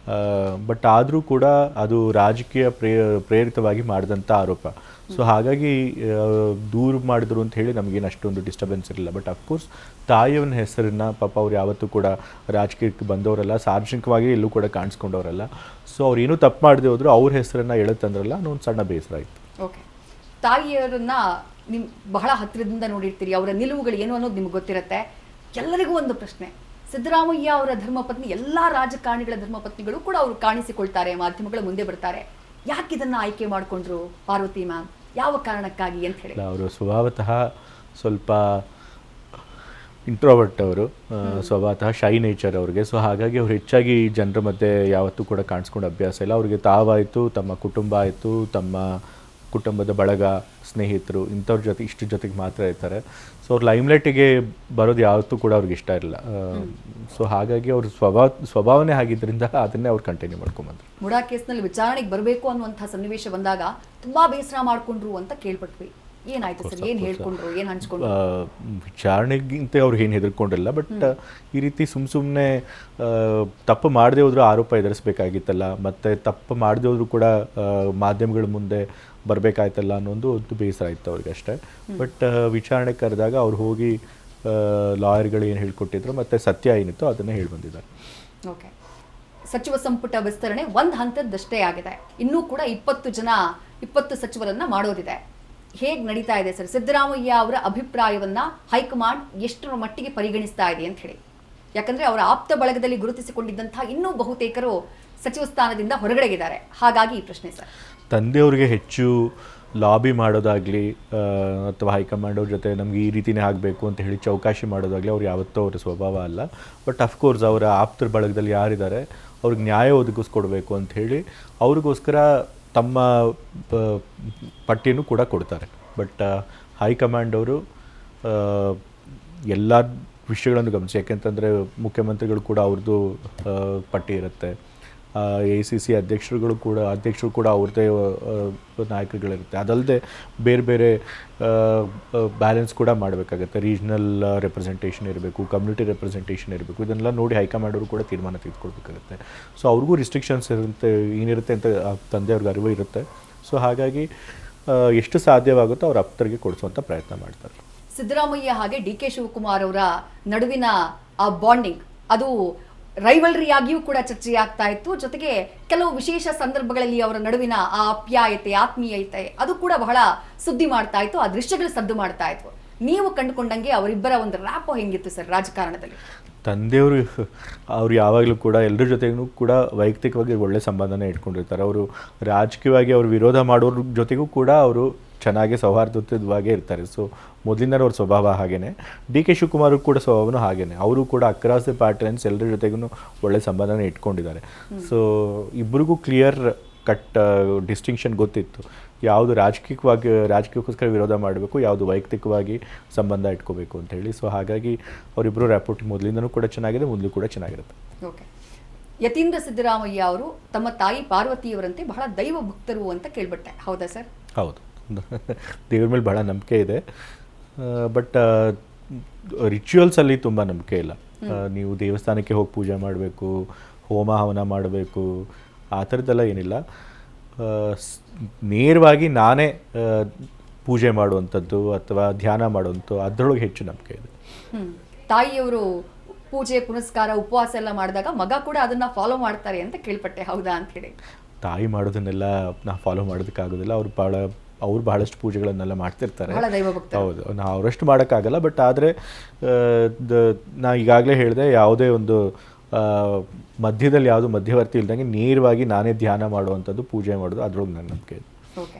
ಬಟ್ ಆದರೂ ಕೂಡ ಅದು ರಾಜಕೀಯ ಪ್ರೇರಿತವಾಗಿ ಮಾಡಿದಂಥ ಆರೋಪ. ಸೊ ಹಾಗಾಗಿ ದೂರು ಮಾಡಿದ್ರು ಅಂತ ಹೇಳಿ ನಮಗೇನು ಅಷ್ಟೊಂದು ಡಿಸ್ಟರ್ಬೆನ್ಸ್ ಇರಲಿಲ್ಲ. ಬಟ್ ಅಫ್ಕೋರ್ಸ್ ತಾಯಿಯವನ ಹೆಸರನ್ನ ಪಾಪ ಅವ್ರು ಯಾವತ್ತೂ ಕೂಡ ರಾಜಕೀಯಕ್ಕೆ ಬಂದವರಲ್ಲ, ಸಾರ್ವಜನಿಕವಾಗಿ ಎಲ್ಲೂ ಕೂಡ ಕಾಣಿಸ್ಕೊಂಡವರಲ್ಲ. ಸೊ ಅವ್ರು ಏನೂ ತಪ್ಪು ಮಾಡದೆ ಹೋದ್ರು ಅವ್ರ ಹೆಸರನ್ನ ಹೇಳುತ್ತಂದ್ರಲ್ಲ, ಅನ್ನೋ ಒಂದು ಸಣ್ಣ ಬೇಸರ ಆಯಿತು. ಓಕೆ, ತಾಯಿಯವರನ್ನ ನಿಮ್ ಬಹಳ ಹತ್ತಿರದಿಂದ ನೋಡಿರ್ತೀರಿ, ಅವರ ನಿಲುವುಗಳು ಏನು ಅನ್ನೋದು ನಿಮ್ಗೆ ಗೊತ್ತಿರುತ್ತೆ. ಎಲ್ಲರಿಗೂ ಒಂದು ಪ್ರಶ್ನೆ, ಸಿದ್ದರಾಮಯ್ಯ ಅವರ ಧರ್ಮಪತ್ನಿ, ಎಲ್ಲ ರಾಜಕಾರಣಿಗಳ ಧರ್ಮಪತ್ನಿಗಳು ಕೂಡ ಅವರು ಕಾಣಿಸಿಕೊಳ್ತಾರೆ, ಮಾಧ್ಯಮಗಳ ಮುಂದೆ ಬರ್ತಾರೆ. ಯಾಕೆ ಇದನ್ನ ಆಯ್ಕೆ ಮಾಡಿಕೊಂಡ್ರು ಪಾರ್ವತಿ ಮ್ಯಾಮ್, ಯಾವ ಕಾರಣಕ್ಕಾಗಿ ಅಂತ ಹೇಳಿ? ಅವರು ಸ್ವಭಾವತಃ ಸ್ವಲ್ಪ ಇಂಟ್ರೋವರ್ಟ್, ಅವರು ಸ್ವಭಾವತಃ ಶೈ ನೇಚರ್ ಅವ್ರಿಗೆ. ಸೊ ಹಾಗಾಗಿ ಅವ್ರು ಹೆಚ್ಚಾಗಿ ಜನರ ಮಧ್ಯೆ ಯಾವತ್ತೂ ಕೂಡ ಕಾಣಿಸ್ಕೊಂಡು ಅಭ್ಯಾಸ ಇಲ್ಲ. ಅವ್ರಿಗೆ ತಾವಾಯಿತು, ತಮ್ಮ ಕುಟುಂಬ ಆಯಿತು, ತಮ್ಮ ಕುಟುಂಬದ ಬಳಗ, ಸ್ನೇಹಿತರು, ಇಂಥವ್ರ ಜೊತೆ ಇಷ್ಟು ಜೊತೆಗೆ ಮಾತ್ರ ಇರ್ತಾರೆ. ಸೊ ಅವ್ರು ಲೈಮ್ಲೈಟಿಗೆ ಬರೋದು ಯಾವತ್ತೂ ಕೂಡ ಅವ್ರಿಗೆ ಇಷ್ಟ ಇರಲಿಲ್ಲ. ಸೊ ಹಾಗಾಗಿ ಅವ್ರ ಸ್ವಭಾವನೆ ಆಗಿದ್ದರಿಂದ ಅದನ್ನೇ ಅವ್ರು ಕಂಟಿನ್ಯೂ ಮಾಡ್ಕೊಂಬಂದ್ರು. ಮುಡಾ ಕೇಸ್ನಲ್ಲಿ ವಿಚಾರಣೆಗೆ ಬರಬೇಕು ಅನ್ನುವಂಥ ಸನ್ನಿವೇಶ ಬಂದಾಗ ತುಂಬಾ ಬೇಸರ ಮಾಡ್ಕೊಂಡ್ರು ಅಂತ ಕೇಳ್ಪಟ್ವಿ. ಏನಾಯ್ತು ಸರ್? ಏನು ಹೇಳ್ಕೊಂಡ್ರು, ಏನು ಹಂಚ್ಕೊಂಡ್ರು? ವಿಚಾರಣೆಗಿಂತ ಅವ್ರು ಏನು ಹೆದರ್ಕೊಂಡಿಲ್ಲ. ಬಟ್ ಈ ರೀತಿ ಸುಮ್ಮನೆ ತಪ್ಪು ಮಾಡದೆ ಹೋದ್ರೂ ಆರೋಪ ಎದುರಿಸ್ಬೇಕಾಗಿತ್ತಲ್ಲ, ಮತ್ತು ತಪ್ಪು ಮಾಡದೆ ಹೋದ್ರೂ ಕೂಡ ಮಾಧ್ಯಮಗಳ ಮುಂದೆ ಬರಬೇಕಾಯ್ತಲ್ಲ ಅನ್ನೋದು ಒಂದು ಬೇಸರ ಆಯಿತು ಅವ್ರಿಗೆ ಅಷ್ಟೇ. ಬಟ್ ವಿಚಾರಣೆ ಕರೆದಾಗ ಅವ್ರು ಹೋಗಿ ಲಾಯರ್ಗಳು ಏನು ಹೇಳ್ಕೊಟ್ಟಿದ್ರು ಮತ್ತು ಸತ್ಯ ಏನಿತ್ತು ಅದನ್ನೇ ಹೇಳಿ ಬಂದಿದ್ದಾರೆ. ಓಕೆ, ಸಚಿವ ಸಂಪುಟ ವಿಸ್ತರಣೆ ಒಂದು ಹಂತದಷ್ಟೇ ಆಗಿದೆ, ಇನ್ನೂ ಕೂಡ 20 ಸಚಿವರನ್ನ ಮಾಡೋದಿದೆ. ಹೇಗೆ ನಡೀತಾ ಇದೆ ಸರ್? ಸಿದ್ದರಾಮಯ್ಯ ಅವರ ಅಭಿಪ್ರಾಯವನ್ನ ಹೈಕಮಾಂಡ್ ಎಷ್ಟರ ಮಟ್ಟಿಗೆ ಪರಿಗಣಿಸ್ತಾ ಇದೆ ಅಂತ ಹೇಳಿ? ಯಾಕಂದ್ರೆ ಅವರ ಆಪ್ತ ಬಳಗದಲ್ಲಿ ಗುರುತಿಸಿಕೊಂಡಿದ್ದಂತಹ ಇನ್ನೂ ಬಹುತೇಕರು ಸಚಿವ ಸ್ಥಾನದಿಂದ ಹೊರಗಡೆಗಿದ್ದಾರೆ. ಹಾಗಾಗಿ ಈ ಪ್ರಶ್ನೆ ಸರ್. ತಂದೆಯವ್ರಿಗೆ ಹೆಚ್ಚು ಲಾಬಿ ಮಾಡೋದಾಗಲಿ ಅಥವಾ ಹೈಕಮಾಂಡ್ ಅವ್ರ ಜೊತೆ ನಮ್ಗೆ ಈ ರೀತಿಯೇ ಆಗಬೇಕು ಅಂತ ಹೇಳಿ ಚೌಕಾಶಿ ಮಾಡೋದಾಗಲಿ ಅವ್ರು ಯಾವತ್ತೂ ಅವ್ರ ಸ್ವಭಾವ ಅಲ್ಲ. ಬಟ್ ಅಫ್ಕೋರ್ಸ್ ಅವರ ಆಪ್ತರ ಬಳಗದಲ್ಲಿ ಯಾರಿದ್ದಾರೆ ಅವ್ರಿಗೆ ನ್ಯಾಯ ಒದಗಿಸ್ಕೊಡ್ಬೇಕು ಅಂತ ಹೇಳಿ ಅವ್ರಿಗೋಸ್ಕರ ತಮ್ಮ ಪಟ್ಟಿಯನ್ನು ಕೂಡ ಕೊಡ್ತಾರೆ. ಬಟ್ ಹೈಕಮಾಂಡ್ ಅವರು ಎಲ್ಲ ವಿಷಯಗಳನ್ನು ಗಮನಿಸಿ, ಯಾಕೆಂತಂದರೆ ಮುಖ್ಯಮಂತ್ರಿಗಳು ಕೂಡ ಅವ್ರದ್ದು ಪಟ್ಟಿ ಇರುತ್ತೆ, ACC ಅಧ್ಯಕ್ಷರು ಕೂಡ ಅವ್ರದ್ದೇ ನಾಯಕರುಗಳಿರುತ್ತೆ. ಅದಲ್ಲದೆ ಬೇರೆ ಬೇರೆ ಬ್ಯಾಲೆನ್ಸ್ ಕೂಡ ಮಾಡಬೇಕಾಗತ್ತೆ. ರೀಜ್ನಲ್ ರೆಪ್ರೆಸೆಂಟೇಷನ್ ಇರಬೇಕು, ಕಮ್ಯುನಿಟಿ ರೆಪ್ರೆಸೆಂಟೇಷನ್ ಇರಬೇಕು. ಇದನ್ನೆಲ್ಲ ನೋಡಿ ಹೈಕಮಾಂಡ್ ಅವರು ಕೂಡ ತೀರ್ಮಾನ ತೆಗೆದುಕೊಳ್ಬೇಕಾಗುತ್ತೆ. ಸೊ ಅವ್ರಿಗೂ ರಿಸ್ಟ್ರಿಕ್ಷನ್ಸ್ ಇರುತ್ತೆ, ಏನಿರುತ್ತೆ ಅಂತ ತಂದೆಯವ್ರಿಗೆ ಅರಿವು ಇರುತ್ತೆ. ಸೊ ಹಾಗಾಗಿ ಎಷ್ಟು ಸಾಧ್ಯವಾಗುತ್ತೋ ಅವ್ರ ಆಪ್ತರಿಗೆ ಕೊಡಿಸುವಂಥ ಪ್ರಯತ್ನ ಮಾಡ್ತಾರೆ. ಸಿದ್ದರಾಮಯ್ಯ ಹಾಗೆ DK ಶಿವಕುಮಾರ್ ಅವರ ನಡುವಿನ ಆ ಬಾಂಡಿಂಗ್ ಅದು ರೈವಲ್ರಿ ಆಗಿಯೂ ಕೂಡ ಚರ್ಚೆಯಾಗ್ತಾ ಇತ್ತು. ಜೊತೆಗೆ ಕೆಲವು ವಿಶೇಷ ಸಂದರ್ಭಗಳಲ್ಲಿ ಅವರ ನಡುವಿನ ಆ ಆಪ್ಯಾಯತೆ, ಆತ್ಮೀಯತೆ ಅದು ಕೂಡ ಬಹಳ ಸುದ್ದಿ ಮಾಡ್ತಾ ಇತ್ತು, ಆ ದೃಶ್ಯಗಳು ಸದ್ದು ಮಾಡ್ತಾ ಇತ್ತು. ನೀವು ಕಂಡುಕೊಂಡಂಗೆ ಅವರಿಬ್ಬರ ಒಂದು ರ್ಯಾಪೋ ಹೆಂಗಿತ್ತು ಸರ್ ರಾಜಕಾರಣದಲ್ಲಿ? ತಂದೆಯವರು ಅವ್ರು ಯಾವಾಗಲೂ ಕೂಡ ಎಲ್ಲರ ಜೊತೆಗೂ ಕೂಡ ವೈಯಕ್ತಿಕವಾಗಿ ಒಳ್ಳೆ ಸಂಬಂಧನೇ ಇಟ್ಕೊಂಡಿರ್ತಾರೆ. ಅವರು ರಾಜಕೀಯವಾಗಿ ಅವರು ವಿರೋಧ ಮಾಡೋರ ಜೊತೆಗೂ ಕೂಡ ಅವರು ಚೆನ್ನಾಗಿ ಸೌಹಾರ್ದಯುತವಾಗೇ ಇರ್ತಾರೆ. ಸೊ ಮೊದಲಿಂದ ಅವ್ರ ಸ್ವಭಾವ ಹಾಗೇನೆ. DK ಶಿವಕುಮಾರ್ ಕೂಡ ಸ್ವಭಾವನೂ ಹಾಗೇನೆ. ಅವರು ಕೂಡ ಅಕ್ರಾಸ್ ದಿ ಪಾರ್ಟಿ ಲೈನ್ಸ್ ಎಲ್ಲರ ಜೊತೆಗೂ ಒಳ್ಳೆ ಸಂಬಂಧನೇ ಇಟ್ಕೊಂಡಿದ್ದಾರೆ. ಸೊ ಇಬ್ಬರಿಗೂ ಕ್ಲಿಯರ್ ಕಟ್ ಡಿಸ್ಟಿಂಕ್ಷನ್ ಗೊತ್ತಿತ್ತು, ಯಾವುದು ರಾಜಕೀಯಕ್ಕೋಸ್ಕರ ವಿರೋಧ ಮಾಡಬೇಕು, ಯಾವುದು ವೈಯಕ್ತಿಕವಾಗಿ ಸಂಬಂಧ ಇಟ್ಕೋಬೇಕು ಅಂತ ಹೇಳಿ. ಸೊ ಹಾಗಾಗಿ ಅವರಿಬ್ಬರು ರ್ಯಾಪೋರ್ಟ್ ಮೊದಲಿಂದನೂ ಕೂಡ ಚೆನ್ನಾಗಿದೆ, ಮುಂದೂ ಕೂಡ ಚೆನ್ನಾಗಿರುತ್ತೆ. ಓಕೆ, ಯತೀಂದ್ರ ಸಿದ್ದರಾಮಯ್ಯ ಅವರು ತಮ್ಮ ತಾಯಿ ಪಾರ್ವತಿಯವರಂತೆ ಬಹಳ ದೈವ ಭಕ್ತರು ಅಂತ ಕೇಳ್ಬಿಟ್ಟೆ, ಹೌದಾ ಸರ್? ಹೌದು, ದೇವ್ರ ಮೇಲೆ ಬಹಳ ನಂಬಿಕೆ ಇದೆ. ಬಟ್ ರಿಚುವಲ್ಸಲ್ಲಿ ತುಂಬ ನಂಬಿಕೆ ಇಲ್ಲ. ನೀವು ದೇವಸ್ಥಾನಕ್ಕೆ ಹೋಗಿ ಪೂಜೆ ಮಾಡಬೇಕು, ಹೋಮ ಹವನ ಮಾಡಬೇಕು, ಆ ಥರದ್ದೆಲ್ಲ ಏನಿಲ್ಲ. ನೇರವಾಗಿ ನಾನೇ ಪೂಜೆ ಮಾಡುವಂಥದ್ದು ಅಥವಾ ಧ್ಯಾನ ಮಾಡುವಂಥದ್ದು ಅದರೊಳಗೆ ಹೆಚ್ಚು ನಂಬಿಕೆ ಇದೆ. ತಾಯಿಯವರು ಪೂಜೆ ಪುನಸ್ಕಾರ ಉಪವಾಸ ಎಲ್ಲ ಮಾಡಿದಾಗ ಮಗ ಕೂಡ ಅದನ್ನ ಫಾಲೋ ಮಾಡ್ತಾರೆ ಅಂತ ಕೇಳ್ಪಟ್ಟೆ, ಹೌದಾ ಅಂತ ಹೇಳಿ? ತಾಯಿ ಮಾಡೋದನ್ನೆಲ್ಲ ನಾವು ಫಾಲೋ ಮಾಡೋದಕ್ಕಾಗೋದಿಲ್ಲ. ಅವ್ರು ಬಹಳಷ್ಟು ಪೂಜೆಗಳನ್ನೆಲ್ಲ ಮಾಡ್ತಿರ್ತಾರೆ. ಹೌದು, ನಾವು ಅವರಷ್ಟು ಮಾಡೋಕ್ಕಾಗಲ್ಲ. ಬಟ್ ಆದರೆ ನಾ ಈಗಾಗಲೇ ಹೇಳಿದೆ, ಯಾವುದೇ ಒಂದು ಮಧ್ಯದಲ್ಲಿ ಯಾವುದು ಮಧ್ಯವರ್ತಿ ಇಲ್ದಂಗೆ ನೇರವಾಗಿ ನಾನೇ ಧ್ಯಾನ ಮಾಡುವಂಥದ್ದು, ಪೂಜೆ ಮಾಡೋದು ಅದರೊಳಗೆ ನನ್ನ ನಂಬಿಕೆ ಇದೆ. ಓಕೆ,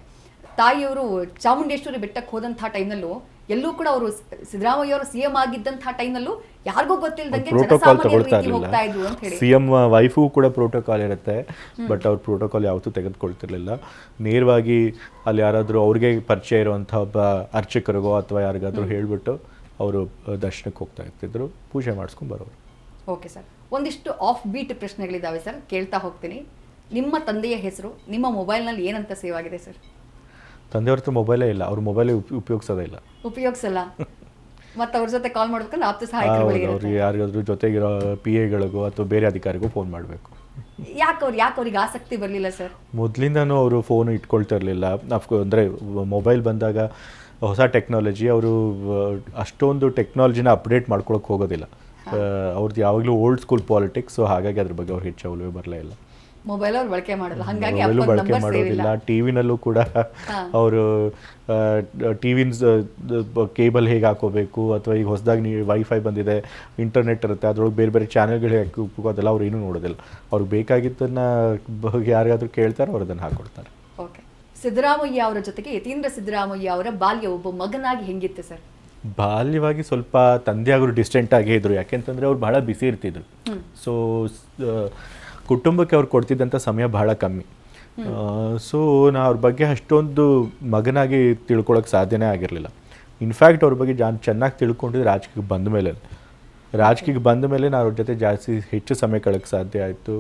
ತಾಯಿಯವರು ಚಾಮುಂಡೇಶ್ವರಿ ಬೆಟ್ಟಕ್ಕೆ ಹೋದಂಥ ಟೈಮ್ನಲ್ಲೂ ಎಲ್ಲೂ ಕೂಡ ಅವರು ಸಿದ್ದರಾಮಯ್ಯ ಅವರು CM ಆಗಿದ್ದಂಥ ಟೈಮ್ನಲ್ಲೂ ಯಾರಿಗೂ ಗೊತ್ತಿಲ್ಲದಂಗೆ ಪ್ರೋಟೋಕಾಲ್ ತಗೊಳ್ತಾ ಇರಲಿಲ್ಲ. CM ವೈಫು ಕೂಡ ಪ್ರೋಟೋಕಾಲ್ ಇರುತ್ತೆ, ಬಟ್ ಅವ್ರ ಪ್ರೋಟೋಕಾಲ್ ಯಾವತ್ತೂ ತೆಗೆದುಕೊಳ್ತಿರ್ಲಿಲ್ಲ. ನೇರವಾಗಿ ಅಲ್ಲಿ ಯಾರಾದರೂ ಅವ್ರಿಗೆ ಪರಿಚಯ ಇರುವಂಥ ಒಬ್ಬ ಅರ್ಚಕರಿಗೋ ಅಥವಾ ಯಾರಿಗಾದರೂ ಹೇಳಿಬಿಟ್ಟು ಅವರು ದರ್ಶನಕ್ಕೆ ಹೋಗ್ತಾ ಇರ್ತಿದ್ರು, ಪೂಜೆ ಮಾಡಿಸ್ಕೊಂಡು ಬರೋರು. ಓಕೆ ಸರ್, ಒಂದಿಷ್ಟು ಆಫ್ ಬೀಟ್ ಪ್ರಶ್ನೆಗಳಿದ್ದಾವೆ ಸರ್, ಕೇಳ್ತಾ ಹೋಗ್ತೀನಿ. ನಿಮ್ಮ ತಂದೆಯ ಹೆಸರು ನಿಮ್ಮ ಮೊಬೈಲ್ನಲ್ಲಿ ಏನಂತ ಸೇವ್ ಆಗಿದೆ ಸರ್? ತಂದೆಯವ್ರ ಹತ್ರ ಮೊಬೈಲೇ ಇಲ್ಲ, ಅವ್ರ ಮೊಬೈಲೇ ಉಪಯೋಗಿಸೋದೇ ಇಲ್ಲ. ಉಪಯೋಗಿಸಲ್ಲ? ಮತ್ತೆ ಅವ್ರ ಜೊತೆ ಕಾಲ್ ಮಾಡ್ಬೇಕಂದ್ರೆ ಆಪ್ತ ಸಹಾಯಕರುಗಳಿಗೆ ಅವ್ರಿಗೆ ಯಾರಿಗಾದ್ರೂ ಜೊತೆಗಿರೋ PA-ಗಳಿಗೋ ಅಥವಾ ಬೇರೆ ಅಧಿಕಾರಿಗೂ ಫೋನ್ ಮಾಡಬೇಕು. ಯಾಕೆ ಅವ್ರಿಗೆ ಆಸಕ್ತಿ ಬರಲಿಲ್ಲ ಸರ್? ಮೊದಲಿಂದನೂ ಅವರು ಫೋನು ಇಟ್ಕೊಳ್ತಾ ಇರಲಿಲ್ಲ. ಅಂದರೆ ಮೊಬೈಲ್ ಬಂದಾಗ ಹೊಸ ಟೆಕ್ನಾಲಜಿ, ಅವರು ಅಷ್ಟೊಂದು ಟೆಕ್ನಾಲಜಿನ ಅಪ್ಡೇಟ್ ಮಾಡ್ಕೊಳಕ್ಕೆ ಹೋಗೋದಿಲ್ಲ. ಅವ್ರದ್ದು ಯಾವಾಗಲೂ ಓಲ್ಡ್ ಸ್ಕೂಲ್ ಪಾಲಿಟಿಕ್ಸ್. ಸೊ ಹಾಗಾಗಿ ಅದ್ರ ಬಗ್ಗೆ ಅವ್ರು ಹೆಚ್ಚು ಒಲವು ಬರಲೇ ಇಲ್ಲ. ಮೊಬೈಲ್ ಅವ್ರು ಬಳಕೆ ಮಾಡಲ್ಲ, ಹಾಗಾಗಿ ಮೊಬೈಲು ಬಳಕೆ ಮಾಡೋದಿಲ್ಲ. ಟಿವಿನಲ್ಲೂ ಕೂಡ ಅವರು ಟಿವಿನ ಕೇಬಲ್ ಹೇಗೆ ಹಾಕೋಬೇಕು ಅಥವಾ ಈಗ ಹೊಸದಾಗಿ ವೈಫೈ ಬಂದಿದೆ, ಇಂಟರ್ನೆಟ್ ಇರುತ್ತೆ, ಅದ್ರೊಳಗೆ ಬೇರೆ ಬೇರೆ ಚಾನೆಲ್ಗಳು ಹೇಗೆ ಹಾಕಬೇಕು ಅದೆಲ್ಲ ಅವ್ರು ಏನೂ ನೋಡೋದಿಲ್ಲ. ಅವ್ರಿಗೆ ಬೇಕಾಗಿದ್ದನ್ನು ಯಾರಿಗಾದ್ರೂ ಕೇಳ್ತಾರೆ, ಅವ್ರು ಅದನ್ನು ಹಾಕೊಡ್ತಾರೆ. ಓಕೆ. ಸಿದ್ದರಾಮಯ್ಯ ಅವರ ಜೊತೆಗೆ ಯತೀಂದ್ರ ಸಿದ್ದರಾಮಯ್ಯ ಅವರ ಬಾಲ್ಯ ಒಬ್ಬ ಮಗನಾಗಿ ಹೆಂಗಿತ್ತು ಸರ್? ಬಾಲ್ಯವಾಗಿ ಸ್ವಲ್ಪ ತಂದೆಯಾಗರು ಡಿಸ್ಟೆಂಟ್ ಆಗೇ ಇದ್ರು. ಯಾಕೆಂತಂದರೆ ಅವ್ರು ಬಹಳ ಬಿಸಿ ಇರ್ತಿದ್ರು. ಸೊ ಕುಟುಂಬಕ್ಕೆ ಅವ್ರು ಕೊಡ್ತಿದ್ದಂಥ ಸಮಯ ಬಹಳ ಕಮ್ಮಿ. ಸೊ ನಾ ಅವ್ರ ಬಗ್ಗೆ ಅಷ್ಟೊಂದು ಮಗನಾಗಿ ತಿಳ್ಕೊಳಕ್ಕೆ ಸಾಧ್ಯನೇ ಆಗಿರಲಿಲ್ಲ. ಇನ್ಫ್ಯಾಕ್ಟ್ ಅವ್ರ ಬಗ್ಗೆ ಚೆನ್ನಾಗಿ ತಿಳ್ಕೊಂಡಿದ್ದು ರಾಜಕೀಯಕ್ಕೆ ಬಂದ ಮೇಲೆ ನಾನು ಅವ್ರ ಜೊತೆ ಹೆಚ್ಚು ಸಮಯ ಕಳೆಯೋಕ್ಕೆ ಸಾಧ್ಯ ಆಯಿತು.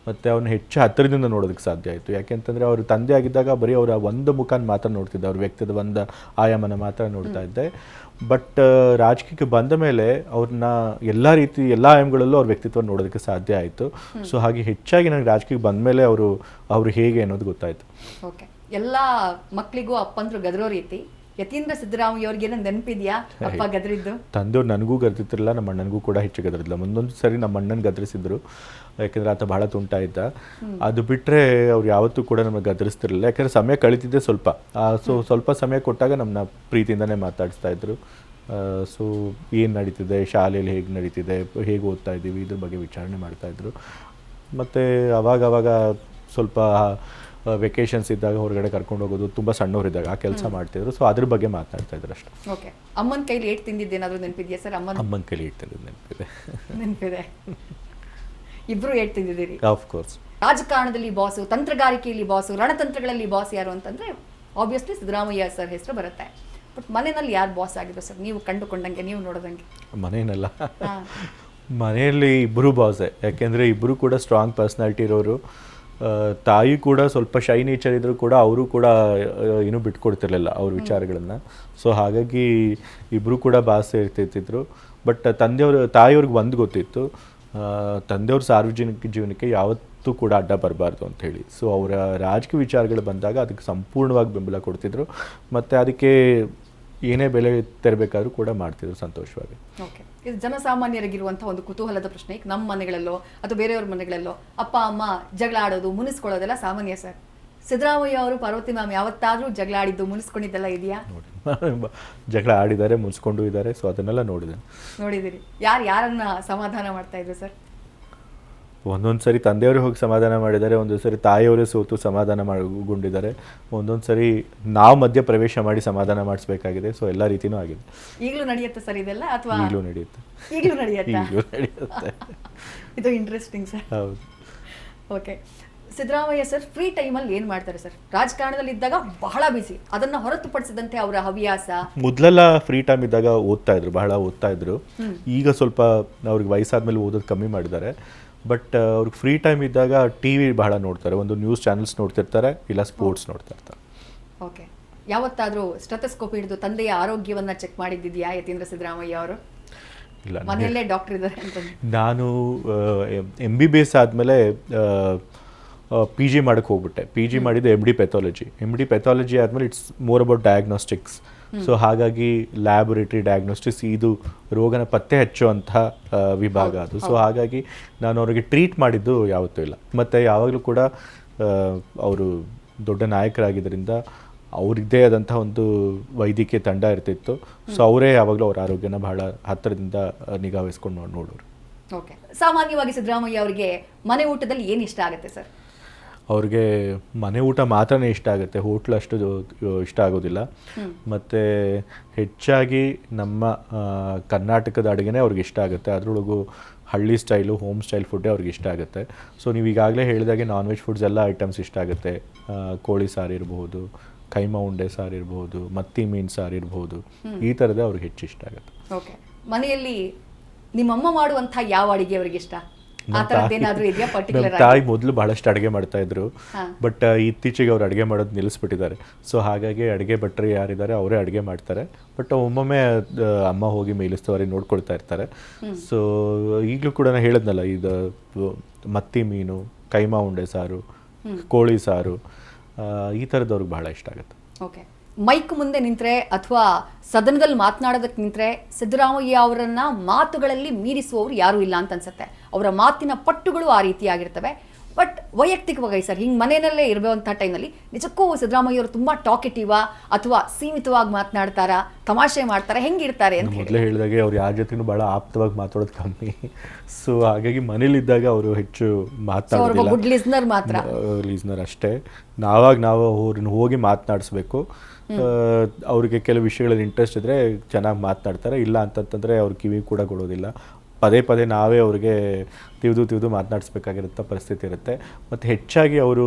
ಮತ್ತು ಅವ್ರನ್ನ ಹೆಚ್ಚು ಹತ್ತಿರದಿಂದ ನೋಡೋದಕ್ಕೆ ಸಾಧ್ಯ ಆಯಿತು. ಯಾಕೆಂತಂದರೆ ಅವರು ತಂದೆ ಆಗಿದ್ದಾಗ ಬರೀ ಅವರ ಒಂದು ಮುಖಾನ ಮಾತ್ರ ನೋಡ್ತಿದ್ದೆ, ಅವ್ರ ವ್ಯಕ್ತಿದ ಒಂದು ಆಯಾಮನ ಮಾತ್ರ ನೋಡ್ತಾ ಇದ್ದೆ. ಬಟ್ ರಾಜಕೀಯಕ್ಕೆ ಬಂದ ಮೇಲೆ ಅವ್ರನ್ನ ಎಲ್ಲ ಆಯಾಮಗಳಲ್ಲೂ ಅವ್ರ ವ್ಯಕ್ತಿತ್ವ ನೋಡೋದಕ್ಕೆ ಸಾಧ್ಯ ಆಯಿತು. ಸೊ ಹಾಗೆ ಹೆಚ್ಚಾಗಿ ನನಗೆ ರಾಜಕೀಯಕ್ಕೆ ಬಂದ ಮೇಲೆ ಅವರು ಹೇಗೆ ಅನ್ನೋದು ಗೊತ್ತಾಯಿತು. ಓಕೆ. ಎಲ್ಲ ಮಕ್ಕಳಿಗೂ ಅಪ್ಪಂದ್ರು ಗದರೋ ರೀತಿ ಯತೀಂದ್ರ ಸಿದ್ದರಾಮಯ್ಯ ಅವ್ರಿಗೆ ಏನೋ ನೆನಪಿದ್ಯಾ ಅಪ್ಪ ಗದರಿದ್ದು? ತಂದೆಯವ್ರು ನನಗೂ ಗದರಿತಿರಲಿಲ್ಲ, ನಮ್ಮ ಅಣ್ಣನಿಗೂ ಕೂಡ ಹೆಚ್ಚು ಗದರಿಲ್ಲ. ಒಂದೊಂದು ಸರಿ ನಮ್ಮ ಅಣ್ಣನ ಗದರಿಸಿದ್ರು, ಯಾಕೆಂದರೆ ಆತ ಭಾಳ ತುಂಟ ಇದ್ದ. ಅದು ಬಿಟ್ಟರೆ ಅವ್ರು ಯಾವತ್ತೂ ಕೂಡ ನಮಗೆ ಗದರಿಸ್ತಿರಲಿಲ್ಲ. ಯಾಕೆಂದರೆ ಸಮಯ ಕಳೀತಿದ್ದೆ ಸ್ವಲ್ಪ. ಸೊ ಸ್ವಲ್ಪ ಸಮಯ ಕೊಟ್ಟಾಗ ನಮ್ಮನ್ನ ಪ್ರೀತಿಯಿಂದನೇ ಮಾತಾಡಿಸ್ತಾ ಇದ್ರು. ಸೊ ಏನು ನಡೀತಿದೆ, ಶಾಲೆಯಲ್ಲಿ ಹೇಗೆ ನಡೀತಿದೆ, ಹೇಗೆ ಓದ್ತಾ ಇದ್ದೀವಿ, ಇದ್ರ ಬಗ್ಗೆ ವಿಚಾರಣೆ ಮಾಡ್ತಾಯಿದ್ರು. ಮತ್ತು ಅವಾಗ ಸ್ವಲ್ಪ ವೆಕೇಷನ್ಸ್ ಇದ್ದಾಗ ಹೊರಗಡೆ ಕರ್ಕೊಂಡು ಹೋಗೋದು, ತುಂಬ ಸಣ್ಣವರಿದ್ದಾಗ ಆ ಕೆಲಸ ಮಾಡ್ತಿದ್ರು. ಸೊ ಅದ್ರ ಬಗ್ಗೆ ಮಾತನಾಡ್ತಾ ಇದ್ರು ಅಷ್ಟೇ. ಓಕೆ. ಅಮ್ಮನ ಕೈಲಿ ಏಟ್ ತಿಂದಿದ್ದೇನಾದ್ರೂ ನೆನಪಿದೆಯಾ ಸರ್? ಅಮ್ಮನ ಕೈಲಿ ಏಟ್ ತಿಂದಿದ್ದು ನೆನಪಿದೆ. ಇಬ್ರು ಏಟ್ ತಿಂದಿದ್ದೀರಿ? Of course. ರಾಜಕಾರಣದಲ್ಲಿ ಬಾಸು, ತಂತ್ರಗಾರಿಕೆಯಲ್ಲಿ ಬಾಸು, ರಣತಂತ್ರಗಳಲ್ಲಿ ಬಾಸ್ ಯಾರು ಅಂತಂದ್ರೆ ಆಬ್ವಿಯಸ್ಲಿ ಸಿದ್ದರಾಮಯ್ಯ ಸರ್ ಹೆಸರು ಬರುತ್ತೆ. ಬಟ್ ಮನೆಯಲ್ಲಿ ಯಾರು ಬಾಸ್ ಆಗಿದ್ರು ಸರ್, ನೀವು ಕಂಡುಕೊಂಡಂಗೆ, ನೀವು ನೋಡೋದಂಗೆ? ಮನೆಯಲ್ಲ, ಮನೆಯಲ್ಲಿ ಇಬ್ಬರು ಬಾಸೇ. ಯಾಕೆಂದರೆ ಇಬ್ಬರು ಕೂಡ ಸ್ಟ್ರಾಂಗ್ ಪರ್ಸ್ನಾಲಿಟಿ ಇರೋರು. ತಾಯಿ ಕೂಡ ಸ್ವಲ್ಪ ಶೈ ನೇಚರ್ ಇದ್ದರೂ ಕೂಡ ಅವರು ಕೂಡ ಏನೂ ಬಿಟ್ಕೊಡ್ತಿರ್ಲಿಲ್ಲ ಅವ್ರ ವಿಚಾರಗಳನ್ನು. ಸೊ ಹಾಗಾಗಿ ಇಬ್ಬರು ಕೂಡ ಬಾಸ್ ಇರ್ತಿರ್ತಿದ್ರು. ಬಟ್ ತಾಯಿಯವ್ರಿಗೆ ಒಂದು ಗೊತ್ತಿತ್ತು, ತಂದೆಯವ್ರ ಸಾರ್ವಜನಿಕ ಜೀವನಕ್ಕೆ ಯಾವತ್ತೂ ಕೂಡ ಅಡ್ಡ ಬರಬಾರ್ದು ಅಂಥೇಳಿ. ಸೊ ಅವರ ರಾಜಕೀಯ ವಿಚಾರಗಳು ಬಂದಾಗ ಅದಕ್ಕೆ ಸಂಪೂರ್ಣವಾಗಿ ಬೆಂಬಲ ಕೊಡ್ತಿದ್ರು. ಮತ್ತು ಅದಕ್ಕೆ ಏನೇ ಬೆಲೆ ತೆರಬೇಕಾದ್ರೂ ಕೂಡ ಮಾಡ್ತಿದ್ರು ಸಂತೋಷವಾಗಿ. ಓಕೆ. ಇದು ಜನಸಾಮಾನ್ಯರಿಗಿರುವಂಥ ಒಂದು ಕುತೂಹಲದ ಪ್ರಶ್ನೆ. ಈಗ ನಮ್ಮ ಮನೆಗಳಲ್ಲೋ ಅಥವಾ ಬೇರೆಯವ್ರ ಮನೆಗಳಲ್ಲೋ ಅಪ್ಪ ಅಮ್ಮ ಜಗಳ ಆಡೋದು, ಮುನಿಸ್ಕೊಳ್ಳೋದೆಲ್ಲ ಸಾಮಾನ್ಯ ಸರ್. ಸಿದ್ದರಾಮಯ್ಯ ಅವರು ಪಾರ್ವತಿ ಮ್ಯಾಮ್ ಯಾವತ್ತಾದ್ರೂ ಜಗಳ ಆಡಿದ್ದು, ಮುನಿಸ್ಕೊಂಡಿದ್ದೆಲ್ಲ ಇದೆಯಾ? ಜಗಳ ಆಡಿದ್ದಾರೆ, ಮುನಿಸ್ಕೊಂಡು ಇದ್ದಾರೆ. ಸೊ ಅದನ್ನೆಲ್ಲ ನೋಡಿದ್ದೀರಿ. ಯಾರನ್ನ ಸಮಾಧಾನ ಮಾಡ್ತಾ ಇದ್ರು ಸರ್? ಒಂದೊಂದು ಸರಿ ತಂದೆಯವರು ಹೋಗಿ ಸಮಾಧಾನ ಮಾಡಿದ್ದಾರೆ, ಒಂದೊಂದು ಸರಿ ತಾಯಿಯವರೇ ಸೋತು ಸಮಾಧಾನ ಮಾಡಿಕೊಂಡಿದ್ದಾರೆ, ಒಂದೊಂದು ಸರಿ ನಾವು ಮಧ್ಯ ಪ್ರವೇಶ ಮಾಡಿ ಸಮಾಧಾನ ಮಾಡಿಸ್ಬೇಕಾಗಿದೆ. ಸೊ ಎಲ್ಲ ರೀತಿಯೂ ಆಗಿದೆ. ಈಗಲೂ ನಡೆಯುತ್ತೆ ಸರ್ ಇದೆಲ್ಲ? ಅಥವಾ ಈಗಲೂ ನಡೆಯುತ್ತೆ. ಇದು ಇಂಟ್ರೆಸ್ಟಿಂಗ್ ಸರ್. ಹೌದು. ಓಕೆ. ಸಿದ್ದರಾಮಯ್ಯ ಸರ್ ಫ್ರೀ ಟೈಮಲ್ಲಿ ಏನು ಮಾಡ್ತಾರೆ ಸರ್? ರಾಜಕಾರಣದಲ್ಲಿ ಇದ್ದಾಗ ಬಹಳ ಬಿಸಿ, ಅದನ್ನು ಹೊರತುಪಡಿಸಿದಂತೆ ಅವರ ಹವ್ಯಾಸ? ಮೊದಲೆಲ್ಲ ಫ್ರೀ ಟೈಮ್ ಇದ್ದಾಗ ಬಹಳ ಓದ್ತಾ ಇದ್ರು. ಈಗ ಸ್ವಲ್ಪ ಅವ್ರಿಗೆ ವಯಸ್ಸಾದ್ಮೇಲೆ ಓದೋದು ಕಮ್ಮಿ ಮಾಡಿದ್ದಾರೆ. ಬಟ್ ಅವ್ರಿಗೆ ಫ್ರೀ ಟೈಮ್ ಇದ್ದಾಗ TV ಬಹಳ ನೋಡ್ತಾರೆ. ಒಂದು ನ್ಯೂಸ್ ಚಾನೆಲ್ಸ್ ನೋಡ್ತಿರ್ತಾರೆ, ಇಲ್ಲ ಸ್ಪೋರ್ಟ್ಸ್ ನೋಡ್ತಾ ಇರ್ತಾರೆ. ಓಕೆ. ಯಾವತ್ತಾದರೂ ಸ್ಟೆಥೋಸ್ಕೋಪ್ ಹಿಡಿದು ತಂದೆಯ ಆರೋಗ್ಯವನ್ನು ಚೆಕ್ ಮಾಡಿದ್ದಿದೆಯಾ ಯತೀಂದ್ರ ಸಿದ್ದರಾಮಯ್ಯ ಅವರು? ಇಲ್ಲ, ಮನೆಯಲ್ಲೇ ಡಾಕ್ಟರ್ ಇದ್ದಾರೆ ಅಂತ. ನಾನು MBBS ಆದಮೇಲೆ PG ಮಾಡೋಕ್ಕೆ ಹೋಗ್ಬಿಟ್ಟೆ. PG ಮಾಡಿದ್ದು MD ಪೆಥಾಲಜಿ ಆದಮೇಲೆ it's more about diagnostics. So ಹಾಗಾಗಿ ಲ್ಯಾಬೊರೇಟರಿ ಡಯಾಗ್ನೋಸ್ಟಿಕ್ಸ್, ಇದು ರೋಗನ ಪತ್ತೆ ಹಚ್ಚುವಂಥ ವಿಭಾಗ ಅದು. ಸೊ ಹಾಗಾಗಿ ನಾನು ಅವ್ರಿಗೆ ಟ್ರೀಟ್ ಮಾಡಿದ್ದು ಯಾವತ್ತೂ ಇಲ್ಲ. ಮತ್ತು ಯಾವಾಗಲೂ ಕೂಡ ಅವರು ದೊಡ್ಡ ನಾಯಕರಾಗಿದ್ದರಿಂದ ಅವ್ರದ್ದೇ ಆದಂಥ ಒಂದು ವೈದ್ಯಕೀಯ ತಂಡ ಇರ್ತಿತ್ತು. ಸೊ ಅವರೇ ಯಾವಾಗಲೂ ಅವ್ರ ಆರೋಗ್ಯನ ಬಹಳ ಹತ್ತಿರದಿಂದ ನಿಗಾ ವಹಿಸ್ಕೊಂಡು ನೋಡೋರು. ಓಕೆ. ಸಾಮಾನ್ಯವಾಗಿ ಸಿದ್ದರಾಮಯ್ಯ ಅವರಿಗೆ ಮನೆ ಊಟದಲ್ಲಿ ಏನು ಇಷ್ಟ ಆಗುತ್ತೆ ಸರ್? ಅವ್ರಿಗೆ ಮನೆ ಊಟ ಮಾತ್ರನೇ ಇಷ್ಟ ಆಗುತ್ತೆ, ಹೋಟ್ಲ್ ಅಷ್ಟು ಇಷ್ಟ ಆಗೋದಿಲ್ಲ. ಮತ್ತು ಹೆಚ್ಚಾಗಿ ನಮ್ಮ ಕರ್ನಾಟಕದ ಅಡುಗೆನೇ ಅವ್ರಿಗೆ ಇಷ್ಟ ಆಗುತ್ತೆ. ಅದರೊಳಗೂ ಹಳ್ಳಿ ಸ್ಟೈಲು, ಹೋಮ್ ಸ್ಟೈಲ್ ಫುಡ್ಡೇ ಅವ್ರಿಗೆ ಇಷ್ಟ ಆಗುತ್ತೆ. ಸೊ ನೀವು ಈಗಾಗಲೇ ಹೇಳಿದಾಗೆ ನಾನ್ ವೆಜ್ ಫುಡ್ಸ್ ಎಲ್ಲ ಐಟಮ್ಸ್ ಇಷ್ಟ ಆಗುತ್ತೆ. ಕೋಳಿ ಸಾರು ಇರ್ಬೋದು, ಕೈಮಾ ಉಂಡೆ ಸಾರು ಇರ್ಬೋದು, ಮತ್ತಿ ಮೀನು ಸಾರು ಇರ್ಬೋದು, ಈ ಥರದೇ ಅವ್ರಿಗೆ ಹೆಚ್ಚು ಇಷ್ಟ ಆಗುತ್ತೆ. ಓಕೆ. ಮನೆಯಲ್ಲಿ ನಿಮ್ಮಮ್ಮ ಮಾಡುವಂಥ ಯಾವ ಅಡುಗೆ ಅವ್ರಿಗೆ ಇಷ್ಟ? ಆ ಥರದ್ದೇನಾದ್ರೂ ಇದೆಯಾ ನಮ್ಮ ಪರ್ಟಿಕ್ಯುಲರ್ ತಾಯಿ ಮೊದಲು ಬಹಳಷ್ಟು ಅಡುಗೆ ಮಾಡ್ತಾ ಇದ್ರು, ಹಾ. ಬಟ್ ಇತ್ತೀಚೆಗೆ ಅವ್ರು ಅಡುಗೆ ಮಾಡೋದು ನಿಲ್ಲಿಸ್ಬಿಟ್ಟಿದ್ದಾರೆ. ಸೊ ಹಾಗಾಗಿ ಅಡುಗೆ ಭಟ್ರು ಯಾರಿದ್ದಾರೆ ಅವರೇ ಅಡುಗೆ ಮಾಡ್ತಾರೆ. ಬಟ್ ಒಮ್ಮೊಮ್ಮೆ ಅಮ್ಮ ಹೋಗಿ ಮೇಲಿಸ್ತವರೆ ನೋಡ್ಕೊಳ್ತಾ ಇರ್ತಾರೆ. ಸೊ ಈಗಲೂ ಕೂಡ ನಾನು ಹೇಳಿದ್ನಲ್ಲ, ಇದು ಮತ್ತಿ ಮೀನು, ಕೈಮಾ ಉಂಡೆ ಸಾರು, ಕೋಳಿ ಸಾರು, ಈ ಥರದವ್ರಿಗೆ ಬಹಳ ಇಷ್ಟ ಆಗುತ್ತೆ. ಓಕೆ, ಮೈಕ್ ಮುಂದೆ ನಿಂತ್ರೆ ಅಥವಾ ಸದನದಲ್ಲಿ ಮಾತನಾಡೋದಕ್ಕೆ ನಿಂತ್ರೆ ಸಿದ್ದರಾಮಯ್ಯ ಅವರನ್ನ ಮಾತುಗಳಲ್ಲಿ ಮೀರಿಸುವವರು ಯಾರೂ ಇಲ್ಲ ಅಂತ ಅನ್ಸುತ್ತೆ. ಅವರ ಮಾತಿನ ಪಟ್ಟುಗಳು ಆ ರೀತಿಯಾಗಿರ್ತವೆ. ಬಟ್ ವೈಯಕ್ತಿಕವಾಗಿ ಸರ್, ಹಿಂಗೆ ಮನೆಯಲ್ಲೇ ಇರುವಂಥ ಟೈಮಲ್ಲಿ ನಿಜಕ್ಕೂ ಸಿದ್ದರಾಮಯ್ಯ ಅವರು ತುಂಬಾ ಟಾಕೆಟಿವಾ ಅಥವಾ ಸೀಮಿತವಾಗಿ ಮಾತನಾಡ್ತಾರಾ, ತಮಾಷೆ ಮಾಡ್ತಾರೆ, ಹೆಂಗಿರ್ತಾರೆ ಅಂತ ಮೊದಲೇ ಹೇಳಿದಾಗೆ ಅವ್ರು ಯಾರ ಜೊತೆನೂ ಭಾಳ ಆಪ್ತವಾಗಿ ಮಾತಾಡೋದು ಕಮ್ಮಿ. ಸೊ ಹಾಗಾಗಿ ಮನೇಲಿದ್ದಾಗ ಅವರು ಹೆಚ್ಚು ಮಾತಾಡೋದಿಲ್ಲ, ಗುಡ್ ಲಿಸ್ನರ್ ಮಾತ್ರ, ಲಿಸ್ನರ್ ಅಷ್ಟೇ. ನಾವು ಅವ್ರನ್ನ ಹೋಗಿ ಮಾತನಾಡಿಸ್ಬೇಕು. ಅವ್ರಿಗೆ ಕೆಲವು ವಿಷಯಗಳಲ್ಲಿ ಇಂಟ್ರೆಸ್ಟ್ ಇದ್ದರೆ ಚೆನ್ನಾಗಿ ಮಾತನಾಡ್ತಾರೆ, ಇಲ್ಲ ಅಂತಂತಂದರೆ ಅವ್ರ ಕಿವಿ ಕೂಡ ಕೊಡೋದಿಲ್ಲ. ಪದೇ ಪದೇ ನಾವೇ ಅವ್ರಿಗೆ ತಿವಿದು ಮಾತನಾಡಿಸ್ಬೇಕಾಗಿರುತ್ತ ಪರಿಸ್ಥಿತಿ ಇರುತ್ತೆ. ಮತ್ತು ಹೆಚ್ಚಾಗಿ ಅವರು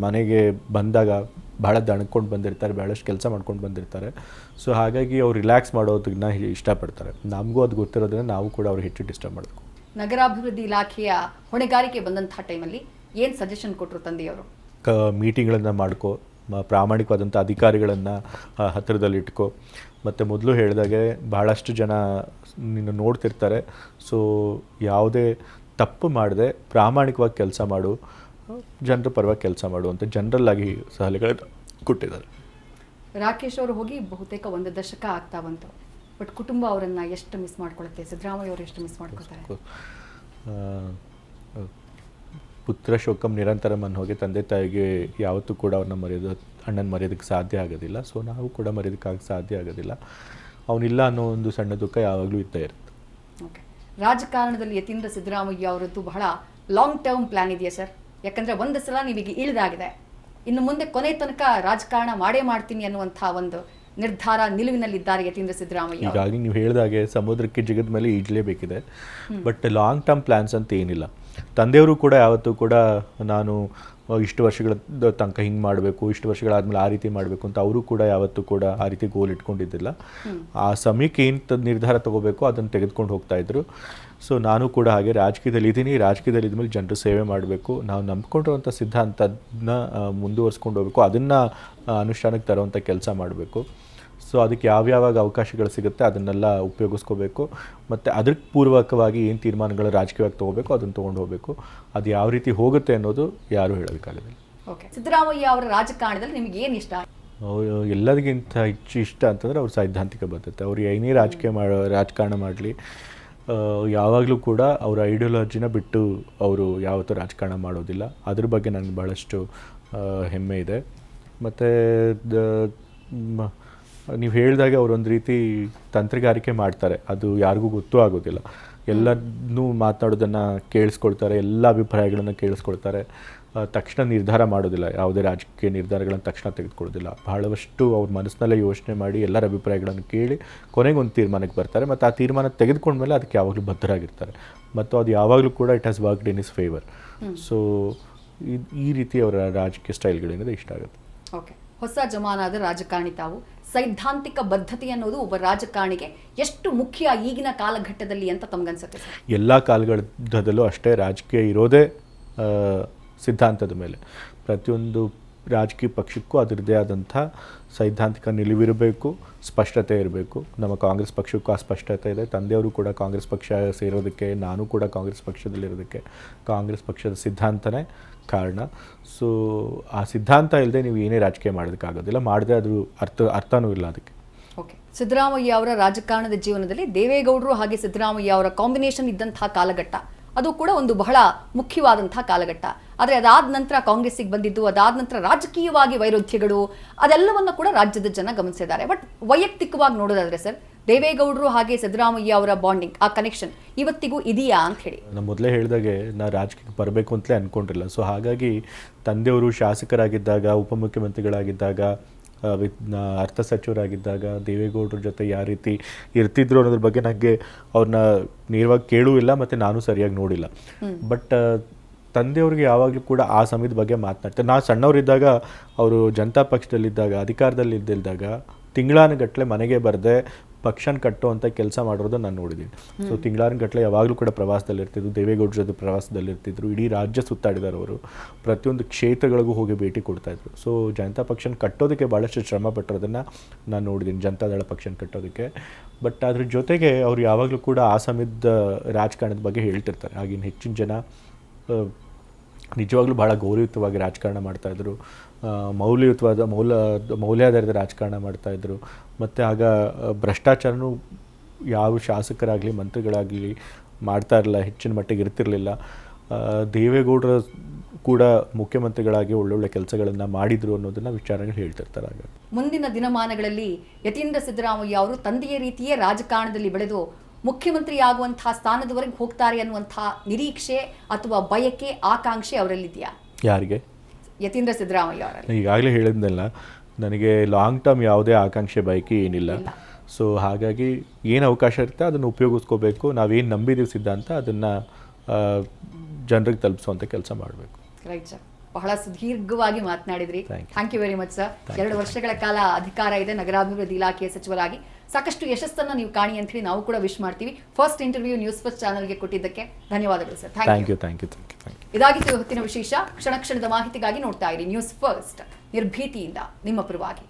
ಮನೆಗೆ ಬಂದಾಗ ಭಾಳ ದಣ್ಕೊಂಡು ಬಂದಿರ್ತಾರೆ, ಭಾಳಷ್ಟು ಕೆಲಸ ಮಾಡ್ಕೊಂಡು ಬಂದಿರ್ತಾರೆ. ಸೊ ಹಾಗಾಗಿ ಅವ್ರು ರಿಲ್ಯಾಕ್ಸ್ ಮಾಡೋದನ್ನ ಇಷ್ಟಪಡ್ತಾರೆ. ನಮಗೂ ಅದು ಗೊತ್ತಿರೋದ್ರಿಂದ ನಾವು ಕೂಡ ಅವ್ರಿಗೆ ಹೆಚ್ಚು ಡಿಸ್ಟರ್ಬ್ ಮಾಡಬೇಕು. ನಗರಾಭಿವೃದ್ಧಿ ಇಲಾಖೆಯ ಹೊಣೆಗಾರಿಕೆ ಬಂದಂಥ ಟೈಮಲ್ಲಿ ಏನು ಸಜೆಷನ್ ಕೊಟ್ಟರು ತಂದೆಯವರು? ಮೀಟಿಂಗ್ಗಳನ್ನು ಮಾಡ್ಕೋ, ಪ್ರಾಮಾಣಿಕವಾದಂಥ ಅಧಿಕಾರಿಗಳನ್ನು ಹತ್ತಿರದಲ್ಲಿಟ್ಕೋ, ಮತ್ತು ಮೊದಲು ಹೇಳಿದಾಗೆ ಭಾಳಷ್ಟು ಜನ ನಿನ್ನ ನೋಡ್ತಿರ್ತಾರೆ. ಸೊ ಯಾವುದೇ ತಪ್ಪು ಮಾಡದೆ ಪ್ರಾಮಾಣಿಕವಾಗಿ ಕೆಲಸ ಮಾಡು, ಜನರ ಪರವಾಗಿ ಕೆಲಸ ಮಾಡು ಅಂತ ಜನರಲ್ ಆಗಿ ಸಲಹೆಗಳನ್ನು ಕೊಟ್ಟಿದ್ದಾರೆ. ರಾಕೇಶ್ ಅವರು ಹೋಗಿ ಬಹುತೇಕ 1 ದಶಕ ಆಗ್ತಾ ಬಂತು. ಬಟ್ ಕುಟುಂಬ ಅವರನ್ನು ಎಷ್ಟು ಮಿಸ್ ಮಾಡ್ಕೊಳುತ್ತೆ, ಸಿದ್ದರಾಮಯ್ಯ ಅವರು ಎಷ್ಟು ಮಿಸ್ ಮಾಡ್ಕೊಳ್ತಾರೆ? ಪುತ್ರ ಶೋಕಂ ನಿರಂತರಂ ಅನ್ನೋ ಹೋಗಿ ತಂದೆ ತಾಯಿಗೆ ಯಾವತ್ತೂ ಕೂಡ ಅವ್ರನ್ನ ಅಣ್ಣನ ಮರೆಯೋದಕ್ಕೆ ಸಾಧ್ಯ ಆಗೋದಿಲ್ಲ. ಸೊ ನಾವು ಕೂಡ ಮರೆಯೋದಕ್ಕಾಗಿ ಸಾಧ್ಯ ಆಗೋದಿಲ್ಲ. ಅವನಿಲ್ಲ ಅನ್ನೋ ಒಂದು ಸಣ್ಣ ದುಃಖ ಯಾವಾಗಲೂ ಇದ್ದೇ ಇರುತ್ತೆ. ಓಕೆ, ರಾಜಕಾರಣದಲ್ಲಿ ಯತೀಂದ್ರ ಸಿದ್ದರಾಮಯ್ಯ ಅವರದ್ದು ಬಹಳ ಲಾಂಗ್ ಟರ್ಮ್ ಪ್ಲಾನ್ ಇದೆಯಾ ಸರ್? ಯಾಕಂದರೆ ಒಂದು ಸಲ ನೀವೀಗ ಇಳಿದಾಗಿದೆ, ಇನ್ನು ಮುಂದೆ ಕೊನೆ ತನಕ ರಾಜಕಾರಣ ಮಾಡೇ ಮಾಡ್ತೀನಿ ಅನ್ನುವಂಥ ಒಂದು ನಿರ್ಧಾರ ನಿಲುವಿನಲ್ಲಿದ್ದಾರೆ ಯತೀಂದ್ರ ಸಿದ್ದರಾಮಯ್ಯ. ಹೀಗಾಗಿ ನೀವು ಹೇಳಿದಾಗೆ ಸಮುದ್ರಕ್ಕೆ ಜಿಗದ ಮೇಲೆ ಈಜಲೇಬೇಕಿದೆ. ಬಟ್ ಲಾಂಗ್ ಟರ್ಮ್ ಪ್ಲ್ಯಾನ್ಸ್ ಅಂತ ಏನಿಲ್ಲ. ತಂದೆಯವರು ಕೂಡ ಯಾವತ್ತೂ ಕೂಡ ನಾನು ಇಷ್ಟು ವರ್ಷಗಳ ತನಕ ಹಿಂಗೆ ಮಾಡಬೇಕು, ಇಷ್ಟು ವರ್ಷಗಳಾದಮೇಲೆ ಆ ರೀತಿ ಮಾಡಬೇಕು ಅಂತ ಅವರು ಕೂಡ ಯಾವತ್ತೂ ಕೂಡ ಆ ರೀತಿ ಗೋಲ್ ಇಟ್ಕೊಂಡಿದ್ದಿಲ್ಲ. ಆ ಸಮಯಕ್ಕೆ ಏನು ನಿರ್ಧಾರ ತೊಗೋಬೇಕು ಅದನ್ನು ತೆಗೆದುಕೊಂಡು ಹೋಗ್ತಾಯಿದ್ರು. ಸೊ ನಾನು ಕೂಡ ಹಾಗೆ ರಾಜಕೀಯದಲ್ಲಿ ಇದ್ದೀನಿ. ರಾಜಕೀಯದಲ್ಲಿ ಇದ್ಮೇಲೆ ಜನರು ಸೇವೆ ಮಾಡಬೇಕು, ನಾವು ನಂಬ್ಕೊಂಡಿರುವಂಥ ಸಿದ್ಧಾಂತನ ಮುಂದುವರ್ಸ್ಕೊಂಡು ಹೋಗಬೇಕು, ಅದನ್ನು ಅನುಷ್ಠಾನಕ್ಕೆ ತರುವಂಥ ಕೆಲಸ ಮಾಡಬೇಕು. ಸೊ ಅದಕ್ಕೆ ಯಾವ್ಯಾವಾಗ ಅವಕಾಶಗಳು ಸಿಗುತ್ತೆ ಅದನ್ನೆಲ್ಲ ಉಪಯೋಗಿಸ್ಕೋಬೇಕು. ಮತ್ತು ಅದಕ್ಕೆ ಪೂರ್ವಕವಾಗಿ ಏನು ತೀರ್ಮಾನಗಳು ರಾಜಕೀಯವಾಗಿ ತೊಗೋಬೇಕು ಅದನ್ನು ತೊಗೊಂಡು ಹೋಗಬೇಕು. ಅದು ಯಾವ ರೀತಿ ಹೋಗುತ್ತೆ ಅನ್ನೋದು ಯಾರೂ ಹೇಳೋದಕ್ಕಾಗೋದಿಲ್ಲ. ಓಕೆ, ಸಿದ್ದರಾಮಯ್ಯ ಅವರ ರಾಜಕಾರಣದಲ್ಲಿ ನಿಮಗೆ ಏನು ಇಷ್ಟ? ಎಲ್ಲರಿಗಿಂತ ಹೆಚ್ಚು ಇಷ್ಟ ಅಂತಂದರೆ ಅವ್ರ ಸೈದ್ಧಾಂತಿಕ ಬದ್ಧತೆ. ಅವ್ರು ಏನೇ ರಾಜಕಾರಣ ಮಾಡಲಿ ಯಾವಾಗಲೂ ಕೂಡ ಅವರ ಐಡಿಯಾಲಜಿನ ಬಿಟ್ಟು ಅವರು ಯಾವತ್ತೂ ರಾಜಕಾರಣ ಮಾಡೋದಿಲ್ಲ. ಅದ್ರ ಬಗ್ಗೆ ನನಗೆ ಭಾಳಷ್ಟು ಹೆಮ್ಮೆ ಇದೆ. ಮತ್ತು ನೀವು ಹೇಳಿದಾಗೆ ಅವರೊಂದು ರೀತಿ ತಂತ್ರಗಾರಿಕೆ ಮಾಡ್ತಾರೆ, ಅದು ಯಾರಿಗೂ ಗೊತ್ತೂ ಆಗೋದಿಲ್ಲ. ಎಲ್ಲನೂ ಮಾತನಾಡೋದನ್ನು ಕೇಳಿಸ್ಕೊಳ್ತಾರೆ, ಎಲ್ಲ ಅಭಿಪ್ರಾಯಗಳನ್ನು ಕೇಳಿಸ್ಕೊಳ್ತಾರೆ. ತಕ್ಷಣ ನಿರ್ಧಾರ ಮಾಡೋದಿಲ್ಲ, ಯಾವುದೇ ರಾಜಕೀಯ ನಿರ್ಧಾರಗಳನ್ನು ತಕ್ಷಣ ತೆಗೆದುಕೊಳ್ಳೋದಿಲ್ಲ. ಬಹಳಷ್ಟು ಅವ್ರ ಮನಸ್ಸಿನಲ್ಲೇ ಯೋಚನೆ ಮಾಡಿ ಎಲ್ಲರ ಅಭಿಪ್ರಾಯಗಳನ್ನು ಕೇಳಿ ಕೊನೆಗೊಂದು ತೀರ್ಮಾನಕ್ಕೆ ಬರ್ತಾರೆ. ಮತ್ತು ಆ ತೀರ್ಮಾನ ತೆಗೆದುಕೊಂಡ್ಮೇಲೆ ಅದಕ್ಕೆ ಯಾವಾಗಲೂ ಬದ್ಧರಾಗಿರ್ತಾರೆ. ಮತ್ತು ಅದು ಯಾವಾಗಲೂ ಕೂಡ it has worked in is favour. So ಈ ರೀತಿ ಅವರ ರಾಜಕೀಯ ಸ್ಟೈಲ್ಗಳಿಂದ ಇಷ್ಟ ಆಗುತ್ತೆ. ಓಕೆ, ಹೊಸ ಜಮಾನಾದ ರಾಜಕಾರಣಿ ತಾವು. ಸೈದ್ಧಾಂತಿಕ ಬದ್ಧತೆ ಅನ್ನೋದು ಒಬ್ಬ ರಾಜಕಾರಣಿಗೆ ಎಷ್ಟು ಮುಖ್ಯ ಈಗಿನ ಕಾಲಘಟ್ಟದಲ್ಲಿ ಅಂತ ತಮಗನ್ಸುತ್ತೆ ಸರ್? ಎಲ್ಲ ಕಾಲಘಟ್ಟದಲ್ಲೂ ಅಷ್ಟೇ. ರಾಜಕೀಯ ಇರೋದೇ ಸಿದ್ಧಾಂತದ ಮೇಲೆ. ಪ್ರತಿಯೊಂದು ರಾಜಕೀಯ ಪಕ್ಷಕ್ಕೂ ಅದರದ್ದೇ ಆದಂಥ ಸೈದ್ಧಾಂತಿಕ ನಿಲುವಿರಬೇಕು, ಸ್ಪಷ್ಟತೆ ಇರಬೇಕು. ನಮ್ಮ ಕಾಂಗ್ರೆಸ್ ಪಕ್ಷಕ್ಕೂ ಆ ಸ್ಪಷ್ಟತೆ ಇದೆ. ತಂದೆಯವರು ಕೂಡ ಕಾಂಗ್ರೆಸ್ ಪಕ್ಷ ಸೇರೋದಕ್ಕೆ, ನಾನು ಕೂಡ ಕಾಂಗ್ರೆಸ್ ಪಕ್ಷದಲ್ಲಿರೋದಕ್ಕೆ ಕಾಂಗ್ರೆಸ್ ಪಕ್ಷದ ಸಿದ್ಧಾಂತನೇ ಕಾರಣ. ಸೊ ಆ ಸಿದ್ಧಾಂತ ಇಲ್ಲದೆ ನೀವು ಏನೇ ರಾಜಕೀಯ ಮಾಡೋದಕ್ಕಾಗೋದಿಲ್ಲ, ಮಾಡದೆ ಅದು ಅರ್ಥನೂ ಇಲ್ಲ ಅದಕ್ಕೆ. ಓಕೆ, ಸಿದ್ದರಾಮಯ್ಯ ಅವರ ರಾಜಕಾರಣದ ಜೀವನದಲ್ಲಿ ದೇವೇಗೌಡರು ಹಾಗೆ ಸಿದ್ದರಾಮಯ್ಯ ಅವರ ಕಾಂಬಿನೇಷನ್ ಇದ್ದಂತಹ ಕಾಲಘಟ್ಟ, ಅದು ಕೂಡ ಒಂದು ಬಹಳ ಮುಖ್ಯವಾದಂತಹ ಕಾಲಘಟ್ಟ. ಆದರೆ ಅದಾದ ನಂತರ ಕಾಂಗ್ರೆಸ್ಸಿಗೆ ಬಂದಿದ್ದು, ಅದಾದ ನಂತರ ರಾಜಕೀಯವಾಗಿ ವೈರುಧ್ಯಗಳು ಅದೆಲ್ಲವನ್ನು ಕೂಡ ರಾಜ್ಯದ ಜನ ಗಮನಿಸಿದ್ದಾರೆ. ಬಟ್ ವೈಯಕ್ತಿಕವಾಗಿ ನೋಡೋದಾದ್ರೆ ಸರ್, ದೇವೇಗೌಡರು ಹಾಗೆ ಸಿದ್ದರಾಮಯ್ಯ ಅವರ ಬಾಂಡಿಂಗ್, ಆ ಕನೆಕ್ಷನ್ ಇವತ್ತಿಗೂ ಇದೆಯಾ ಅಂತ ಹೇಳಿ? ನಾನು ಮೊದಲೇ ಹೇಳಿದಾಗೆ ನಾ ರಾಜಕೀಯಕ್ಕೆ ಬರಬೇಕು ಅಂತಲೇ ಅಂದ್ಕೊಂಡಿಲ್ಲ. ಸೊ ಹಾಗಾಗಿ ತಂದೆಯವರು ಶಾಸಕರಾಗಿದ್ದಾಗ, ಉಪಮುಖ್ಯಮಂತ್ರಿಗಳಾಗಿದ್ದಾಗ, ಅರ್ಥ ಸಚಿವರಾಗಿದ್ದಾಗ ದೇವೇಗೌಡರ ಜೊತೆ ಯಾವ ರೀತಿ ಇರ್ತಿದ್ರು ಅನ್ನೋದ್ರ ಬಗ್ಗೆ ನನಗೆ ಅವ್ರನ್ನ ನೇರವಾಗಿ ಕೇಳೂ ಇಲ್ಲ, ಮತ್ತು ನಾನು ಸರಿಯಾಗಿ ನೋಡಿಲ್ಲ. ಬಟ್ ತಂದೆಯವ್ರಿಗೆ ಯಾವಾಗಲೂ ಕೂಡ ಆ ಸಮಯದ ಬಗ್ಗೆ ಮಾತನಾಡ್ತಾರೆ. ನಾನು ಸಣ್ಣವರಿದ್ದಾಗ ಅವರು ಜನತಾ ಪಕ್ಷದಲ್ಲಿದ್ದಾಗ, ಅಧಿಕಾರದಲ್ಲಿದ್ದಾಗ ತಿಂಗಳಾನುಗಟ್ಟಲೆ ಮನೆಗೆ ಬರದೆ ಪಕ್ಷನ ಕಟ್ಟುವಂಥ ಕೆಲಸ ಮಾಡಿರೋದು ನಾನು ನೋಡಿದ್ದೀನಿ. ಸೊ ತಿಂಗಳಾನುಗಟ್ಟಲೆ ಯಾವಾಗಲೂ ಕೂಡ ಪ್ರವಾಸದಲ್ಲಿರ್ತಿದ್ರು, ದೇವೇಗೌಡರ ಜೊತೆ ಪ್ರವಾಸದಲ್ಲಿರ್ತಿದ್ರು, ಇಡೀ ರಾಜ್ಯ ಸುತ್ತಾಡಿದ್ದಾರೆ ಅವರು, ಪ್ರತಿಯೊಂದು ಕ್ಷೇತ್ರಗಳಿಗೂ ಹೋಗಿ ಭೇಟಿ ಕೊಡ್ತಾಯಿದ್ರು. ಸೊ ಜನತಾ ಪಕ್ಷನ ಕಟ್ಟೋದಕ್ಕೆ ಭಾಳಷ್ಟು ಶ್ರಮ ಪಟ್ಟಿರೋದನ್ನು ನಾನು ನೋಡಿದ್ದೀನಿ, ಜನತಾದಳ ಪಕ್ಷನ ಕಟ್ಟೋದಕ್ಕೆ. ಬಟ್ ಅದ್ರ ಜೊತೆಗೆ ಅವರು ಯಾವಾಗಲೂ ಕೂಡ ಆ ಸಮಯದ ರಾಜಕಾರಣದ ಬಗ್ಗೆ ಹೇಳ್ತಿರ್ತಾರೆ. ಆಗಿನ ಹೆಚ್ಚಿನ ಜನ ನಿಜವಾಗ್ಲೂ ಭಾಳ ಗೌರವಯುತವಾಗಿ ರಾಜಕಾರಣ ಮಾಡ್ತಾಯಿದ್ರು, ಮೌಲ್ಯಾಧಾರಿತ ರಾಜಕಾರಣ ಮಾಡ್ತಾಯಿದ್ರು. ಮತ್ತು ಆಗ ಭ್ರಷ್ಟಾಚಾರನೂ ಯಾವ ಶಾಸಕರಾಗಲಿ ಮಂತ್ರಿಗಳಾಗಲಿ ಮಾಡ್ತಾ ಇರಲಿಲ್ಲ, ಹೆಚ್ಚಿನ ಮಟ್ಟಿಗೆ ಇರ್ತಿರಲಿಲ್ಲ. ದೇವೇಗೌಡರ ಕೂಡ ಮುಖ್ಯಮಂತ್ರಿಗಳಾಗಿ ಒಳ್ಳೊಳ್ಳೆ ಕೆಲಸಗಳನ್ನು ಮಾಡಿದರು ಅನ್ನೋದನ್ನು ವಿಚಾರಗಳು ಹೇಳ್ತಿರ್ತಾರೆ. ಆಗ ಮುಂದಿನ ದಿನಮಾನಗಳಲ್ಲಿ ಯತೀಂದ್ರ ಸಿದ್ದರಾಮಯ್ಯ ಅವರು ತಂದೆಯ ರೀತಿಯೇ ರಾಜಕಾರಣದಲ್ಲಿ ಬೆಳೆದು ಮುಖ್ಯಮಂತ್ರಿ ಆಗುವಂತಹ ಸ್ಥಾನದವರೆಗೆ ಹೋಗ್ತಾರೆ ಅನ್ನುವಂತಹ ನಿರೀಕ್ಷೆ ಅಥವಾ ಬಯಕೆ, ಆಕಾಂಕ್ಷೆ ಅವರಲ್ಲಿದೆಯಾ? ಯಾರಿಗೆ? ಯತೀಂದ್ರ ಸಿದ್ದರಾಮಯ್ಯ ಅವರಲ್ಲಿ. ಈಗಾಗಲೇ ಹೇಳಿದ್ನಲ್ಲ, ನನಗೆ ಲಾಂಗ್ ಟರ್ಮ್ ಯಾವುದೇ ಆಕಾಂಕ್ಷೆ ಬಯಕೆ ಏನಿಲ್ಲ. ಸೊ ಹಾಗಾಗಿ ಏನು ಅವಕಾಶ ಇರುತ್ತೆ ಅದನ್ನು ಉಪಯೋಗಿಸ್ಕೋಬೇಕು. ನಾವೇನು ನಂಬಿದ್ದೀವಿ ಸಿದ್ಧಾಂತ ಅದನ್ನು ಜನರಿಗೆ ತಲುಪಿಸುವಂಥ ಕೆಲಸ ಮಾಡಬೇಕು. ರೈಟ್ ಸರ್, ಬಹಳ ಸುದೀರ್ಘವಾಗಿ ಮಾತನಾಡಿದ್ರಿ. Thank you very much sir. 2 ವರ್ಷಗಳ ಕಾಲ ಅಧಿಕಾರ ಇದೆ, ನಗರಾಭಿವೃದ್ಧಿ ಇಲಾಖೆಯ ಸಚಿವರಾಗಿ ಸಾಕಷ್ಟು ಯಶಸ್ಸನ್ನು ನೀವು ಕಾಣಿ ಅಂತ ಹೇಳಿ ನಾವು ಕೂಡ ವಿಶ್ ಮಾಡ್ತೀವಿ. ಫಸ್ಟ್ ಇಂಟರ್ವ್ಯೂ ನ್ಯೂಸ್ ಫಸ್ಟ್ ಚಾನಲ್ಗೆ ಕೊಟ್ಟಿದ್ದಕ್ಕೆ ಧನ್ಯವಾದಗಳು ಸರ್. Thank you. ಇದಾಗಿತ್ತು ಇವತ್ತಿನ ವಿಶೇಷ. ಕ್ಷಣ ಕ್ಷಣದ ಮಾಹಿತಿಗಾಗಿ ನೋಡ್ತಾ ಇರಿ ನ್ಯೂಸ್ ಫಸ್ಟ್, ನಿರ್ಭೀತಿಯಿಂದ ನಿಮ್ಮ ಪರವಾಗಿ.